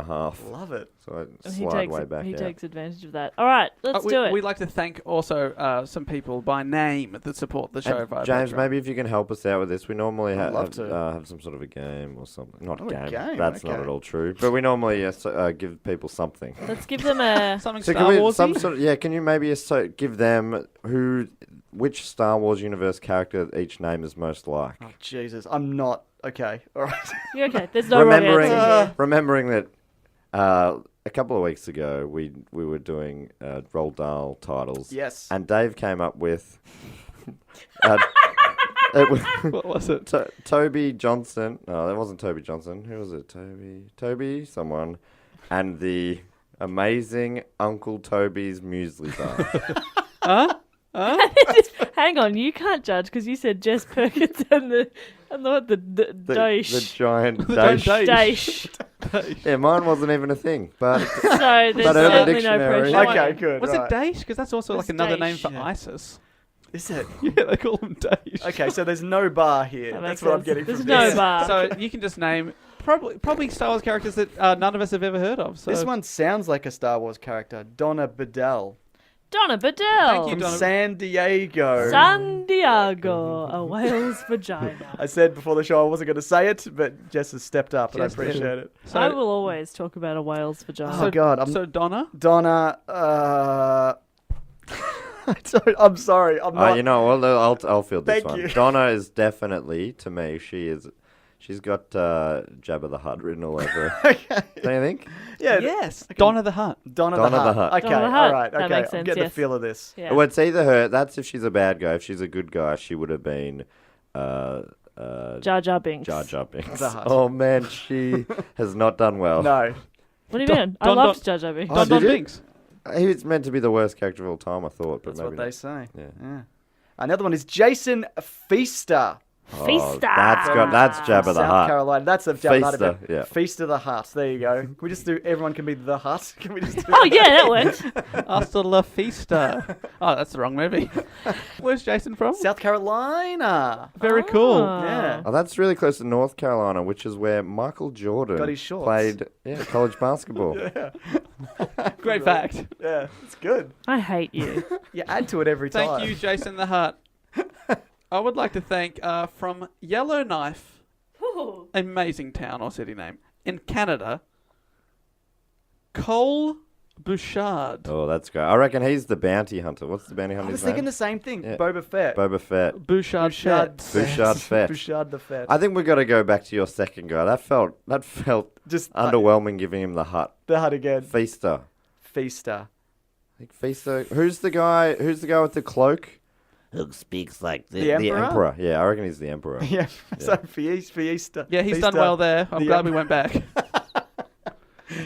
Love it. So I And slide way back he out. takes advantage of that. All right, let's do it. We'd like to thank also some people by name that support the show And via James, Patreon. maybe if you can help us out with this, we normally I'd love to. have some sort of a game or something. Not Oh, a a game. game, That's not okay. at all true. But we normally give people something. Let's give them a... Something So Star can we Wars-y? some sort of, can you maybe give them which Star Wars universe character each name is most like? Oh, Jesus. I'm not. Okay. All right. You're okay. There's no wrong answer here. Remembering that a couple of weeks ago we were doing Roald Dahl titles. Yes. And Dave came up with What was it? Toby Johnson. No, that wasn't Toby Johnson. Who was it? Toby someone. And the amazing Uncle Toby's muesli bar. Hang on, you can't judge because you said Jess Perkins and the The Daesh. giant giant dash. Daesh. Yeah, mine wasn't even a thing. But So there's But Urban certainly no Dictionary- pressure. Okay, good. Was right. it Daesh? Because that's also What's like another name Daesh? for Yeah. ISIS. Is it? Yeah, they call them Daesh. Okay, so there's no bar here. That That's makes what I'm sense. getting There's from no this. bar. So you can just name probably Star Wars characters that none of us have ever heard of. So This one sounds like a Star Wars character. Donna Bedell. Donna Bedell. Thank you, From Donna. San Diego. San Diego, a whale's vagina. I said before the show I wasn't going to say it, but Jess has stepped up, and I Jess did. appreciate it. So, I will always talk about a whale's vagina. Oh, God. so Donna. Donna, I'm sorry. I'm not. you know, well, I'll field this Thank one. you. Donna is definitely, to me, she's got Jabba the Hutt written all over her. Okay. Don't you think? Yeah. Yes, Donna the Hutt. Donna Donna the the Hutt. Hutt. Okay, Donna the all Hutt. right. That Okay, makes I'm sense, getting yes. the feel of this. Yeah. Well, it's either her. That's if she's a bad guy. If she's a good guy, she would have been Jar Jar Binks. Jar Jar Binks. The Hutt. Oh man, she has not done well. No. What do you Don- mean? I Don- loved Jar Jar Binks. Oh, Don did you? Binks. He was meant to be the worst character of all time, I thought, but That's maybe what they not. say. Yeah. Another one is Jason Feaster. Oh, Feaster. that's Jabba the South Hutt. Carolina. That's a Jabba the Hutt. Feaster, event. yeah. Feast of the Hutt. There you go. Can we just do everyone can be the Hutt? Can we just do Oh, yeah, that works. Hasta la Fiesta. Oh, that's the wrong movie. Where's Jason from? South Carolina? Very cool. Yeah. Oh, that's really close to North Carolina, which is where Michael Jordan Got his shorts. played college basketball. Great fact. Yeah, it's good. I hate you. You add to it every time. Thank you, Jason the Hutt. I would like to thank from Yellowknife, amazing town or city name, in Canada, Cole Bouchard. Oh, that's great. I reckon he's the bounty hunter. What's the bounty I hunter's was name? thinking the same thing. Yeah. Boba Fett. Boba Fett. Bouchard Fett. Bouchard Fett. Bouchard the Fett. I think we've got to go back to your second guy. That felt Just underwhelming giving him the Hut. the Hutt again. Feaster. Feaster. I think Feaster. Who's the guy with the cloak? Who speaks like The Emperor? Yeah, I reckon he's the Emperor. Yeah. So Fiesta. Yeah, he's done Feaster. well there. I'm The glad we Emperor. went back.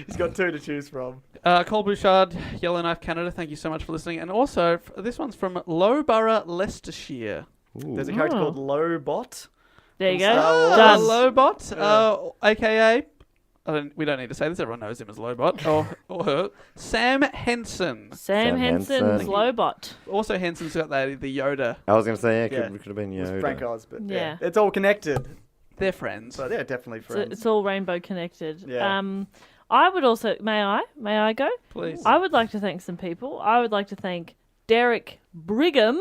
He's got two to choose from. Cole Bouchard, Yellowknife, Canada, thank you so much for listening. And also, this one's from Loughborough, Leicestershire. Ooh. There's a character Oh. called Lobot. There you From go. Star Wars. Done. Lobot, a.k.a. we don't need to say this. Everyone knows him as Lobot or her. Sam Henson. Sam Sam Henson's Henson. Lobot. Also, Henson's got the Yoda. I was going to say, Yeah. could have been It was Yoda. Frank Oz, but Yeah. it's all connected. They're friends. So they're definitely So friends. it's all rainbow connected. Yeah. I would also, may I go? Please. I would like to thank some people. I would like to thank Derek Brigham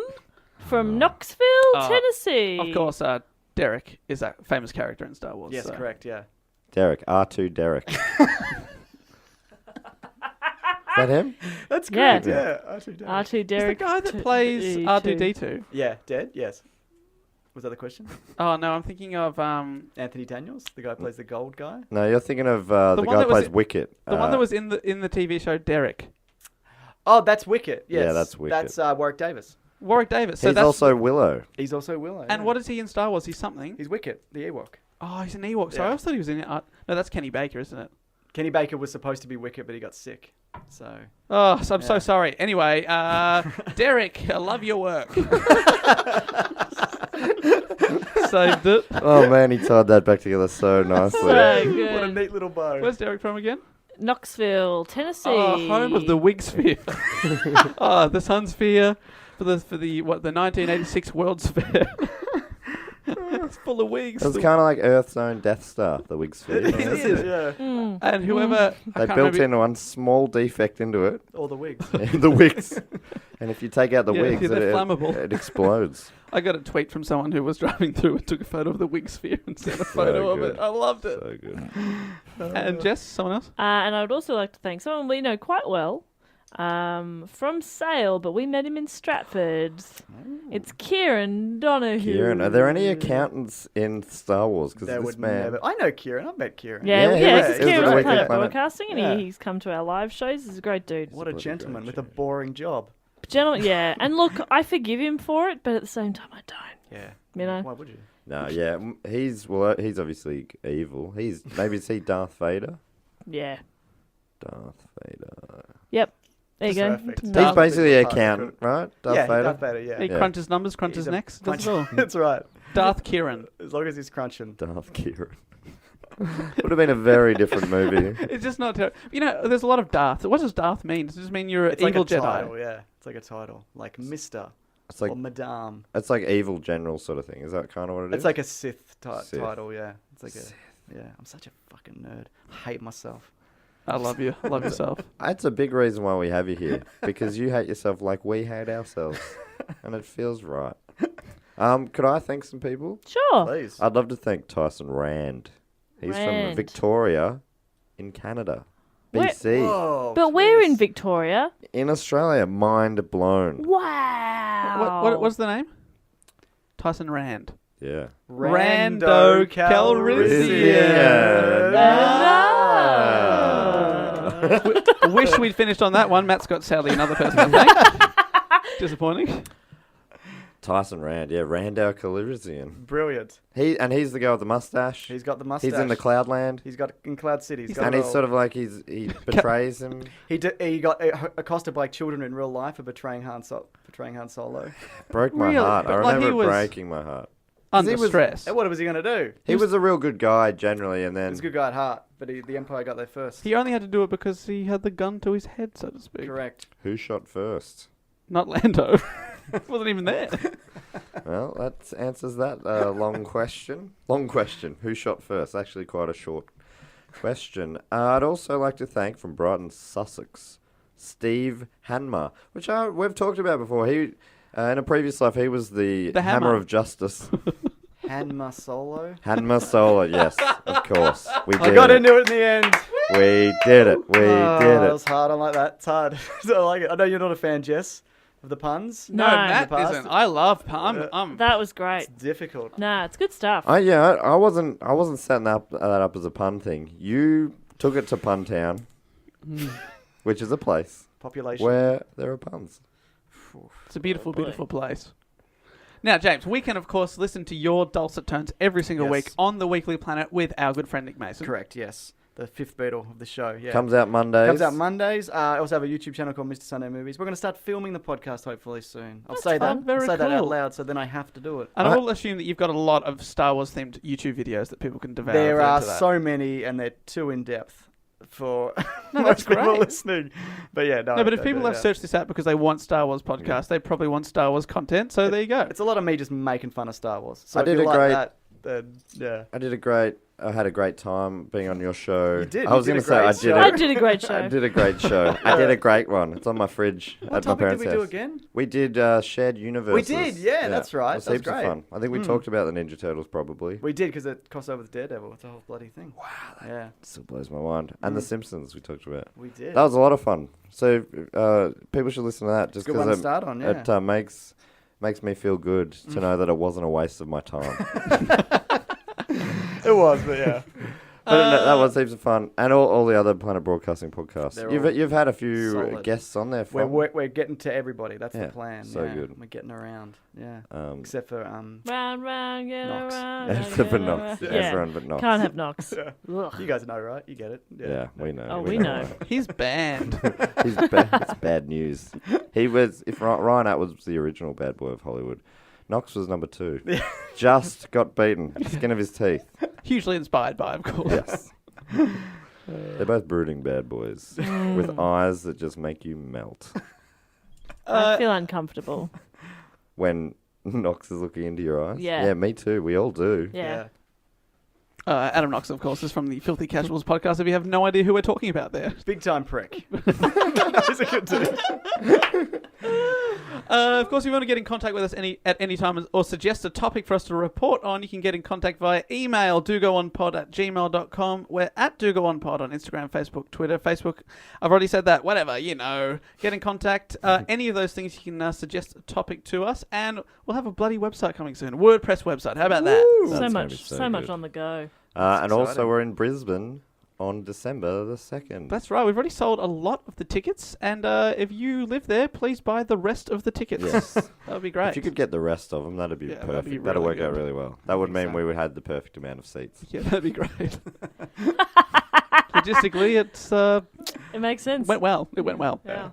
from Knoxville, Tennessee. Of course, Derek is a famous character in Star Wars. Yes, so. correct. Yeah. Derek, R2 Derek. Is that him? That's Yeah. correct. Yeah. R2 Derek. R2 He's the Derek. guy that plays R2D2. Yeah. Dead. Yes. Was that the question? Oh no, I'm thinking of Anthony Daniels, the guy who plays the gold guy. No, you're thinking of the one guy that who was plays Wicket. the one that was in the TV show Derek. Oh, that's Wicket. Yes. Yeah, that's Wicket. That's Warwick Davis. Warwick Davis. So He's that's also Willow. He's also Willow. and yeah. what is he in Star Wars? He's something. He's Wicket, the Ewok. Oh, he's an Ewok. So I Yeah. always thought he was in it. No, that's Kenny Baker, isn't it? Kenny Baker was supposed to be Wicket, but he got sick. So Oh, so I'm so Yeah. sorry. Anyway, Derek, I love your work. Saved it. Oh man, he tied that back together so nicely. So what a good. neat little bow. Where's Derek from again? Knoxville, Tennessee. Oh, home of the Wig Sphere. Oh, the Sun Sphere for the 1986 World's Fair. It's full of wigs. It was kind of like Earth's own Death Star, the Wig Sphere. It is, yeah. Mm. And whoever I They can't built remember- in one small defect into it, All the wigs. the wigs. And if you take out the Yeah, wigs, they're it flammable. it explodes. I got a tweet from someone who was driving through and took a photo of the Wig Sphere and sent a photo of good. it. I loved it. So good. And Jess, someone else? And I would also like to thank someone we know quite well from Sale, but we met him in Stratford. It's Kieran Donahue. Kieran, are there any accountants in Star Wars? Because There this would man, never. I know Kieran. I've met Kieran. Yeah, Yeah, yeah, he was- because he was Kieran at the was Weekly Planet Planet. Broadcasting, and Yeah. he's come to our live shows. He's a great dude. What a Bloody gentleman great with a show. boring job. Gentleman, yeah. And look, I forgive him for it, but at the same time, I don't. Yeah. You know? Why would you? no, yeah, he's obviously evil. Maybe is he Darth Vader? Yeah. Darth Vader. Yep. There you go. Perfect. He's Darth basically an Vader. accountant, right? Darth Yeah, Vader. Darth Vader, yeah. He Yeah. crunches numbers, crunches He's a necks, does it crunch- all. That's right. Darth Kieran. As long as he's crunching. Darth Kieran. Would have been a very different movie. It's just not terrible. You know, there's a lot of Darth. What does Darth mean? Does it just mean you're an It's like evil a Jedi? title, yeah. It's like a title. Like Mr. It's like or Madame. it's like evil general sort of thing. Is that kind of what it is? It's like a Sith, Sith. title, yeah. It's like a... Yeah, I'm such a fucking nerd. I hate myself. I love you. I love yourself. That's a big reason why we have you here, because you hate yourself like we hate ourselves, and it feels right. Could I thank some people? Sure. Please. I'd love to thank Tyson Rand. He's from Rand. Victoria, in Canada, Where- BC. Whoa, But we're in jeez. Victoria. In Australia, mind blown. Wow. What's the name? Tyson Rand. Yeah. Rando Calrissian. Wish we'd finished on that one. Matt's got sadly another person to thank. Disappointing. Tyson Rand, yeah, Rando Calrissian. Brilliant. He's the guy with the mustache. He's got the mustache. He's in the Cloudland. He's got in Cloud City. He's got And it he's all. sort of like he betrays him. He got accosted by children in real life for betraying Han Solo. Broke my Really? heart. I But, like, remember he was- breaking my heart. Under he was- stress. And what was he going to do? He was a real good guy generally, and then He's a good guy at heart, but the Empire got there first. He only had to do it because he had the gun to his head, so to speak. Correct. who shot first? Not Lando. Wasn't even there. Well, that answers that long question. Long question. Who shot first? Actually, quite a short question. I'd also like to thank from Brighton, Sussex, Steve Hanma, which we've talked about before. He, in a previous life, he was the The Hammer Hammer. of Justice. Hanma Solo. Hanma Solo, yes, of course. We did I got it. into it in the end. We did it. We did It it. was hard. I like that. It's hard. So I like it. I know you're not a fan, Jess, of the puns. No, No. Matt In the past. isn't. I love I'm That was great. It's difficult. Nah, it's good stuff. I wasn't setting that up as a pun thing. You took it to Pun Town, which is a place Population. where there are puns. It's a beautiful, Oh, boy. beautiful place. Now, James, we can, of course, listen to your dulcet tones every single Yes. week on the Weekly Planet with our good friend Nick Mason. Correct, yes. the fifth Beatle of the show. Yeah. Comes out Mondays. Comes out Mondays. I also have a YouTube channel called Mr. Sunday Movies. We're going to start filming the podcast hopefully soon. I'll say fun. Very that out cool. loud, so then I have to do it. And I will assume that you've got a lot of Star Wars themed YouTube videos that people can devour. There are to that. so many, and they're too in depth for No, that's most people great. listening. But yeah, no. No, but if I people do, have yeah. searched this out because they want Star Wars podcast, they probably want Star Wars content. So there you go. It's a lot of me just making fun of Star Wars. So I if did you a like great- that, then yeah. I had a great time being on your show. You did. I was You going did to a say great I did a great I show. did a great show. I did a great one. It's on my fridge What at my topic did parents' we house. do again? We did shared universes. We did, yeah, that's right. It was That was heaps of great. fun. I think we talked about the Ninja Turtles probably. We did because it crossed over with Daredevil. It's a whole bloody thing. Wow. Yeah, Still blows my mind. And The Simpsons we talked about. we did. That was a lot of fun. So people should listen to that just Good one to because start on. Yeah. it makes me feel good to know that it wasn't a waste of my time. It was, but yeah. But no, that was heaps of fun, and all the other Planet Broadcasting podcasts. They're all You've had a few solid. guests on there. We're getting to everybody. That's Yeah, the plan. so yeah. good. We're getting around. Yeah. Um, Except for Round, round, get Knox. around. except for get Knox. around. Yeah. Yeah. Everyone but Knox. Can't have Knox. Ugh. you guys know, right? You get it. Yeah, we know. Oh, we know. He's banned. It's bad news. He was, if Ryan Atwood was the original bad boy of Hollywood, Knox was number 2. Just got beaten. Skin of his teeth. Hugely inspired by, of course. Yes. They're both brooding bad boys with eyes that just make you melt. I feel uncomfortable. When Knox is looking into your eyes? Yeah. Yeah, me too. We all do. Yeah. Adam Knox, of course, is from the Filthy Casuals podcast. If you have no idea who we're talking about there. Big time prick. He's a good dude. Of course, if you want to get in contact with us at any time or suggest a topic for us to report on, you can get in contact via email, dogoonpod@gmail.com. We're at dogoonpod on Instagram, Facebook, Twitter. Facebook, I've already said that. Whatever, get in contact. Any of those things, you can suggest a topic to us, and we'll have a bloody website coming soon. WordPress website. How about that? So That's much, gonna be so so much good. on the go. And also exciting. we're in Brisbane on December the 2nd. That's right. We've already sold a lot of the tickets, and if you live there, please buy the rest of the tickets. Yes. That would be great. If you could get the rest of them, that'd be Yeah, that'd perfect. be That'll really work out good. really well. That would mean so. we would have the perfect amount of seats. Yeah, that'd be great. Logistically, It makes sense. went well. It went well. Yeah.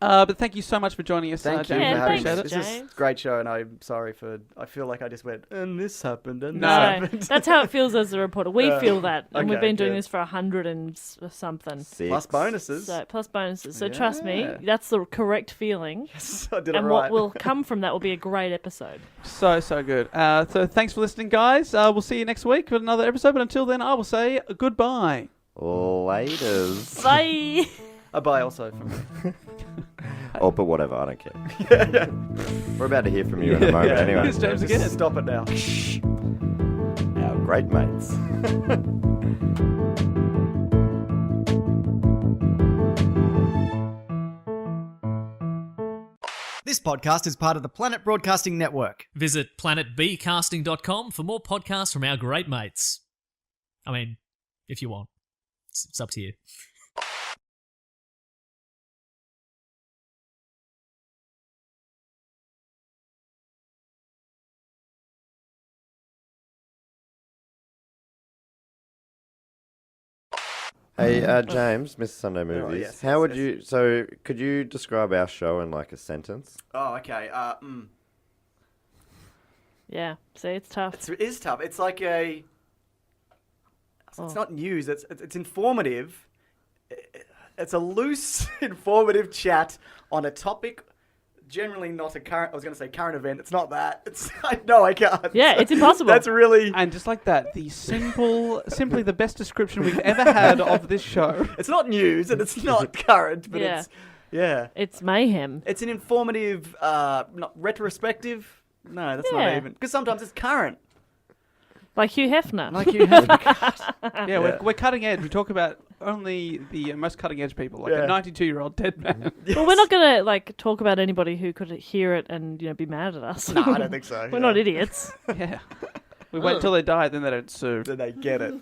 But thank you so much for joining us, Thank you James. Yeah, for I having appreciate me. it. This James. is a great show, and I'm sorry I feel like I just went, and this happened, and No. this No, happened. that's how it feels as a reporter. We feel that, and we've okay, been doing good. this for 100 and something. 6. Plus bonuses. So plus bonuses. So trust me, Yeah. that's the correct feeling. Yes, I did it And right. what will come from that will be a great episode. So good. So thanks for listening, guys. We'll see you next week with another episode. But until then, I will say goodbye. Laters. Bye. A bye also from me. Oh, but whatever, I don't care. We're about to hear from you in a moment anyway. Here's James Just again. Stop it now. Our great mates. This podcast is part of the Planet Broadcasting Network. Visit planetbcasting.com for more podcasts from our great mates. I mean, if you want. It's up to you. Hey, James, Mr. Sunday Movies. yes, How yes, would yes. you? So, could you describe our show in like a sentence? Oh, okay. Yeah. See, it's tough. It is tough. It's like a. It's not news. It's informative. It's a loose, informative chat on a topic. Generally, not a current. I was going to say current event. It's not that. It's no, I can't. Yeah, it's impossible. That's really. And just like that, simply the best description we've ever had of this show. It's not news and it's not current, but Yeah. yeah. It's mayhem. It's an informative, not retrospective. No, that's Yeah. not even because sometimes it's current. Like Hugh Hefner. Like you have. Yeah, we're cutting edge. We talk about only the most cutting edge people, like Yeah. a 92-year-old dead man. Well, we're not going to talk about anybody who could hear it and be mad at us. No, I don't think so. We're not idiots. Yeah. We wait until they die, then they don't sue. Then they get it.